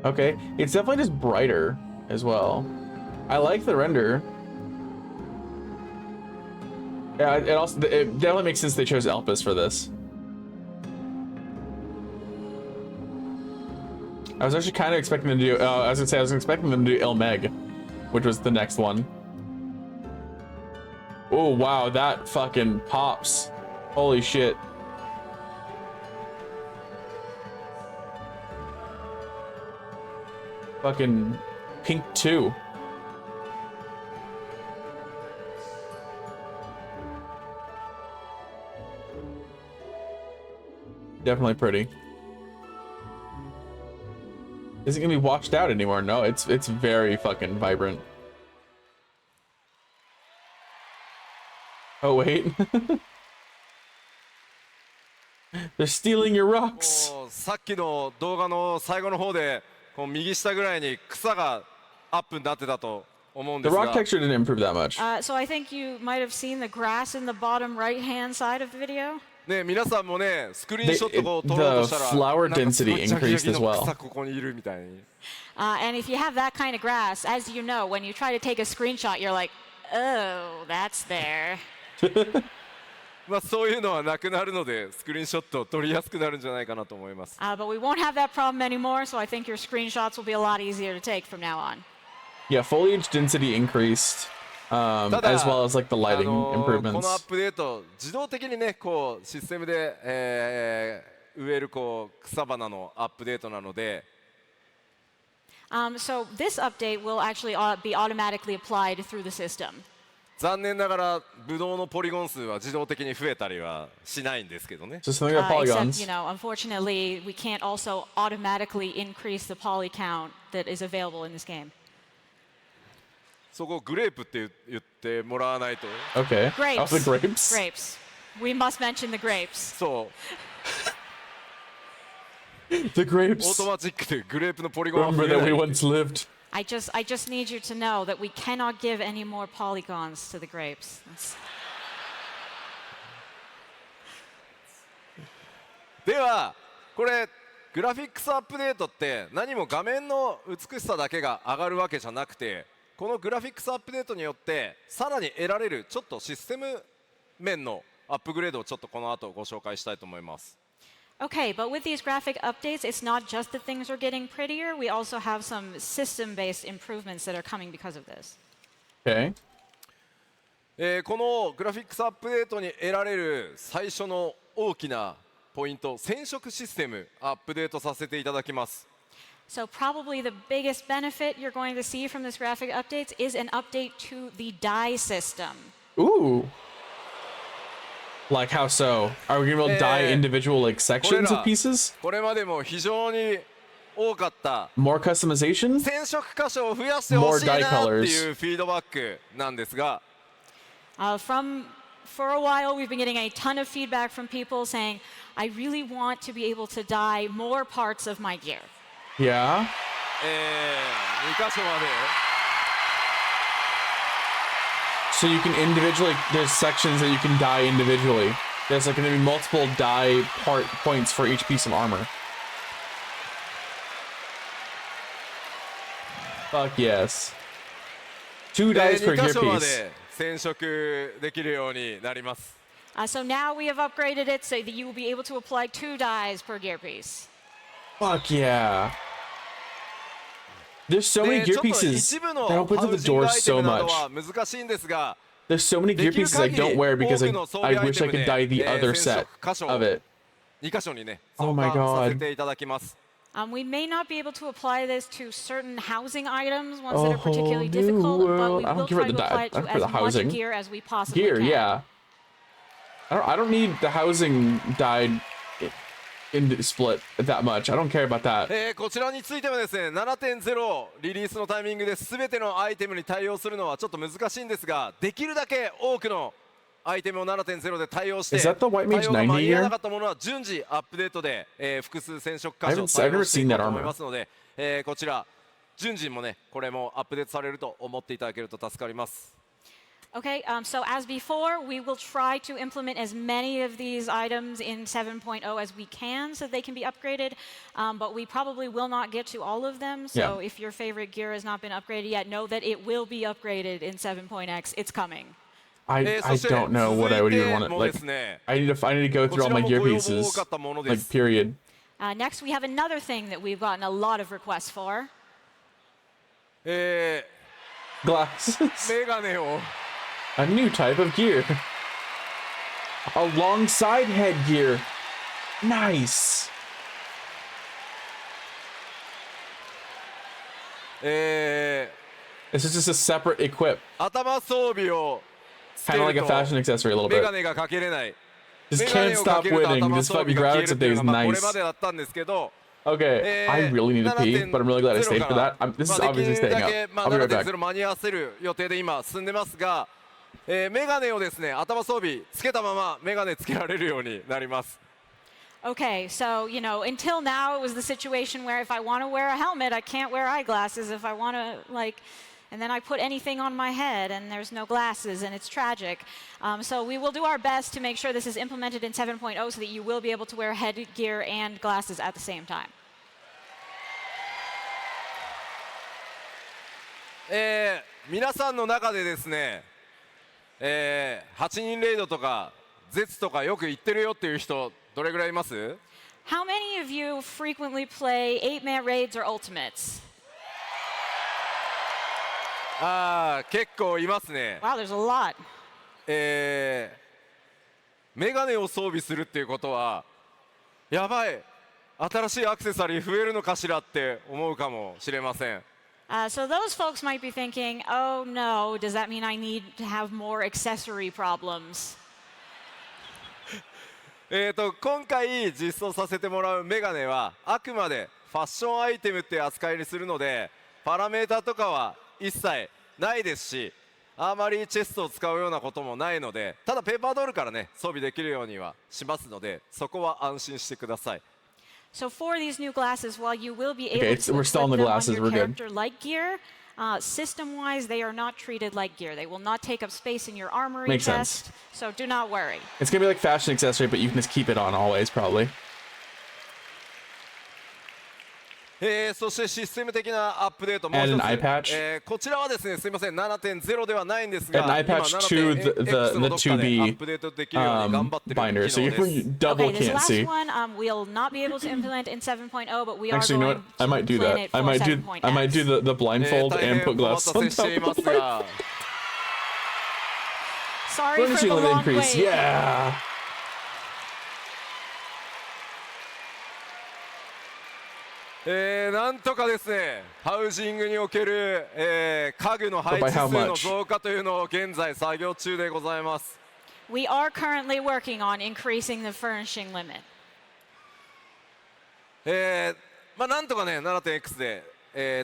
S1: Okay, it's definitely just brighter as well. I like the render. Yeah, it definitely makes sense they chose Elpis for this. I was actually kind of expecting them to do. I was expecting them to do Ilmeg, which was the next one. Oh wow, that fucking pops! Holy shit! Fucking pink 2. Definitely pretty. Isn't gonna be washed out anymore. No, it's very fucking vibrant. Oh wait. They're stealing your rocks.
S4: もうさっきの動画の最後の方でこう右下ぐらいに草がアップになってたと思うんで
S1: The
S4: す
S1: rock
S4: が
S1: texture didn't improve that much.
S5: So I think you might have seen the grass in the bottom right-hand side of the video.
S4: ね皆さんもねスクリーンショットを撮ろうとしたら
S1: The flower
S4: なんかすごい
S1: density
S4: ジャキジャキ
S1: increased as
S4: の
S1: well.
S4: 草ここにいるみたいに。
S5: And if you have that kind of grass, as you know, when you try to take a screenshot, you're like, oh, that's there.
S4: まあそういうのはなくなるのでスクリーンショットを撮りやすくなるんじゃないかなと思います。
S5: But we won't have that problem anymore, so I think your screenshots will be a lot easier to take from now on.
S1: Yeah, foliage density increased,
S4: ただ
S1: as well as like the lighting
S4: このア
S1: improvements.
S4: ップデート自動的にねこうシステムで、植えるこう草花のアップデートなので。
S5: So this update will actually be automatically applied through the system.
S4: 残念ながらブドウのポリゴン数は自動的に増えたりはしないんですけどね。
S1: So something about polygons.
S5: Except, unfortunately, we can't also automatically increase the poly count that is available in this game.
S4: そこグレープって言ってもらわないと。
S1: Okay.
S5: Grapes.
S1: Oh, the grapes.
S5: Grapes. We must mention the grapes.
S4: そう。
S1: The
S4: オー
S1: grapes.
S4: トマチックでグレープのポリゴンは増
S1: Remember
S4: え
S1: that
S4: な
S1: we
S4: い。
S1: once lived.
S5: I just need you to know that we cannot give any more polygons to the grapes.
S4: ではこれグラフィックスアップデートって何も画面の美しさだけが上がるわけじゃなくてこのグラフィックスアップデートによってさらに得られるちょっとシステム面のアップグレードをちょっとこの後ご紹介したいと思います。
S5: Okay, but with these graphic updates, it's not just that things are getting prettier. We also have some system-based improvements that are coming because of this.
S1: Okay.
S4: このグラフィックスアップデートに得られる最初の大きなポイント、染色システムアップデートさせていただきます。
S5: So probably the biggest benefit you're going to see from this graphic updates is an update to the dye system.
S1: Ooh. Like how so? Are we gonna be able to dye individual like sections of pieces?
S4: これまでも非常に多かった
S1: More customization?
S4: 染色箇所を増やしてほしいなっていうフィードバックなんですが、
S5: For a while, we've been getting a ton of feedback from people saying, I really want to be able to dye more parts of my gear.
S1: Yeah.
S4: 2箇所まで
S1: So you can individually, there's sections that you can dye individually. There's like going to be multiple dye points for each piece of armor. Fuck yes. 2 dyes per
S4: 2
S1: gear
S4: 箇所ま
S1: piece.
S4: で染色できるようになります。
S5: So now we have upgraded it so that you will be able to apply 2 dyes per gear piece.
S1: Fuck yeah. There's so many
S4: で
S1: gear
S4: ちょっと
S1: pieces
S4: 一部
S1: that
S4: の
S1: opens
S4: ハ
S1: up
S4: ウ
S1: the
S4: ジング
S1: doors
S4: アイテ
S1: so
S4: ムなど
S1: much.
S4: は難しいんですが、
S1: There's so many gear pieces I don't wear because I wish I could dye the other set of it.
S4: 2箇所にね、
S1: Oh
S4: 増
S1: my
S4: 加
S1: God.
S4: させていただきます。
S5: We may not be able to apply this to certain housing items, ones
S1: A
S5: that are particularly
S1: whole new
S5: difficult, but
S1: world.
S5: we
S1: I don't
S5: will
S1: care about
S5: try to
S1: the
S5: apply it
S1: dye. I
S5: to
S1: don't care
S5: as
S1: about the
S5: much
S1: housing.
S5: gear as we possibly
S1: Gear,
S5: can.
S1: yeah. I don't need the housing dyed in split that much. I don't care about that.
S4: こちらについてはですね、 7.0 リリースのタイミングで全てのアイテムに対応するのはちょっと難しいんですが、できるだけ多くのアイテムを 7.0 で対応して、
S1: Is that the White Mage
S4: 対応が間に合わ
S1: 90
S4: なかったものは順次アップデートで、複数染色箇
S1: I
S4: 所
S1: haven't-
S4: 対
S1: I've never
S4: 応してい
S1: seen
S4: こう
S1: that
S4: と思い
S1: armor.
S4: ますので、こちら順次もね、これもアップデートされると思っていただけると助かります。
S5: Okay, so as before, we will try to implement as many of these items in 7.0 as we can so they can be upgraded, but we probably will not get to all of them. So if your favorite gear has not been upgraded yet, know that it will be upgraded in 7.x. It's coming.
S1: I don't know what I would even want to like. I need to go through all my gear pieces. Like period.
S5: Next, we have another thing that we've gotten a lot of requests for.
S1: Glasses.
S4: メガネを
S1: A new type of gear. Alongside headgear. Nice. This is just a separate equip.
S4: 頭装備をつけ
S1: Kind of
S4: る
S1: like a fashion
S4: と
S1: accessory a little
S4: メガ
S1: bit.
S4: ネがかけれない。
S1: Just
S4: メガ
S1: can't
S4: ネをか
S1: stop
S4: けると
S1: winning.
S4: 頭
S1: This
S4: 装備
S1: fucking
S4: が消え
S1: graphics
S4: るっていう
S1: update
S4: の
S1: is
S4: がまあこれま
S1: nice.
S4: でだったんですけど、
S1: Okay, I really need to pee, but I'm really glad I stayed for that. This is
S4: まあ
S1: obviously
S4: できる
S1: staying
S4: だ
S1: up.
S4: け、まあ
S1: I'll be right back.
S4: 7.0 間に合わせる予定で今進んでますが、メガネをですね、頭装備つけたままメガネつけられるようになります。
S5: Okay, so, you know, until now it was the situation where if I want to wear a helmet, I can't wear eyeglasses. If I want to, like, and then I put anything on my head and there's no glasses and it's tragic. So we will do our best to make sure this is implemented in 7.0 so that you will be able to wear headgear and glasses at the same time.
S4: 皆さんの中でですね、8人レイドとか絶とかよく言ってるよっていう人どれぐらいいます？
S5: How many of you frequently play 8-man raids or ultimates?
S4: 結構いますね。
S5: Wow, there's a lot.
S4: メガネを装備するっていうことはやばい、新しいアクセサリー増えるのかしらって思うかもしれません。
S5: So those folks might be thinking, oh no, does that mean I need to have more accessory problems?
S4: 今回実装させてもらうメガネはあくまでファッションアイテムって扱いにするのでパラメータとかは一切ないですし、あまりチェストを使うようなこともないので、ただペーパードールからね装備できるようにはしますので、そこは安心してください。
S5: So for these new glasses, while you will be able
S1: Okay,
S5: to
S1: we're still on the
S5: equip them on
S1: glasses,
S5: your
S1: we're good.
S5: character like gear, system-wise, they are not treated like gear. They will not take up space in your armory
S1: Makes
S5: chest,
S1: sense.
S5: so do not worry.
S1: It's gonna be like fashion accessory, but you can just keep it on always, probably.
S4: そしてシステム的なアップデートもう
S1: And
S4: 一
S1: an eye
S4: つ、
S1: patch?
S4: こちらはですね、すみません、7.0 ではないんですが、
S1: An eye
S4: 今
S1: patch to the
S4: 7.x のどっかでア
S1: 2B
S4: ップデートできるように頑張ってる
S1: binder,
S4: 機
S1: so
S4: 能
S1: you
S4: です。
S1: double
S5: Okay, this
S1: can't
S5: last
S1: see.
S5: one we'll not be able to implement in 7.0, but we are
S1: Actually, you know
S5: going
S1: what? I might
S5: to
S1: do
S5: plan
S1: that.
S5: it for
S1: I might do
S5: 7.x.
S1: the blindfold
S4: 大
S1: and
S4: 変
S1: put
S4: お待
S1: gloves
S4: た
S1: on
S4: せして
S1: top
S4: いま
S1: of the
S4: すが、
S5: Sorry for the
S1: furnishing limit
S5: long
S1: increase.
S5: wait.
S1: Yeah.
S4: なんとかですね、ハウジングにおける、家具の配置
S1: But by how
S4: 数の
S1: much?
S4: 増加というのを現在作業中でございます。
S5: We are currently working on increasing the furnishing limit.
S4: まあなんとかね、7.x で、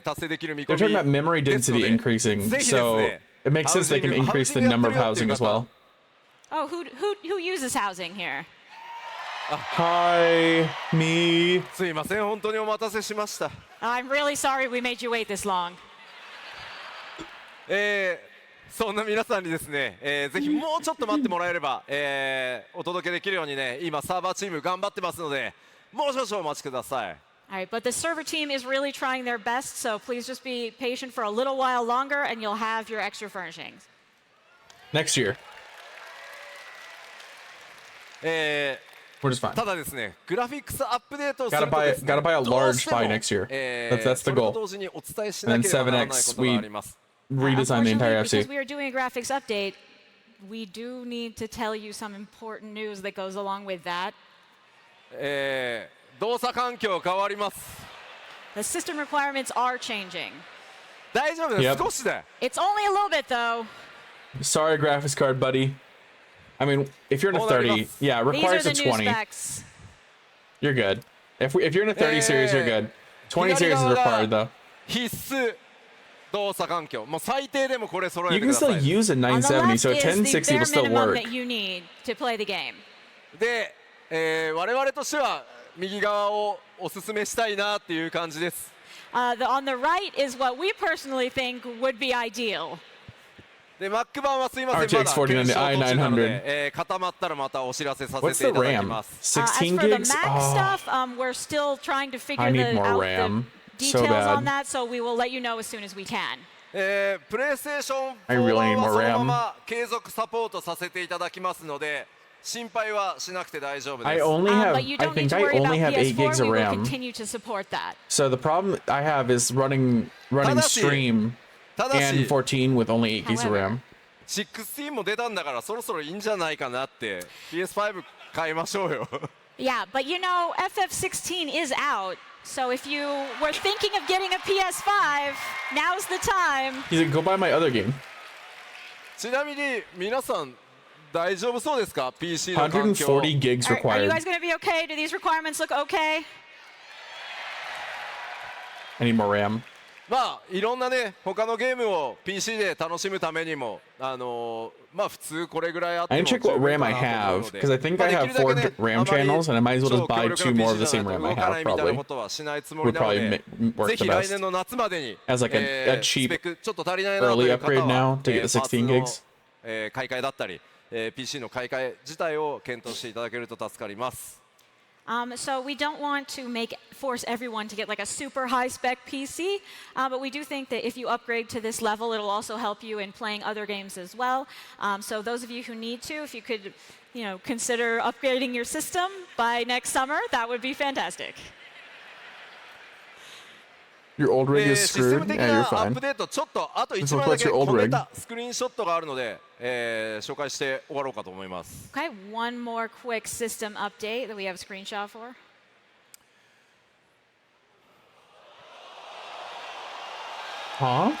S4: 達成できる見
S1: They're
S4: 込
S1: talking about
S4: み
S1: memory
S4: ですの
S1: density
S4: で、
S1: increasing,
S4: ぜひです
S1: so
S4: ね、
S1: it makes sense they can increase the number of housing as well.
S5: Oh, who uses housing here?
S1: Hi, me.
S4: すいません、本当にお待たせしました。
S5: I'm really sorry we made you wait this long.
S4: そんな皆さんにですね、ぜひもうちょっと待ってもらえれば、お届けできるようにね、今サーバーチーム頑張ってますので、もう少々お待ちください。
S5: All right, but the server team is really trying their best, so please just be patient for a little while longer and you'll have your extra furnishings.
S1: Next year. We're just fine.
S4: ただですね、グラフィックスアップデートをする
S1: Gotta
S4: と
S1: buy
S4: ですね、
S1: gotta buy a
S4: どう
S1: large
S4: しても
S1: buy next year. That's the
S4: それと
S1: goal.
S4: 同時にお伝えしなければならないことがあります。
S1: Redesign the entire
S5: Unfortunately,
S1: FC.
S5: because we are doing a graphics update, we do need to tell you some important news that goes along with that.
S4: 動作環境変わります。
S5: The system requirements are changing.
S4: 大丈夫です、
S1: Yep.
S4: 少しで。
S5: It's only a little bit though.
S1: Sorry, graphics card, buddy. I mean, if you're in a 30, yeah, it
S5: These are
S1: requires
S5: the
S1: a
S5: new
S1: 20.
S5: specs.
S1: You're good. If you're in a 30 series, you're good. 20 series is required though.
S4: 必須動作環境。もう最低でもこれ揃え
S1: You
S4: てく
S1: can
S4: ださ
S1: still
S4: い。
S1: use a
S5: On the
S1: 970,
S5: left
S1: so a
S5: is the
S1: 1060
S5: bare
S1: will still
S5: minimum
S1: work.
S5: that you need to play the game.
S4: で、我々としては右側をおすすめしたいなっていう感じです。
S5: On the right is what we personally think would be ideal.
S4: で、Mac 版はすいません、まだ
S1: RTX
S4: 検証途中なの
S1: 4090
S4: で、固まったらまたお知らせさせ
S1: What's
S4: てい
S1: the
S4: ただき
S1: RAM?
S4: ます。
S5: As
S1: 16
S5: for the
S1: gigs?
S5: Mac
S1: Oh,
S5: stuff, we're still trying to figure
S1: I need more
S5: out
S1: RAM.
S5: the
S1: So
S5: details
S1: bad.
S5: on that, so we will let you know as soon as we can.
S4: プレイステーション
S1: I
S4: 4
S1: really
S4: 版
S1: need
S4: は
S1: more
S4: その
S1: RAM.
S4: まま継続サポートさせていただきますので、心配はしなくて大丈夫
S1: I
S4: です。
S1: only have,
S5: But you
S1: I
S5: don't need
S1: think
S5: to
S1: I
S5: worry about
S1: only have 8 gigs
S5: PS4.
S1: of
S5: We will
S1: RAM.
S5: continue to support that.
S1: So the problem I have is running
S4: Tadashi.
S1: Stream
S4: ただ
S1: and
S4: し、
S1: 14 with only 8 gigs of
S5: However.
S1: RAM.
S4: 16も出たんだからそろそろいいんじゃないかなって PS5 買いましょうよ。
S5: Yeah, but you know, FF16 is out. So if you were thinking of getting a PS5, now's the time.
S1: He's like, go buy my other game.
S4: ちなみに皆さん大丈夫そうですか ?PC の環境。
S1: 140 gigs
S5: Are you
S1: required.
S5: guys going to be okay? Do these requirements look okay?
S1: I need more RAM.
S4: まあいろんなね他のゲームを PC で楽しむためにもまあ普通これぐらいあっても
S1: I need to check what RAM I have, because I think I have 4 RAM channels, and I might as well just buy 2 more of the same RAM I have, probably. Would probably work
S4: ぜ
S1: the
S4: ひ来
S1: best.
S4: 年の夏までに
S1: As like a
S4: ス
S1: cheap
S4: ペックちょっと足りないなと
S1: early
S4: いう方
S1: upgrade
S4: は
S1: now to get the
S4: パーツ
S1: 16
S4: の
S1: gigs.
S4: 買い替えだったりPC の買い替え自体を検討していただけると助かります。
S5: So we don't want to force everyone to get like a super high spec PC, but we do think that if you upgrade to this level, it'll also help you in playing other games as well. So those of you who need to, if you could, consider upgrading your system by next summer, that would be fantastic.
S1: Your old rig
S4: シ
S1: is
S4: ステム
S1: screwed?
S4: 的
S1: Yeah,
S4: な
S1: you're
S4: アッ
S1: fine.
S4: プデートちょっとあと
S1: This
S4: 1
S1: is
S4: 枚だ
S1: what's
S4: け
S1: your old
S4: 込め
S1: rig?
S4: たスクリーンショットがあるので、紹介して終わろうかと思います。
S5: Okay, one more quick system update that we have a screenshot for.
S1: Huh?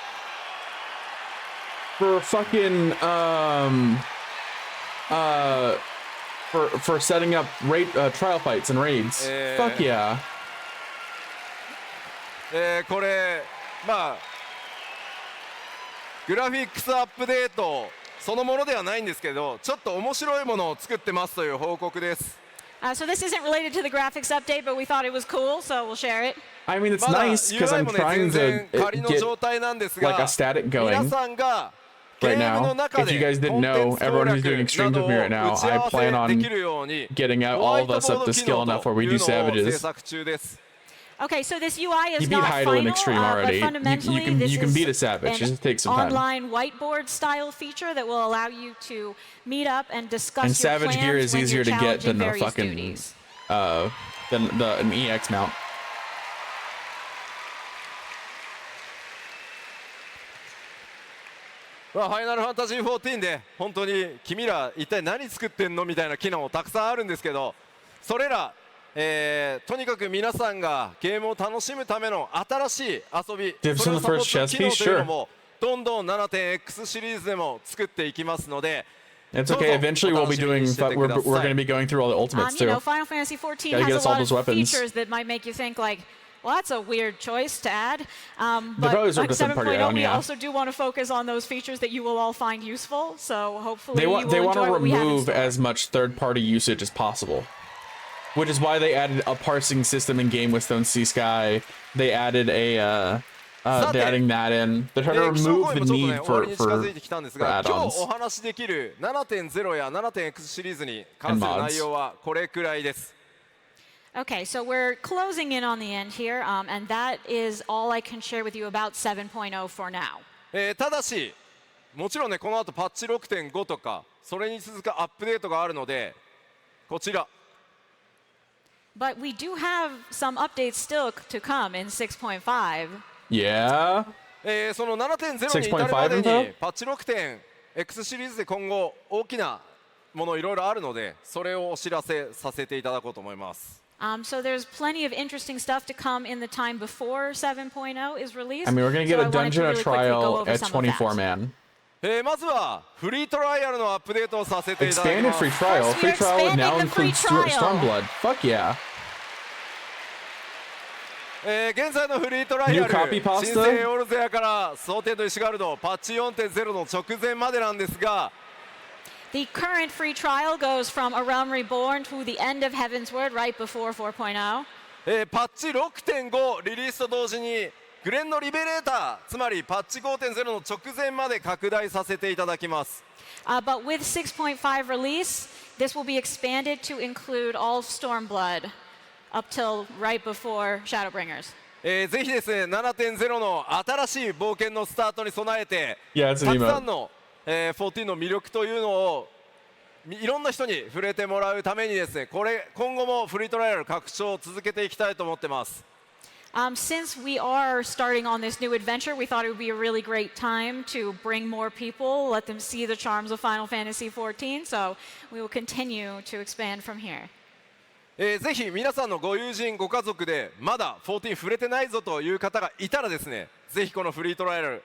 S1: For fucking for setting up trial fights and raids. Fuck yeah.
S4: これまあグラフィックスアップデートそのものではないんですけど、ちょっと面白いものを作ってますという報告です。
S5: So this isn't related to the graphics update, but we thought it was cool, so we'll share it.
S1: I mean, it's
S4: まだ
S1: nice because
S4: UI
S1: I'm
S4: もね
S1: trying
S4: 全然
S1: to
S4: 仮の
S1: get
S4: 状態なんです
S1: like
S4: が、
S1: a static
S4: 皆
S1: going
S4: さんがゲ
S1: right
S4: ームの
S1: now.
S4: 中
S1: If you guys
S4: で
S1: didn't
S4: コンテン
S1: know,
S4: ツ
S1: everyone
S4: 攻
S1: who's doing
S4: 略
S1: extremes
S4: な
S1: with
S4: ど
S1: me
S4: を
S1: right now,
S4: 打ち合
S1: I
S4: わ
S1: plan
S4: せでき
S1: on
S4: るように
S1: getting out
S4: ホワ
S1: all
S4: イ
S1: of
S4: ト
S1: us
S4: ボー
S1: up
S4: ド
S1: to
S4: 機
S1: skill
S4: 能
S1: enough where
S4: と
S1: we
S4: い
S1: do
S4: うのを制
S1: savages.
S4: 作中です。
S5: Okay, so this UI is
S1: You beat
S5: not
S1: Hydo
S5: final,
S1: in Extreme already.
S5: but fundamentally
S1: You can
S5: this
S1: beat a
S5: is
S1: Savage.
S5: an
S1: Just take some time.
S5: online whiteboard style feature that will allow you to meet up and discuss
S1: And
S5: your
S1: Savage
S5: plans
S1: gear is
S5: when
S1: easier
S5: you're
S1: to get
S5: challenging
S1: than the
S5: various
S1: fucking
S5: duties.
S1: than an EX mount.
S4: まあ、ファイナルファンタジー14で本当に君ら一体何作ってんのみたいな機能たくさんあるんですけど、それら、とにかく皆さんがゲームを楽しむための新しい遊び、
S1: Dips
S4: それ
S1: on
S4: を
S1: the
S4: サポー
S1: first
S4: トする機能
S1: chess
S4: という
S1: piece?
S4: のもどんどん 7.X シリーズでも作っていきますので、
S1: It's okay. Eventually, we'll be doing. We're going to be going through all the ultimates
S5: You
S1: too.
S5: know, Final Fantasy XIV
S1: Gotta get
S5: has
S1: us
S5: a
S1: all
S5: lot
S1: those
S5: of
S1: weapons.
S5: features that might make you think like, well, that's a weird choice to add.
S1: probably
S5: But
S1: sort
S5: like
S1: of some party
S5: 7.0,
S1: on,
S5: we
S1: yeah.
S5: also do want to focus on those features that you will all find useful. So hopefully
S1: They
S5: you
S1: want
S5: will
S1: to
S5: enjoy what we have in
S1: remove
S5: store.
S1: as much third-party usage as possible, which is why they added a parsing system in Game with Stone Sea Sky. They added a they're adding that in. They're trying to
S4: 気象
S1: remove
S4: 行為
S1: the
S4: もちょっとね
S1: need
S4: 終わりに近づいてきたんですが、今
S1: add-ons.
S4: 日お話しできる 7.0 や 7.X シリーズに関する内容はこれくらいです。
S5: Okay, so we're closing in on the end here, and that is all I can share with you about 7.0 for now.
S4: ただし、もちろんね、この後パッチ 6.5 とか、それに続くアップデートがあるので、こちら。
S5: But we do have some updates still to come in 6.5.
S1: Yeah.
S4: その 7.0 に至るまでに
S1: 6.5
S4: パッチ 6.X シリーズで今後大きなものいろいろあるので、それをお知らせさせていただこうと思います。
S5: So there's plenty of interesting stuff to come in the time before 7.0 is released.
S1: I mean, we're gonna get
S5: So
S1: a
S5: I wanted to
S1: dungeon, a
S5: really quickly go
S1: trial
S5: over
S1: at
S5: some of that.
S1: 24 man.
S4: まずはフリートライアルのアップデートをさせていただき
S1: Expanded
S4: ます
S1: free。trial.
S5: First, we
S1: Free
S5: are
S1: trial now
S5: expanding the free
S1: includes
S5: trial.
S1: Stormblood. Fuck yeah.
S4: 現在のフリートライア
S1: New
S4: ル
S1: copy pasta?
S4: 新生オルゼアから蒼天と石ガルドパッチ 4.0 の直前までなんですが、
S5: The current free trial goes from A Realm Reborn to the end of Heaven's Word right before 4.0.
S4: パッチ 6.5 リリースと同時にグレンのリベレーター、つまりパッチ 5.0 の直前まで拡大させていただきます。
S5: But with 6.5 release, this will be expanded to include all Stormblood up till right before Shadowbringers.
S4: ぜひですね 7.0 の新しい冒険のスタートに備えて、
S1: Yeah, it's
S4: た
S1: an
S4: く
S1: emote.
S4: さんの、14の魅力というのをいろんな人に触れてもらうためにですね、今後もフリートライアル拡張を続けていきたいと思ってます。
S5: Since we are starting on this new adventure, we thought it would be a really great time to bring more people, let them see the charms of Final Fantasy XIV. So we will continue to expand from here.
S4: ぜひ皆さんのご友人ご家族でまだ14触れてないぞという方がいたらですね、ぜひこのフリートライアル、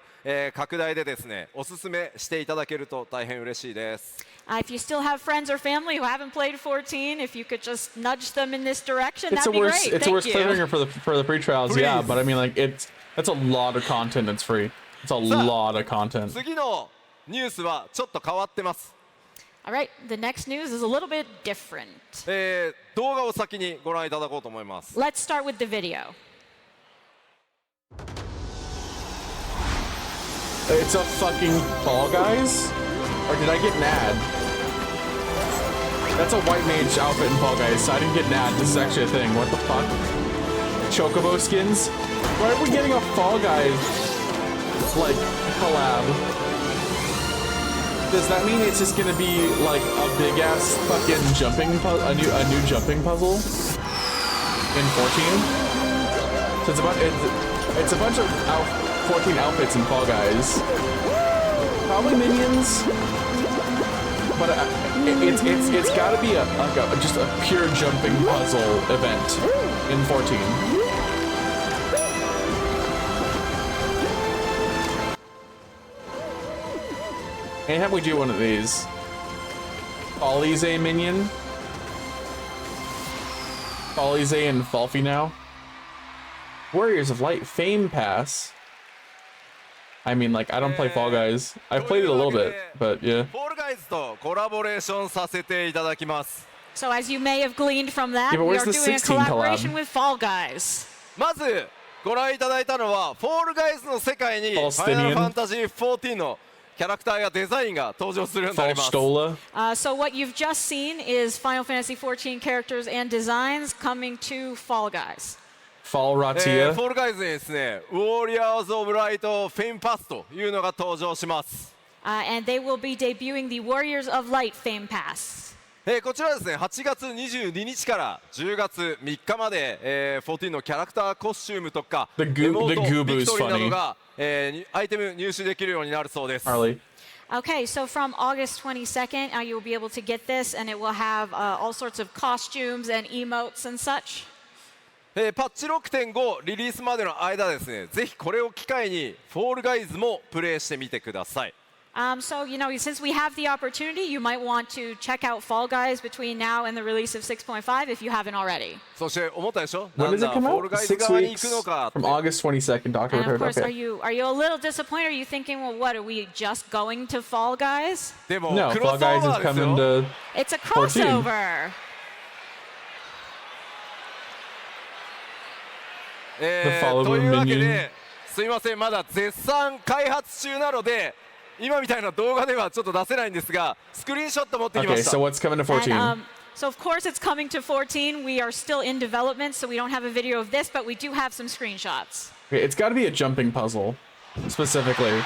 S4: 拡大でですねおすすめしていただけると大変嬉しいです。
S5: If you still have friends or family who haven't played 14, if you could just nudge them in this direction,
S1: It's
S5: that'd
S1: a
S5: be
S1: worse.
S5: great.
S1: It's a
S5: Thank
S1: worse
S5: you.
S1: cliffhanger for the free trials. Yeah,
S4: Please.
S1: but I mean, like that's a lot of content that's free. It's a lot of content.
S4: 次のニュースはちょっと変わってます。
S5: All right, the next news is a little bit different.
S4: 動画を先にご覧いただこうと思います。
S5: Let's start with the video.
S1: It's a fucking Fall Guys? Or did I get NAD? That's a white mage outfit in Fall Guys, so I didn't get NAD. This is actually a thing. What the fuck? Chocobo skins? Why are we getting a Fall Guys, like, collab? Does that mean it's just gonna be, like, a big-ass fucking jumping a new jumping puzzle? In 14? So it's a bunch of 14 outfits in Fall Guys. Probably minions, but it's got to be just a pure jumping puzzle event in 14. Anytime we do one of these, Alize minion, Alize and Falfy now. Warriors of Light Fame Pass. I mean, like, I don't play Fall Guys. I played it a little bit, but yeah.
S4: フォールガイズとコラボレーションさせていただきます。
S5: So as you may have gleaned from that,
S1: Yeah, but
S5: we
S1: where's
S5: are
S1: the
S5: doing a
S1: 16 collab?
S5: collaboration with Fall Guys.
S4: まずご覧いただいたのはフォールガイズの世界にファイナルファンタジー14のキャラクターやデザインが登場するようになります。
S1: Falstola.
S5: So what you've just seen is Final Fantasy XIV characters and designs coming to Fall Guys.
S1: Fall
S4: フ
S1: Ratia.
S4: ォールガイズにですね、ウォーリアーズ・オブ・ライト・フェインパスというのが登場します。
S5: And they will be debuting the Warriors of Light Fame Pass.
S4: こちらはですね、8月22日から10月3日まで、14のキャラクターコスチュームとか、
S1: The
S4: エモート、
S1: Goob
S4: ビク
S1: is
S4: トリーなど
S1: funny.
S4: が、アイテム入手できるようになるそうです。
S1: Harley.
S5: Okay, so from August 22nd, you'll be able to get this, and it will have all sorts of costumes and emotes and such.
S4: パッチ 6.5 リリースまでの間ですね、ぜひこれを機会にフォールガイズもプレイしてみてください。
S5: So, since we have the opportunity, you might want to check out Fall Guys between now and the release of 6.5 if you haven't already.
S4: そして思ったでしょ、
S1: When
S4: なん
S1: does it
S4: だ
S1: come
S4: フォー
S1: out?
S4: ルガイズ
S1: 6
S4: 側に行
S1: weeks
S4: くのかって
S1: from August 22nd. Doctor
S5: And of
S1: Return.
S5: course,
S1: Okay.
S5: are you a little disappointed? Are you thinking, well, what, are we just going to Fall Guys?
S4: でも
S1: No,
S4: クロ
S1: Fall
S4: スオー
S1: Guys
S4: バ
S1: is
S4: ーです
S1: coming
S4: よ。
S1: to.
S5: It's a
S1: 14.
S5: crossover.
S1: The Fall of
S4: というわけ
S1: Minion.
S4: ですいません、まだ絶賛開発中なので今みたいな動画ではちょっと出せないんですが、スクリーンショット持ってきま
S1: Okay,
S4: した
S1: so what's coming to 14?
S5: And, so of course it's coming to 14. We are still in development, so we don't have a video of this, but we do have some screenshots.
S1: Okay, it's got to be a jumping puzzle, specifically.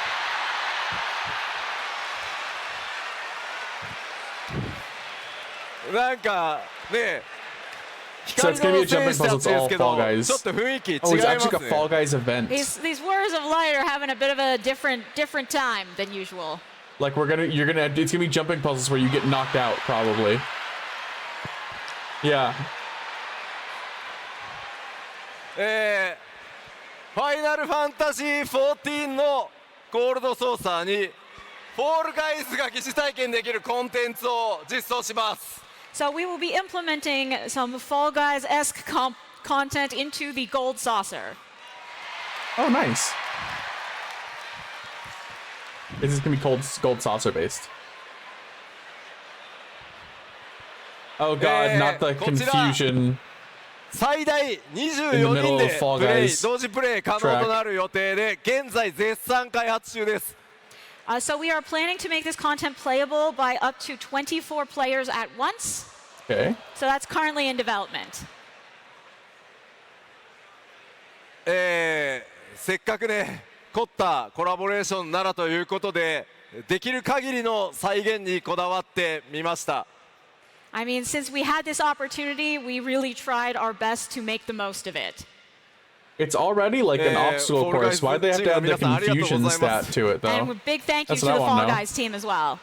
S4: なんかね、
S1: So it's
S4: 光
S1: gonna be
S4: の
S1: a jumping
S4: 戦士た
S1: puzzle.
S4: ち
S1: It's
S4: で
S1: all
S4: すけ
S1: Fall
S4: ど、
S1: Guys.
S4: ちょっと雰囲気違い
S1: Oh,
S4: ま
S1: it's
S4: す
S1: actually a
S4: ね。
S1: Fall Guys event.
S5: These Warriors of Light are having a bit of a different time than usual.
S1: Like it's gonna be jumping puzzles where you get knocked out, probably. Yeah.
S4: ファイナルファンタジー14のゴールドソーサーにフォールガイズが疑似体験できるコンテンツを実装します。
S5: So we will be implementing some Fall Guys-esque content into the Gold Saucer.
S1: Oh, nice. This is gonna be gold saucer based. Oh god, not the
S4: こちら
S1: confusion.
S4: 最大
S1: In the
S4: 24
S1: middle
S4: 人
S1: of
S4: で
S1: Fall
S4: プレイ
S1: Guys
S4: 同時プレイ可能となる予定で現在絶賛開発中です。
S5: So we are planning to make this content playable by up to 24 players at once.
S1: Okay.
S5: So that's currently in development.
S4: せっかくね凝ったコラボレーションならということでできる限りの再現にこだわってみました。
S5: I mean, since we had this opportunity, we really tried our best to make the most of it.
S1: It's already like an obstacle
S4: Fall
S1: course.
S4: Guys
S1: Why'd they have to add the
S4: チームの皆さん、ありがとうございます。
S1: confusion stat to it,
S5: And
S1: though?
S5: a big thank you
S1: That's
S5: to
S1: what
S5: the
S1: I
S5: Fall
S1: wanna know.
S5: Guys team as well.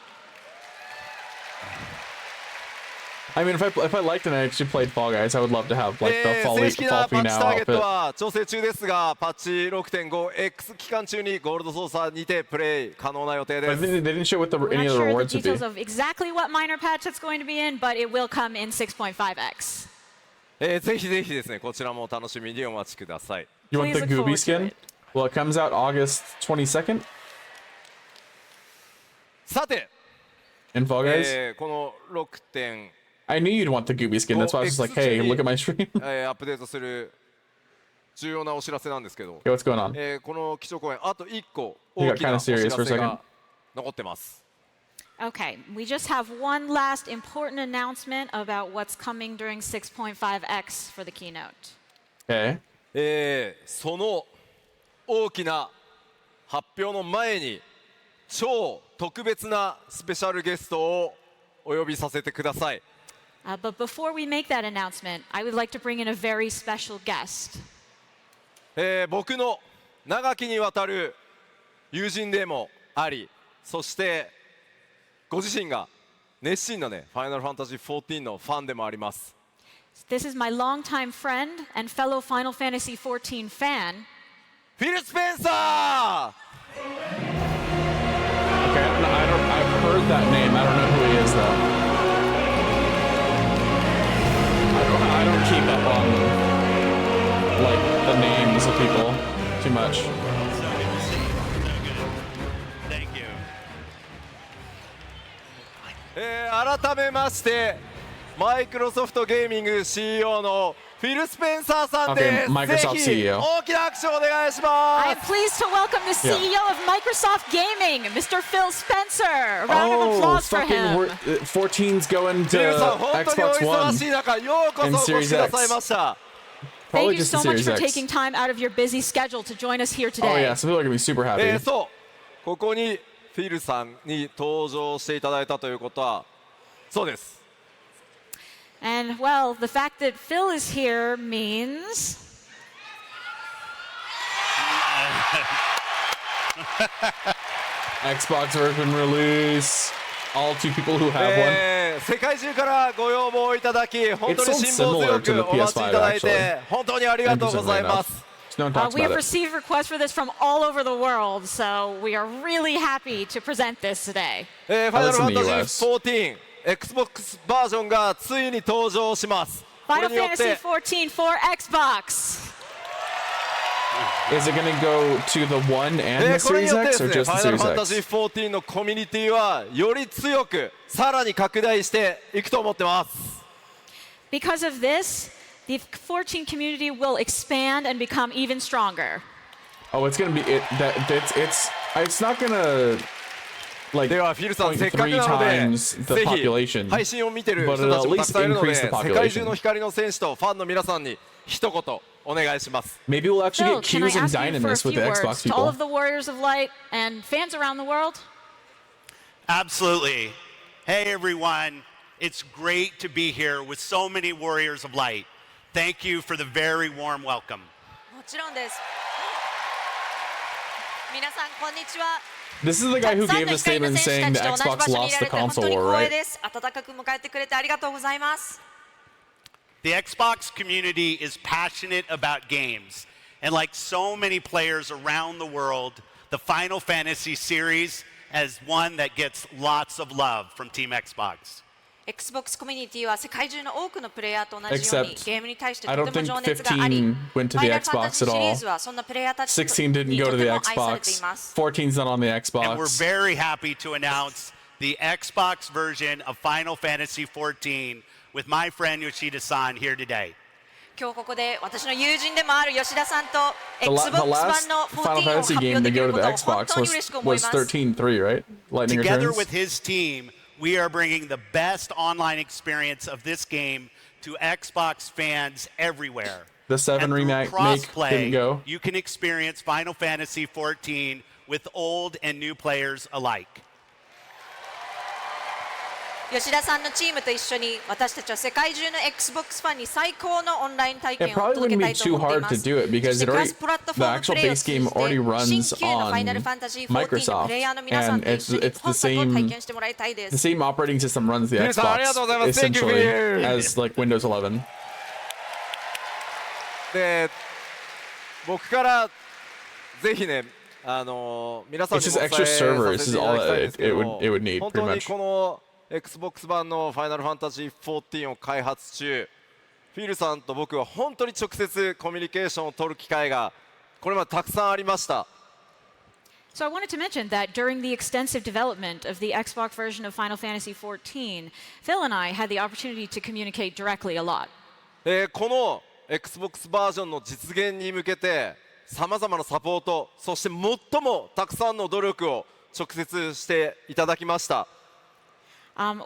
S1: I mean, if I liked and I actually played Fall Guys, I would love to have like the
S4: 正式な
S1: Fall
S4: パッチ
S1: Now
S4: ターゲット
S1: outfit.
S4: は調整中ですが、パッチ 6.5X 期間中にゴールドソーサーにてプレイ可能な予定で
S1: But
S4: す。
S1: they didn't show what
S5: We're
S1: any
S5: not
S1: of the
S5: sure the
S1: rewards would be.
S5: details of exactly what minor patch it's going to be in, but it will come in 6.5x.
S4: ぜひぜひですね、こちらもお楽しみにお待ちください。
S1: You want
S5: Please
S1: the
S5: look
S1: Gooby
S5: forward to
S1: skin?
S5: it.
S1: Well, it comes out August 22nd
S4: さて、
S1: in Fall Guys.
S4: この 6.5
S1: I knew you'd want the Gooby skin. That's why I was just like, hey, look at my stream.
S4: アップデートする重要なお知らせなんですけど、
S1: Okay, what's going on?
S4: この基調講演あと1個
S1: You
S4: 大
S1: got
S4: きな
S1: kinda
S4: お知
S1: serious
S4: ら
S1: for a
S4: せ
S1: second.
S4: が残ってます。
S5: Okay, we just have one last important announcement about what's coming during 6.5x for the keynote.
S1: Okay.
S4: その大きな発表の前に超特別なスペシャルゲストをお呼びさせてください。
S5: But before we make that announcement, I would like to bring in a very special guest.
S4: 僕の長きにわたる友人でもあり、そしてご自身が熱心なね、ファイナルファンタジー14のファンでもあります。
S5: This is my longtime friend and fellow Final Fantasy XIV fan,
S4: フィル・スペンサー。
S1: Okay, I've heard that name. I don't know who he is though. I don't keep up on like the names of people too much.
S6: Thank you.
S4: 改めましてマイクロソフトゲーミング CEO のフィル・スペンサーさんです。
S1: Okay, Microsoft
S4: ぜひ
S1: CEO.
S4: 大きな拍手をお願いしま
S5: I am
S4: す。
S5: pleased to welcome the CEO of Microsoft Gaming, Mr. Phil Spencer. A round of
S1: Oh,
S5: applause for
S1: fucking
S5: him.
S1: 14's going
S4: フィルさん
S1: to
S4: 本当にお
S1: Xbox
S4: 忙
S1: One.
S4: しい中ようこそお越しくださいました。
S1: Probably
S5: Thank you
S1: just the
S5: so much
S1: Series
S5: for
S1: X.
S5: taking time out of your busy schedule to join us here today.
S1: Oh yeah, some people are gonna be super happy.
S4: そうここにフィルさんに登場していただいたということはそうです
S5: And well, the fact that Phil is here means
S1: Xbox version release. All two people who have one.
S4: 世界中からご要望いただき本当に
S1: It's
S4: 辛
S1: so
S4: 抱
S1: similar と
S4: 強
S1: the
S4: くお待ちいただい
S1: PS5
S4: て
S1: actually.
S4: 本当にありがとうございます
S1: No one talks
S5: we have
S1: about it.
S5: received requests for this from all over the world, so we are really happy to present this today.
S4: ファイナル
S1: That's
S4: フ
S1: in
S4: ァ
S1: the
S4: ンタジー
S1: US.
S4: 14 Xbox バージョンがついに登場しますこ
S5: Final
S4: れによっ
S5: Fantasy
S4: て
S5: XIV for Xbox.
S1: Is it gonna go to the One and the
S4: これに
S1: Series
S4: よって
S1: X
S4: で
S1: or
S4: すね
S1: just
S4: ファ
S1: the
S4: イナル
S1: Series
S4: ファンタジー
S1: X?
S4: 14のコミュニティはより強くさらに拡大していくと思ってます
S5: Because of this, the 14 community will expand and become even stronger.
S1: Oh, it's gonna be it. It's not gonna like
S4: ではフィルさん
S1: point
S4: せっかく
S1: 3
S4: なので
S1: times the
S4: ぜひ
S1: population.
S4: 配信を見てる
S1: But
S4: 人た
S1: it'll
S4: ち
S1: at
S4: もたく
S1: least
S4: さんいるので
S1: increase the
S4: 世界
S1: population.
S4: 中の光の戦士とファンの皆さんに一言お願いします
S1: Maybe we'll actually
S5: Phil,
S1: get
S5: can I
S1: Q's and
S5: ask you for a
S1: Dynamis with
S5: few
S1: the
S5: words
S1: Xbox
S5: to all
S1: people.
S5: of the Warriors of Light and fans around the world?
S8: Absolutely. Hey, everyone. It's great to be here with so many Warriors of Light. Thank you for the very warm welcome.
S7: もちろんです皆さんこんにちは
S1: This is the guy who gave the statement saying the Xbox lost the
S7: 本当
S1: console
S7: に
S1: war,
S7: 光栄
S1: right?
S7: です温かく迎えてくれてありがとうございます
S8: The Xbox community is passionate about games. And like so many players around the world, the Final Fantasy series is one that gets lots of love from Team Xbox.
S7: Xbox コミュニティは世界中の多くのプレイヤーと同じように
S1: Except
S7: ゲームに対してと
S1: I
S7: て
S1: don't
S7: も
S1: think
S7: 情熱があり
S1: 15 went to the
S7: Final
S1: Xbox
S7: Fantasy
S1: at
S7: シリー
S1: all.
S7: ズはそんなプレイヤーたち
S1: 16 didn't
S7: に
S1: go
S7: と
S1: to
S7: て
S1: the
S7: も愛されてい
S1: Xbox.
S7: ます
S1: 14's not on the
S8: And we're
S1: Xbox.
S8: very happy to announce the Xbox version of Final Fantasy XIV with my friend Yoshida-san here today.
S7: 今日ここで私の友人でもある吉田さんと
S1: The
S7: Xbox 版
S1: last
S7: の
S1: Final
S7: 14を発
S1: Fantasy
S7: 表
S1: game
S7: で
S1: to
S7: き
S1: go
S7: る
S1: to
S7: こ
S1: the
S7: とを本
S1: Xbox
S7: 当に嬉しく思い
S1: was
S7: ます
S1: 13.3, right? Lightning
S8: Together
S1: Returns?
S8: with his team, we are bringing the best online experience of this game to Xbox fans everywhere.
S1: The 7
S8: And through
S1: remake
S8: crossplay,
S1: didn't go.
S8: you can experience Final Fantasy XIV with old and new players alike.
S7: 吉田さんのチームと一緒に私たちは世界中の Xbox ファンに最高のオンライン体
S1: It
S7: 験を
S1: probably
S7: 届け
S1: wouldn't
S7: た
S1: be
S7: いと
S1: too
S7: 思ってい
S1: hard
S7: ま
S1: to
S7: す
S1: do it
S7: そ
S1: because
S7: して
S1: it
S7: クラ
S1: already
S7: スプラットフ
S1: the
S7: ォーム
S1: actual
S7: プレイを
S1: base
S7: 通じ
S1: game
S7: て
S1: already
S7: 新
S1: runs
S7: 旧の
S1: on
S7: ファイナルファンタジー14のプレイヤーの皆さんと
S1: Microsoft,
S7: 一緒に
S1: and it's
S7: コン
S1: the
S7: サートを体
S1: same
S7: 験してもらいたいで
S1: the
S7: す
S1: same operating system runs the
S4: 皆さんありがとうございま
S1: Xbox
S4: す Thank you for
S1: essentially
S4: you.
S1: as like Windows 11.
S4: で僕からぜひね皆さんに
S1: It's
S4: も
S1: just
S4: お伝え
S1: extra
S4: さ
S1: servers
S4: せ
S1: is
S4: ていた
S1: all
S4: だきたいんです
S1: that
S4: け
S1: it
S4: ど
S1: would need
S4: 本
S1: pretty
S4: 当に
S1: much.
S4: この Xbox 版のファイナルファンタジー14を開発中フィルさんと僕は本当に直接コミュニケーションを取る機会がこれまでたくさんありました
S5: So I wanted to mention that during the extensive development of the Xbox version of Final Fantasy XIV, Phil and I had the opportunity to communicate directly a lot.
S4: この Xbox バージョンの実現に向けてさまざまなサポートそして最もたくさんの努力を直接していただきました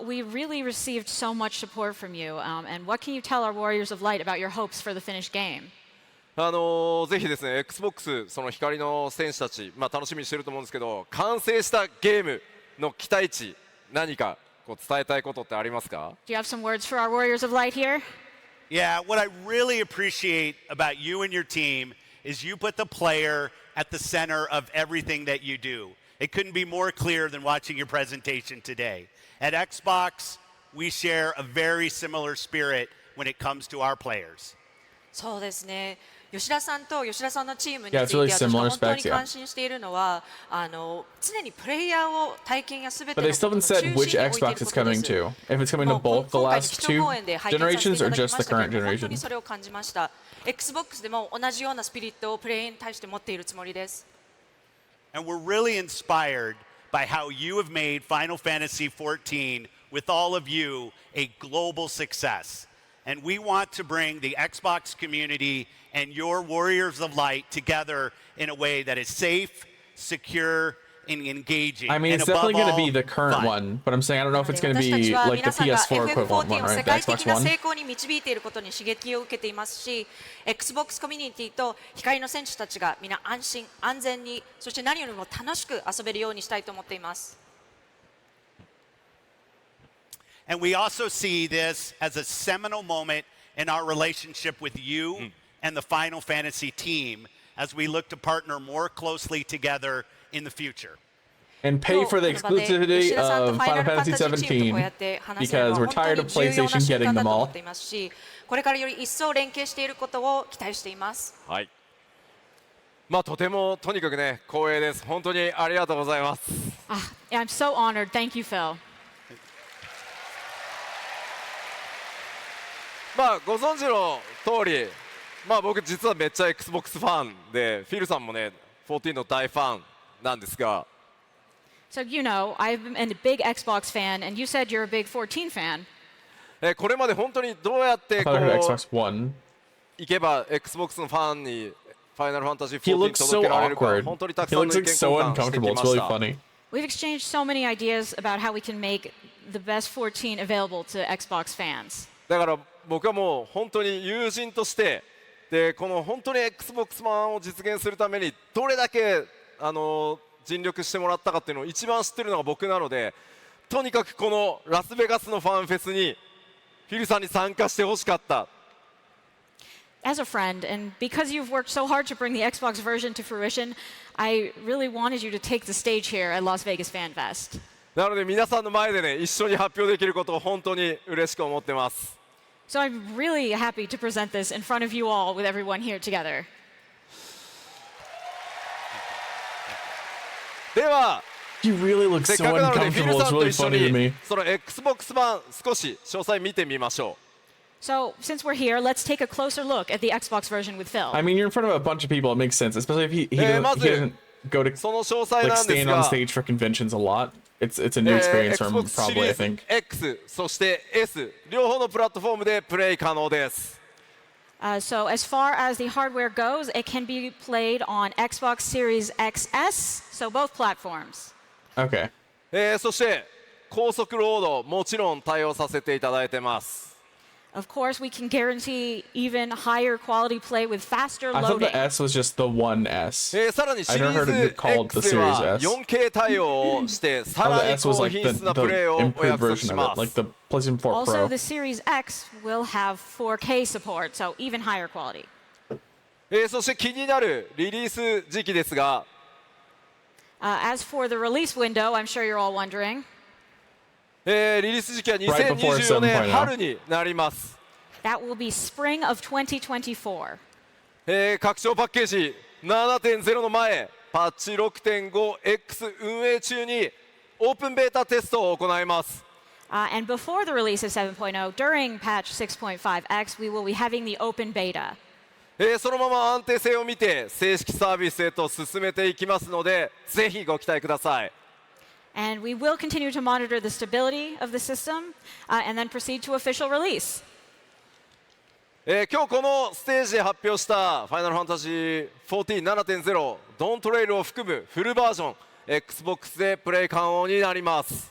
S5: We really received so much support from you. And what can you tell our Warriors of Light about your hopes for the finished game?
S4: ぜひですね Xbox その光の戦士たち、楽しみにしてると思うんですけど完成したゲームの期待値何かこう伝えたいことってありますか
S5: Do you have some words for our Warriors of Light here?
S8: Yeah, what I really appreciate about you and your team is you put the player at the center of everything that you do. It couldn't be more clear than watching your presentation today. At Xbox, we share a very similar spirit when it comes to our players.
S7: そうですね吉田さんと吉田さんのチームにつ
S1: Yeah,
S7: い
S1: it's
S7: て
S1: really
S7: 私は
S1: similar
S7: 本当
S1: specs,
S7: に
S1: yeah.
S7: 関心しているのは常にプレイヤーを体験やすべて
S1: But
S7: の
S1: they
S7: こ
S1: still
S7: との
S1: haven't
S7: 中
S1: said
S7: 心に
S1: which
S7: 置いている
S1: Xbox
S7: こ
S1: it's
S7: とで
S1: coming
S7: す
S1: to. If it's coming
S7: も
S1: to
S7: う
S1: both the
S7: 今回の
S1: last
S7: 基調
S1: two
S7: 講演で拝見させてい
S1: generations
S7: た
S1: or
S7: だきま
S1: just
S7: し
S1: the
S7: たけれ
S1: current
S7: ども本当
S1: generation?
S7: にそれを感じました Xbox でも同じようなスピリットをプレイに対して持っているつもりです
S8: And we're really inspired by how you have made Final Fantasy XIV, with all of you, a global success. And we want to bring the Xbox community and your Warriors of Light together in a way that is safe, secure, and engaging.
S1: I mean,
S8: and
S1: it's definitely going to
S8: above
S1: be the
S8: all,
S1: current
S8: fun.
S1: one, but I'm saying I don't know if it's going to
S7: 私たち
S1: be
S7: は
S1: like the
S7: 皆さんが
S1: PS4 equivalent one,
S7: FF14 を
S1: right?
S7: 世
S1: The
S7: 界的
S1: Xbox
S7: な
S1: One.
S7: 成功に導いていることに刺激を受けていますし、Xbox コミュニティと光の選手たちが皆安心安全に、そして何よりも楽しく遊べるようにしたいと思っています。
S8: And we also see this as a seminal moment in our relationship with you and the Final Fantasy team as we look to partner more closely together in the future.
S1: And pay for the exclusivity of Final Fantasy XIV because we're tired of PlayStation getting them all.
S7: これからより一層連携していることを期待しています。
S4: はい。まあとてもとにかくね光栄です。本当にありがとうございます。
S5: I'm so honored. Thank you, Phil.
S4: まあご存知の通り、まあ僕実はめっちゃ Xbox ファンで、フィルさんもね14の大ファンなんですが。
S5: So you know, I've been a big Xbox fan, and you said you're a big 14 fan.
S4: これまで本当にどうやってこ
S1: I
S4: う
S1: thought I heard Xbox One.
S4: いけば Xbox のファンにファイナルファンタジー
S1: He
S4: 14
S1: looks
S4: 届
S1: so
S4: けられるか、
S1: awkward.
S4: 本当にたく
S1: He
S4: さんの
S1: looks
S4: 意見
S1: like
S4: 交
S1: so
S4: 換してき
S1: uncomfortable.
S4: ま
S1: It's
S4: し
S1: really
S4: た。
S1: funny.
S5: We've exchanged so many ideas about how we can make the best 14 available to Xbox fans.
S4: だから僕はもう本当に友人としてでこの本当に Xbox 版を実現するためにどれだけ尽力してもらったかっていうのを一番知ってるのが僕なので、とにかくこのラスベガスのファンフェスにフィルさんに参加してほしかった。
S5: As a friend, and because you've worked so hard to bring the Xbox version to fruition, I really wanted you to take the stage here at Las Vegas Fan Fest.
S4: なので皆さんの前でね一緒に発表できることを本当に嬉しく思ってます。
S5: So I'm really happy to present this in front of you all with everyone here together.
S4: では
S1: You really look
S4: せっ
S1: so
S4: かくなのでフィル
S1: uncomfortable.
S4: さ
S1: It's
S4: んと
S1: really
S4: 一緒
S1: funny to
S4: に
S1: me.
S4: その Xbox 版少し詳細見てみましょう。
S5: So since we're here, let's take a closer look at the Xbox version with Phil.
S1: I mean, you're in front of a bunch of people. It makes sense, especially if he
S4: まず
S1: doesn't go to
S4: その詳細
S1: like
S4: なんです
S1: stand on
S4: が、
S1: stage for conventions a lot. It's a new experience for him,
S4: Xbox シリ
S1: probably. I
S4: ーズ
S1: think.
S4: X そして S 両方のプラットフォームでプレイ可能です。
S5: So as far as the hardware goes, it can be played on Xbox Series XS, so both platforms.
S1: Okay.
S4: そして高速ロードもちろん対応させていただいてます。
S5: Of course, we can guarantee even higher quality play with faster
S1: I thought the
S5: loading.
S1: S was just the one S.
S4: さらにシリ
S1: I never
S4: ー
S1: heard
S4: ズ
S1: it called the
S4: X では
S1: Series S.
S4: 4K 対応をしてさ
S1: Oh,
S4: ら
S1: the
S4: に
S1: S was
S4: 高
S1: like
S4: 品質なプレイを
S1: the
S4: お
S1: improved
S4: 約束
S1: version
S4: し
S1: of
S4: ま
S1: it, like
S4: す。
S1: the PlayStation 4
S5: Also,
S1: Pro.
S5: the Series X will have 4K support, so even higher quality.
S4: そして気になるリリース時期ですが、
S5: As for the release window, I'm sure you're all wondering.
S4: リリース時期は
S1: Right before
S4: 2024 年
S1: 7.0
S4: 春になります。
S5: That will be spring of 2024.
S4: 拡張パッケージ 7.0 の前パッチ 6.5X 運営中にオープンベータテストを行います。
S5: And before the release of 7.0, during patch 6.5x, we will be having the open beta.
S4: そのまま安定性を見て正式サービスへと進めていきますのでぜひご期待ください。
S5: And we will continue to monitor the stability of the system and then proceed to official release.
S4: 今日このステージで発表したファイナルファンタジー 14.7.0 ドントレイルを含むフルバージョン Xbox でプレイ可能になります。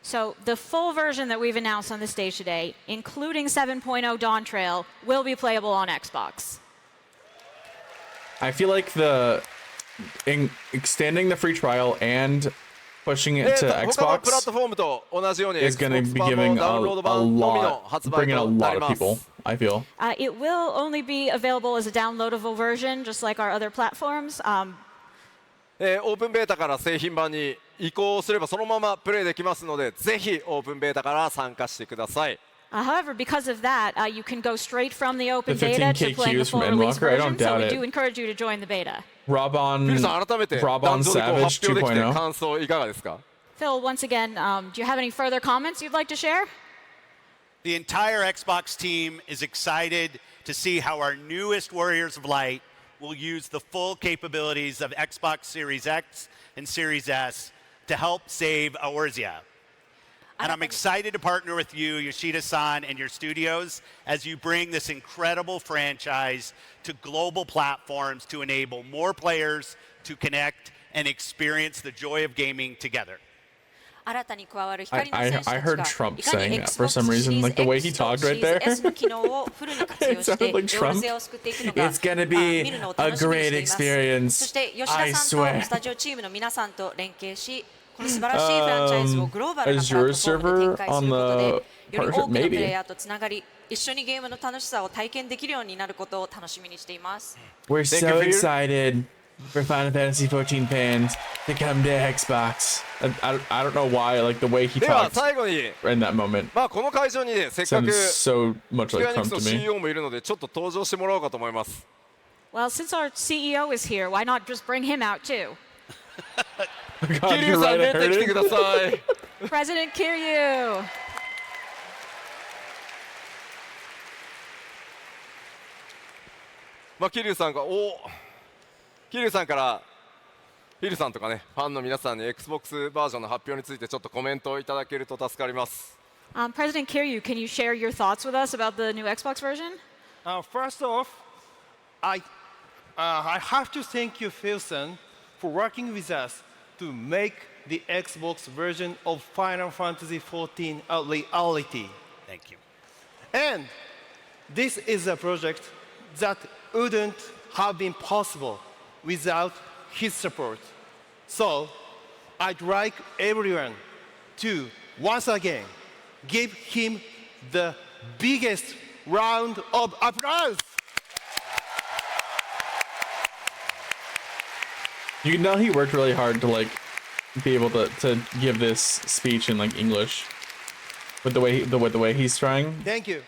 S5: So the full version that we've announced on the stage today, including 7.0 Dawntrail, will be playable on Xbox.
S1: I feel like extending the free trial and pushing it to
S4: 他のプラッ
S1: Xbox
S4: トフォームと同じように
S1: is going to
S4: Xbox
S1: be
S4: 版
S1: giving
S4: のダウンロード
S1: a
S4: 版のみの
S1: lot,
S4: 発売
S1: bringing a
S4: とな
S1: lot
S4: り
S1: of
S4: ま
S1: people.
S4: す。
S1: I feel.
S5: It will only be available as a downloadable version, just like our other platforms.
S4: オープンベータから製品版に移行すればそのままプレイできますのでぜひオープンベータから参加してください。
S5: However, because of that, you can go straight from the open
S1: The
S5: beta to
S1: 15K
S5: playing the
S1: queues from
S5: full release
S1: Endwalker? I don't
S5: version, so
S1: doubt
S5: we
S1: it.
S5: do encourage you to join the beta.
S4: フィルさん改めて
S1: Rob
S4: 壇
S1: on
S4: 上でこう
S1: Savage
S4: 発表できて
S1: 2.0.
S4: 感想いかがですか？
S5: Phil, once again, do you have any further comments you'd like to share?
S8: The entire Xbox team is excited to see how our newest Warriors of Light will use the full capabilities of Xbox Series X and Series S to help save Eorzea. And I'm excited to partner with you, Yoshida-san, and your studios as you bring this incredible franchise to global platforms to enable more players to connect and experience the joy of gaming together.
S7: 新たに加わる光の選手たちが
S1: I heard Trump
S7: いかに
S1: saying that for
S7: Xbox
S1: some reason, like the way he
S7: Series X と
S1: talked right there.
S7: Series S の機能をフルに活用
S1: It
S7: して
S1: sounded like
S7: ヨーロ
S1: Trump.
S7: 勢を救っていくのが
S1: It's gonna be
S7: 見るのを
S1: a
S7: 楽しみに
S1: great
S7: しています。
S1: experience.
S7: そして吉
S1: I
S7: 田さんと
S1: swear.
S7: スタジオチームの皆さんと連携し、この素晴らしいフランチャイズをグローバルなプラットフォームで展開することで、より多くのプレイヤーとつながり、一緒にゲームの楽しさを体験できるようになることを楽しみにしています。
S1: We're so excited for Final Fantasy XIV fans to come to Xbox. I don't know why, like the way he
S4: では
S1: talked
S4: 最後に
S1: in that moment
S4: まあこの会場にねせっかく
S1: sounds
S4: ス
S1: so much
S4: クエア
S1: like
S4: ニック
S1: Trump
S4: スの
S1: to me.
S4: CEO もいるのでちょっと登場してもらおうかと思います。
S5: Well, since our CEO is here, why not just bring him out too?
S1: God,
S4: 桐
S1: you're
S4: 生さん
S1: right, I
S4: 出て
S1: heard
S4: きてく
S1: it.
S4: ださい。
S5: President Kiryu.
S4: まあ桐生さんが桐生さんからフィルさんとかねファンの皆さんに XBOX バージョンの発表についてちょっとコメントをいただけると助かります。
S5: President Kiryu, can you share your thoughts with us about the new Xbox version?
S6: First off, I have to thank you, Philson, for working with us to make the Xbox version of Final Fantasy XIV a reality.
S8: Thank you.
S6: And this is a project that wouldn't have been possible without his support. So I'd like everyone to once again give him the biggest round of applause.
S1: You can tell he worked really hard to like be able to give this speech in like English with the way he's trying.
S6: Thank you.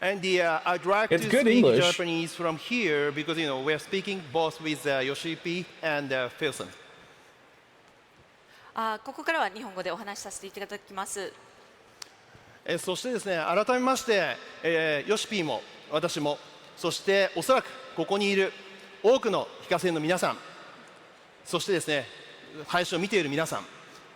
S6: And I'd like
S1: It's
S6: to
S1: good
S6: speak
S1: English.
S6: Japanese from here because we're speaking both with Yoshi and Philson.
S7: ここからは日本語でお話しさせていただきます。
S6: そしてですね、改めまして、ヨシピーも私も、そしておそらくここにいる多くの非課税の皆さん、そしてですね、配信を見ている皆さん、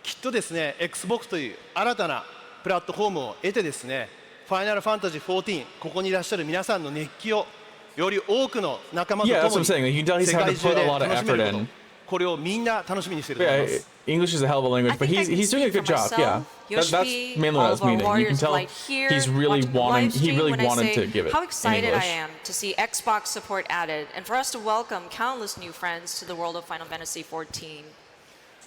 S6: きっとですね、Xbox という新たなプラットフォームを得てですね、ファイナルファンタジー14、ここにいらっしゃる皆さんの熱気をより多くの仲間と
S1: Yeah,
S6: 共
S1: that's what
S6: に
S1: I'm saying. Like, you can tell he's
S6: 世
S1: had
S6: 界
S1: to
S6: 中
S1: put
S6: で
S1: a lot of
S6: 楽しめ
S1: effort
S6: ること
S1: in.
S6: これをみんな楽しみにしていると思いま
S1: Yeah,
S6: す。
S1: English is a hell of a language, but
S7: I think I can
S1: he's doing a
S7: speak
S1: good
S7: for
S1: job. Yeah,
S7: myself,
S1: that's
S7: Yoshi,
S1: mainly what I
S7: all
S1: was
S7: of our
S1: meaning. You can
S7: warriors
S1: tell
S7: right here,
S1: he's really
S7: watching the
S1: wanting.
S7: live
S1: He
S7: stream
S1: really
S7: when I
S1: wanted
S7: say
S1: to give it
S7: how
S1: in
S7: excited I
S1: English.
S7: am to see Xbox support added, and for us to welcome countless new friends to the world of Final Fantasy XIV.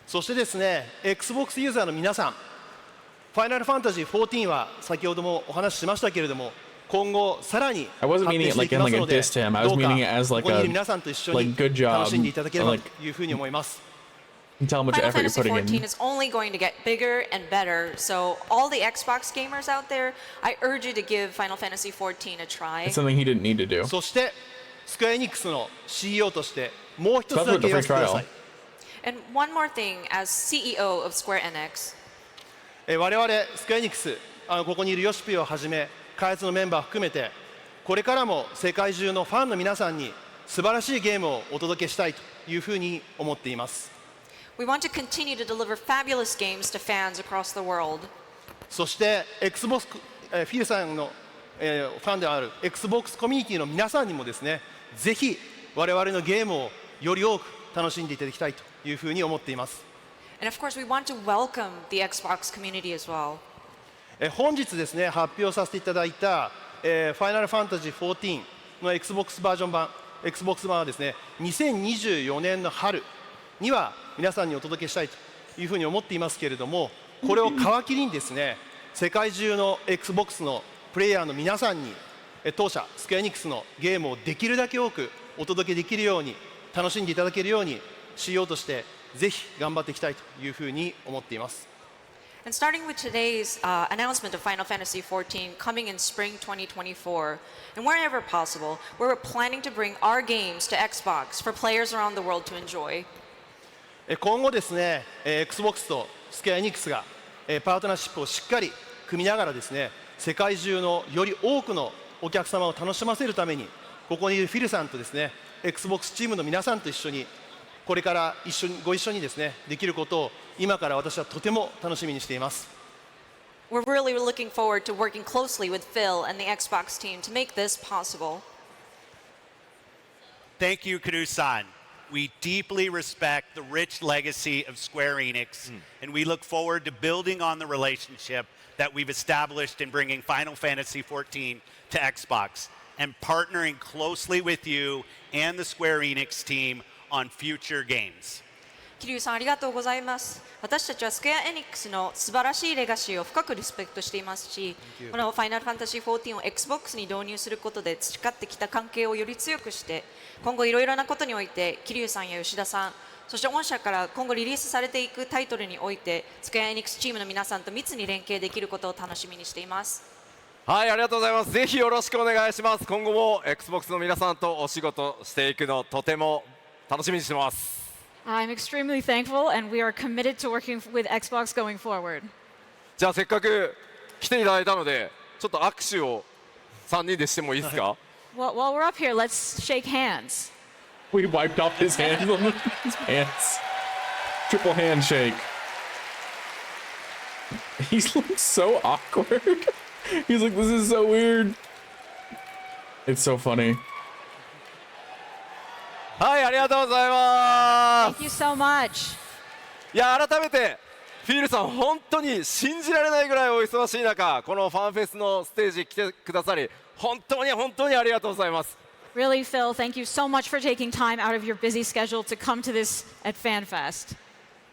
S6: そしてですね、Xbox ユーザーの皆さん、ファイナルファンタジー14は先ほどもお話ししましたけれども、今後さらに
S1: I
S6: 発
S1: wasn't
S6: 展
S1: meaning
S6: し
S1: it
S6: てい
S1: like
S6: き
S1: in
S6: ます
S1: like a
S6: ので、
S1: diss to him. I
S6: ど
S1: was
S6: う
S1: meaning
S6: か
S1: it as
S6: こ
S1: like
S6: こにい
S1: a
S6: る皆さんと一緒
S1: like
S6: に
S1: good job.
S6: 楽しんでいただければ
S1: Like
S6: というふうに思います。
S1: you can tell how much
S7: Final
S1: effort you're
S7: Fantasy
S1: putting
S7: XIV
S1: in.
S7: is only going to get bigger and better, so all the Xbox gamers out there, I urge you to give Final Fantasy XIV a try.
S1: It's something he didn't need to do.
S6: そしてスクエアエニックスの CEO としてもう一つ
S1: That's
S6: だ
S1: with
S6: け
S1: the
S6: 言わ
S1: free
S6: せてくださ
S1: trial.
S6: い。
S7: And one more thing, as CEO of Square Enix,
S6: 我々スクエアエニックス、ここにいるヨシピをはじめ開発のメンバー含めて、これからも世界中のファンの皆さんに素晴らしいゲームをお届けしたいというふうに思っています。
S7: we want to continue to deliver fabulous games to fans across the world.
S6: そして Xbox、フィルさんの、ファンである Xbox コミュニティの皆さんにもですね、ぜひ我々のゲームをより多く楽しんでいただきたいというふうに思っています。
S7: And of course, we want to welcome the Xbox community as well.
S6: 本日ですね、発表させていただいた、ファイナルファンタジー14の Xbox バージョン版、Xbox 版はですね、2024年の春には皆さんにお届けしたいというふうに思っていますけれども、これを皮切りにですね、世界中の Xbox のプレイヤーの皆さんに当社スクエアエニックスのゲームをできるだけ多くお届けできるように、楽しんでいただけるように CEO としてぜひ頑張っていきたいというふうに思っています。
S7: And starting with today's announcement of Final Fantasy XIV coming in spring 2024, and wherever possible, we're planning to bring our games to Xbox for players around the world to enjoy.
S6: 今後ですね、Xbox とスクエアエニックスがパートナーシップをしっかり組みながらですね、世界中のより多くのお客様を楽しませるために、ここにいるフィルさんとですね、Xbox チームの皆さんと一緒にこれからご一緒にですね、できることを今から私はとても楽しみにしています。
S7: We're really looking forward to working closely with Phil and the Xbox team to make this possible.
S8: Thank you, Kadu-san. We deeply respect the rich legacy of Square Enix, and we look forward to building on the relationship that we've established in bringing Final Fantasy XIV to Xbox and partnering closely with you and the Square Enix team on future games.
S7: 桐生さんありがとうございます。私たちはスクエア・エニックスの素晴らしいレガシーを深くリスペクトしていますし、このファイナルファンタジー14を Xbox に導入することで培ってきた関係をより強くして、今後いろいろなことにおいて桐生さんや吉田さん、そして御社から今後リリースされていくタイトルにおいてスクエア・エニックスチームの皆さんと密に連携できることを楽しみにしています。
S4: はい、ありがとうございます。ぜひよろしくお願いします。今後も Xbox の皆さんとお仕事していくのとても楽しみにしてます。
S5: I'm extremely thankful, and we are committed to working with Xbox going forward.
S4: じゃあせっかく来ていただいたので、ちょっと握手を3人でしてもいいですか？
S5: Well, while we're up here, let's shake hands.
S1: We wiped off his hands on his pants. Triple handshake. He looks so awkward. He's like, this is so weird. It's so funny.
S4: はい、ありがとうございま
S5: Thank you so much.
S4: す。いや、改めてフィールさん本当に信じられないぐらいお忙しい中、このファンフェスのステージに来てくださり、本当にありがとうございます。
S5: Really, Phil, thank you so much for taking time out of your busy schedule to come to this at FanFest.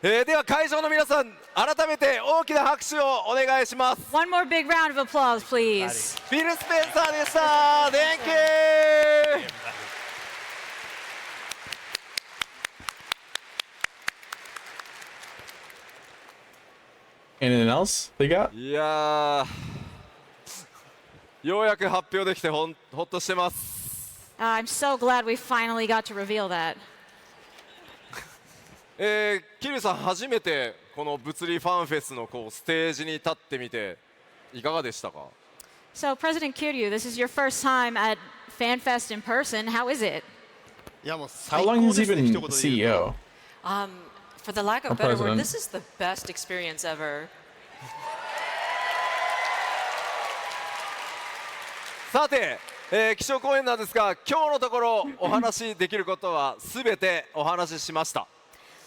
S4: では会場の皆さん、改めて大きな拍手をお願いします。
S5: One more big round of applause, please.
S4: フィル・スペンサーでした。Thank you!
S1: Anything else they got?
S4: いやー、ようやく発表できてほっとしてます。
S5: I'm so glad we finally got to reveal that.
S4: キリュウさん初めてこの物理ファンフェスのこうステージに立ってみていかがでしたか？
S5: So, President Kiryu, this is your first time at FanFest in person. How is it?
S6: いやもう
S1: How
S6: 最
S1: long
S6: 高
S1: has
S6: で
S1: he
S6: すね、
S1: been
S6: 一言で言うと。
S1: CEO?
S7: For the lack of
S1: Our
S7: a better word,
S1: president.
S7: this is the best experience ever.
S4: さて、基調講演なんですが、今日のところお話しできることはすべてお話ししました。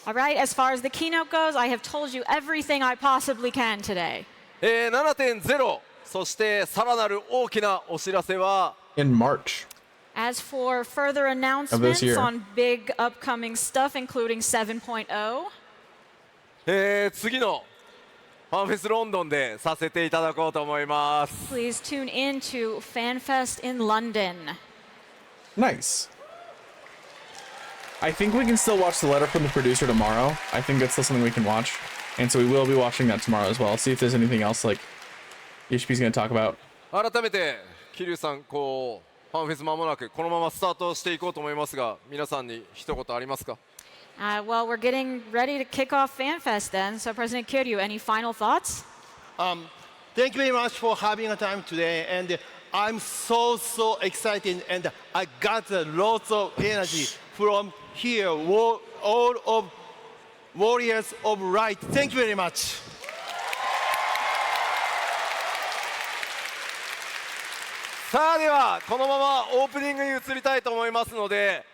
S5: All right, as far as the keynote goes, I have told you everything I possibly can today.
S4: 7.0、そしてさらなる大きなお知らせは
S1: In March.
S5: As for further announcements on big upcoming stuff, including 7.0,
S4: 次のファンフェスロンドンでさせていただこうと思います。
S5: please tune in to FanFest in London.
S1: Nice. I think we can still watch the letter from the producer tomorrow. I think that's still something we can watch. And so we will be watching that tomorrow as well. See if there's anything else like Yoshipi's going to talk about.
S4: 改めて桐生さん、こうファンフェス間もなくこのままスタートしていこうと思いますが、皆さんに一言ありますか？
S5: Well, we're getting ready to kick off FanFest then. So, President Kiryu, any final thoughts?
S6: Thank you very much for having a time today, and I'm so excited, and I got lots of energy from here, all of Warriors of Light. Thank you very much.
S4: さあではこのままオープニングに移りたいと思いますので、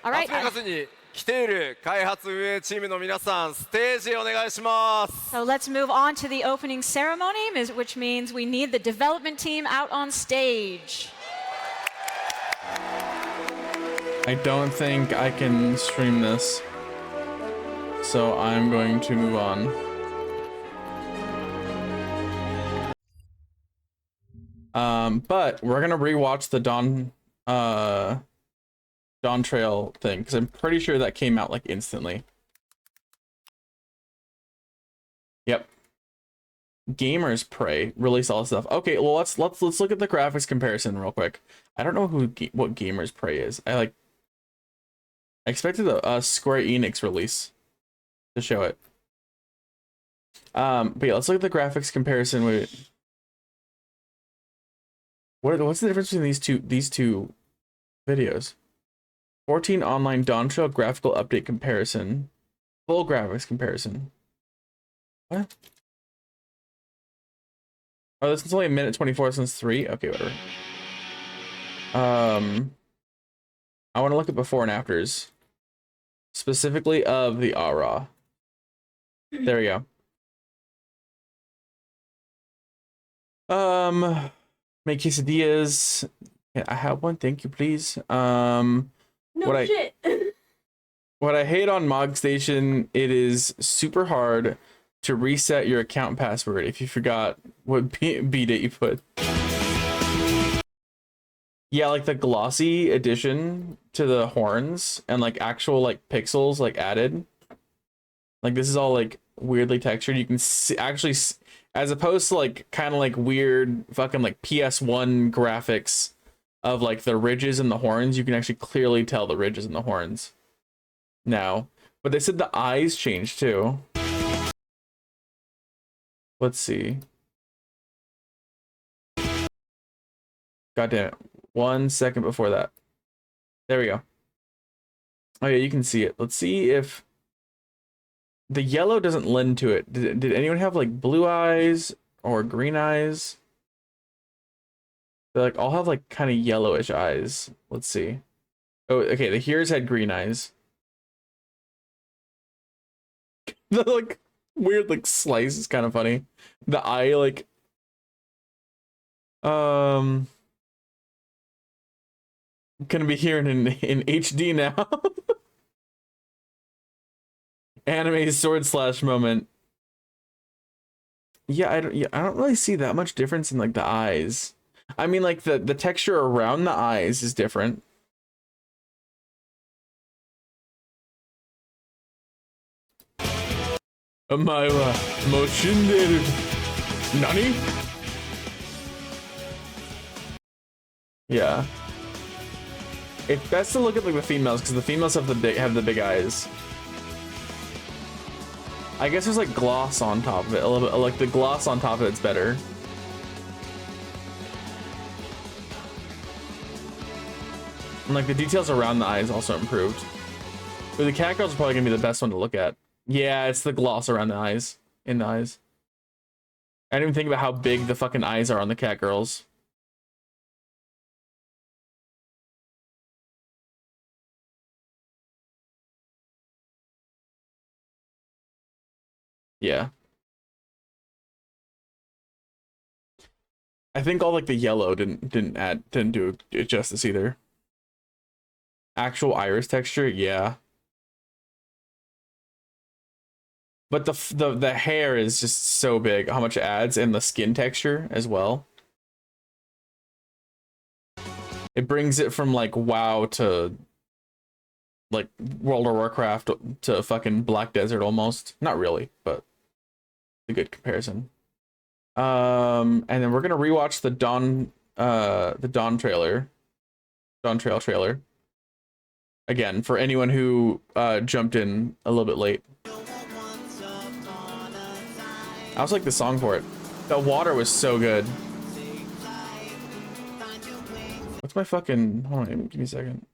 S5: All
S4: ラ
S5: right.
S4: スベガスに来ている開発運営チームの皆さん、ステージへお願いします。
S5: So let's move on to the opening ceremony, which means we need the development team out on stage.
S1: I don't think I can stream this. So I'm going to move on. But we're gonna rewatch the Dawntrail thing because I'm pretty sure that came out like instantly. Yep. Gamers Prey, really solid stuff. Okay, well let's look at the graphics comparison real quick. I don't know what Gamers Prey is. I expected a Square Enix release to show it. But yeah, let's look at the graphics comparison. Wait. What's the difference between these two videos? 14 online Dawntrail graphical update comparison. Full graphics comparison. What? Oh, this is only 1:24 since 3? Okay, whatever. I want to look at before and afters. specifically of the aura. There we go. Make quesadillas. Can I have one? Thank you, please.
S9: No shit.
S1: What I hate on Mog Station, it is super hard to reset your account password if you forgot what beat it you put. Yeah, like the glossy addition to the horns and like actual like pixels like added. Like this is all like weirdly textured. You can see, actually, as opposed to like kind of like weird fucking like PS1 graphics of like the ridges and the horns, you can actually clearly tell the ridges and the horns now. But they said the eyes changed too. Let's see. God damn it. 1 second before that. There we go. Oh yeah, you can see it. Let's see if the yellow doesn't lend to it. Did anyone have like blue eyes or green eyes? They like all have like kind of yellowish eyes. Let's see. Oh, okay. The Here's had green eyes. The like weird like slice is kind of funny. The eye like gonna be hearing in HD now. Anime sword slash moment. Yeah, I don't really see that much difference in like the eyes. I mean, like the texture around the eyes is different. Omae wa mou shinderu. Nani? Yeah. It's best to look at like the females because the females have the big eyes. I guess there's like gloss on top of it. A little bit like the gloss on top of it's better. And like the details around the eyes also improved. But the cat girl's probably gonna be the best one to look at. Yeah, it's the gloss around the eyes. In the eyes. I didn't even think about how big the fucking eyes are on the cat girls. Yeah. I think all like the yellow didn't do it justice either. Actual iris texture, yeah. But the hair is just so big, how much it adds, and the skin texture as well. It brings it from like WoW to like World of Warcraft to fucking Black Desert almost. Not really, but a good comparison. And then we're gonna rewatch the Dawntrail trailer again for anyone who jumped in a little bit late. I also like the song for it. The water was so good. What's my fucking, hold on, give me a second.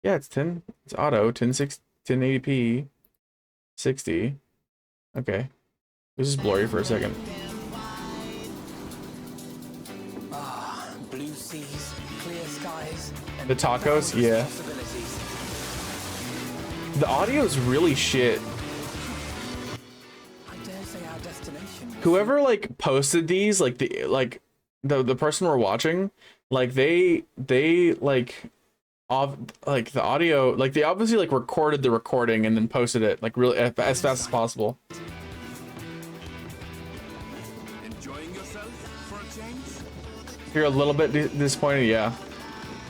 S1: Yeah, it's auto 1080p 60. Okay, this is blurry for a second.
S2: Blue seas, clear skies, and
S1: The tacos, yeah. The audio is really shit.
S2: I dare say our destination.
S1: Whoever like posted these, like the person we're watching, like they like like the audio, like they obviously like recorded the recording and then posted it like really as fast as possible.
S2: Enjoying yourself for a change?
S1: If you're a little bit disappointed, yeah.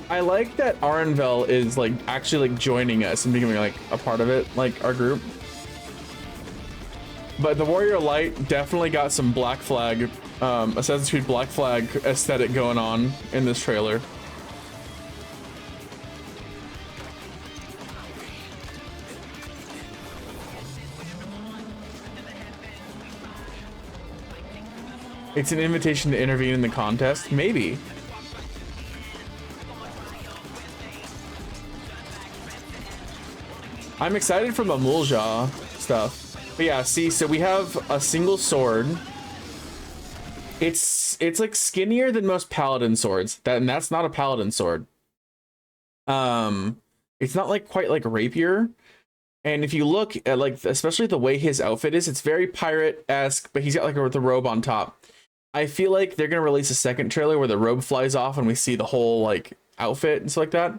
S1: I like that Arenvel is like actually like joining us and becoming like a part of it, like our group. But the Warrior Light definitely got some Black Flag, Assassin's Creed Black Flag aesthetic going on in this trailer. It's an invitation to intervene in the contest? Maybe. I'm excited for the Mulja stuff. But yeah, see, so we have a single sword. It's like skinnier than most paladin swords. And that's not a paladin sword. It's not like quite like rapier. And if you look at like, especially the way his outfit is, it's very pirate-esque, but he's got like the robe on top. I feel like they're gonna release a second trailer where the robe flies off and we see the whole like outfit and stuff like that.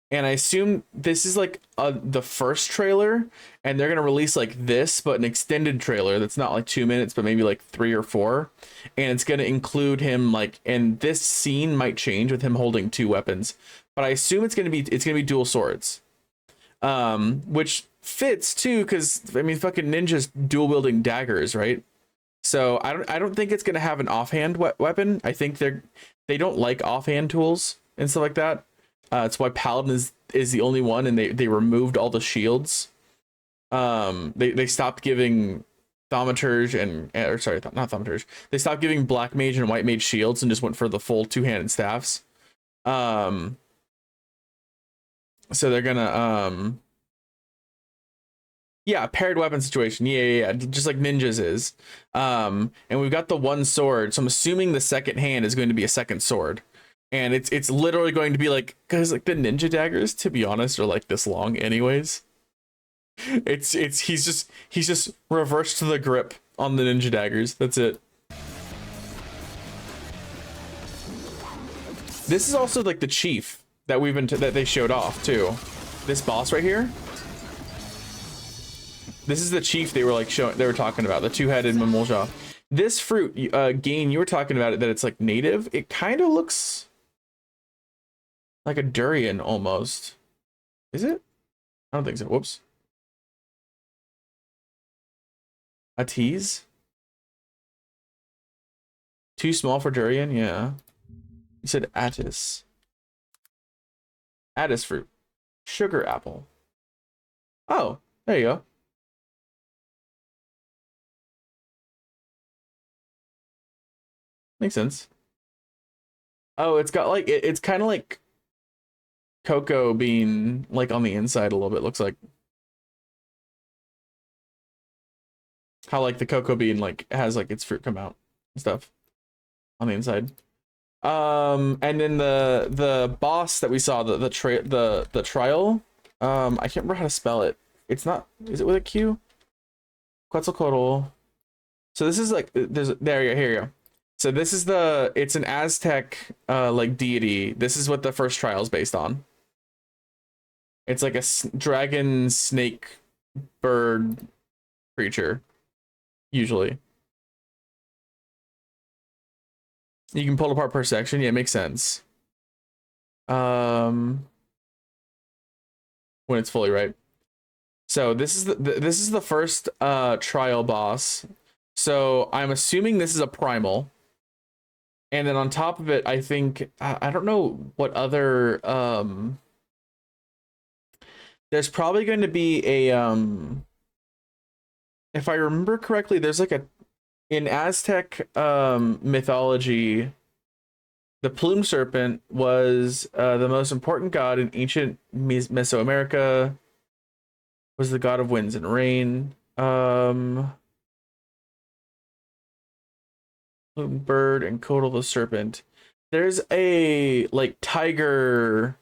S1: And I assume this is like the first trailer, and they're gonna release like this, but an extended trailer that's not like 2 minutes, but maybe like 3 or 4. And it's gonna include him like, and this scene might change with him holding 2 weapons, but I assume it's gonna be dual swords, which fits too, because I mean, fucking ninjas dual wielding daggers, right? So I don't think it's gonna have an offhand weapon. I think they don't like offhand tools and stuff like that. It's why Paladin is the only one, and they removed all the shields. They stopped giving Thaumaturge or sorry, not Thaumaturge. They stopped giving Black Mage and White Mage shields and just went for the full 2-handed staffs. So they're gonna yeah, paired weapon situation. Yeah, just like ninjas is. And we've got the one sword, so I'm assuming the second hand is going to be a second sword. And it's literally going to be like, because like the ninja daggers, to be honest, are like this long anyways. He's just reversed to the grip on the ninja daggers. That's it. This is also like the chief that that they showed off too. This boss right here. This is the chief they were like they were talking about, the 2-headed Mamulja. This fruit, Gain, you were talking about it, that it's like native. It kind of looks like a durian almost. Is it? I don't think so. Whoops. A tease? Too small for durian? Yeah. You said attis. Attis fruit. Sugar apple. Oh, there you go. Makes sense. Oh, it's got like it's kind of like cocoa bean like on the inside a little bit, looks like. How like the cocoa bean like has like its fruit come out and stuff on the inside. And then the boss that we saw, the trial, I can't remember how to spell it. It's not, is it with a Q? Quetzalcoatl. So this is like here you go. So this is it's an Aztec like deity. This is what the first trial is based on. It's like a dragon, snake, bird creature, usually. You can pull it apart per section. Yeah, it makes sense. When it's fully right. So this is the first trial boss. So I'm assuming this is a primal. And then on top of it, I think I don't know what other there's probably going to be a if I remember correctly, there's like in Aztec mythology, the plume serpent was the most important god in ancient Mesoamerica, was the god of winds and rain. Bird and Kotal the serpent. There's a like tiger,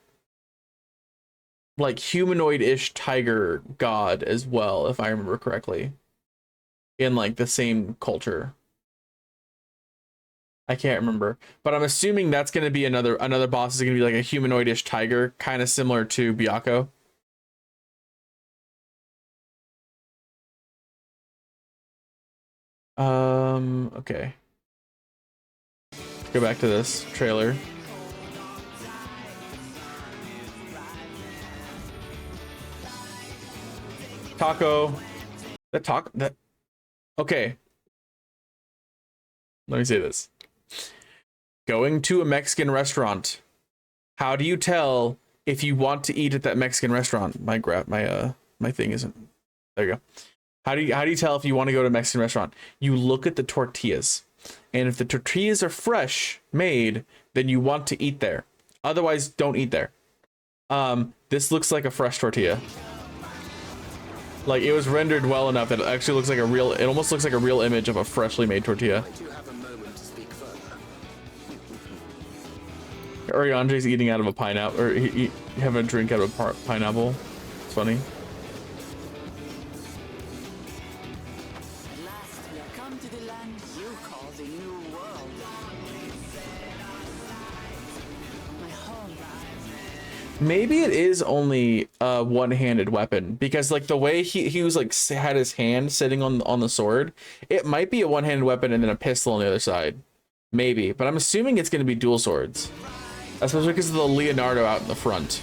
S1: like humanoid-ish tiger god as well, if I remember correctly, in like the same culture. I can't remember, but I'm assuming that's going to be another boss is going to be like a humanoid-ish tiger, kind of similar to Byakko. Okay. Go back to this trailer. Taco. Okay. Let me say this. Going to a Mexican restaurant. How do you tell if you want to eat at that Mexican restaurant? My thing isn't. There you go. How do you tell if you want to go to a Mexican restaurant? You look at the tortillas. And if the tortillas are fresh made, then you want to eat there. Otherwise, don't eat there. This looks like a fresh tortilla. Like it was rendered well enough that it actually looks like it almost looks like a real image of a freshly made tortilla. Oriandre's eating out of a pineapple, or having a drink out of a pineapple. It's funny.
S2: At last, we have come to the land you call the New World. My home.
S1: Maybe it is only a one-handed weapon, because like the way he was like had his hand sitting on the sword, it might be a one-handed weapon and then a pistol on the other side. Maybe, but I'm assuming it's going to be dual swords, especially because of the Leonardo out in the front.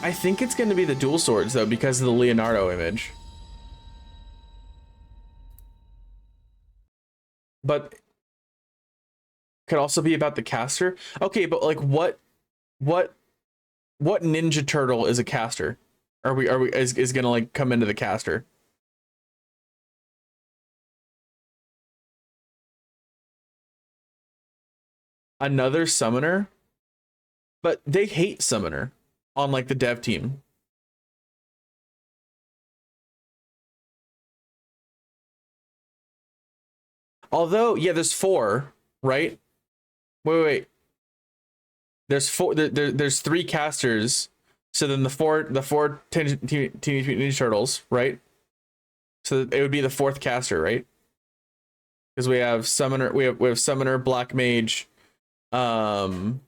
S1: I think it's going to be the dual swords though, because of the Leonardo image. But could also be about the caster. Okay, but like what Ninja Turtle is a caster? Is gonna like come into the caster? Another summoner? But they hate summoner on like the dev team. Although, yeah, there's 4, right? Wait. There's 4. There's 3 casters. So then the four Teenage Mutant Ninja Turtles, right? So it would be the 4th caster, right? Because we have summoner. We have summoner, black mage. So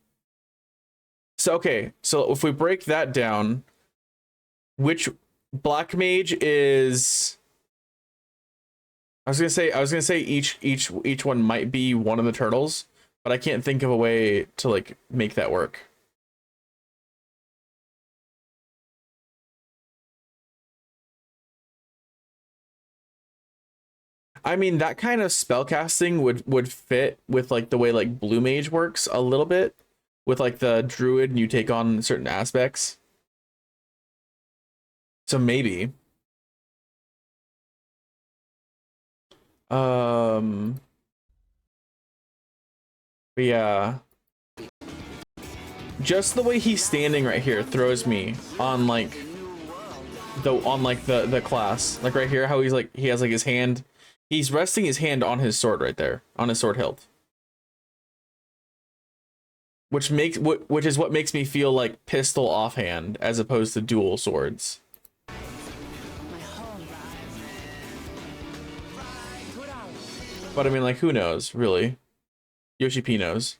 S1: okay. So if we break that down, which black mage is? I was gonna say each one might be one of the turtles, but I can't think of a way to like make that work. I mean, that kind of spellcasting would fit with like the way like blue mage works a little bit, with like the druid and you take on certain aspects. So maybe. But yeah. Just the way he's standing right here throws me on like the class. Like right here, how he's like he has like his hand. He's resting his hand on his sword right there, on his sword hilt. Which is what makes me feel like pistol offhand as opposed to dual swords. But I mean, like, who knows, really? Yoshi P knows.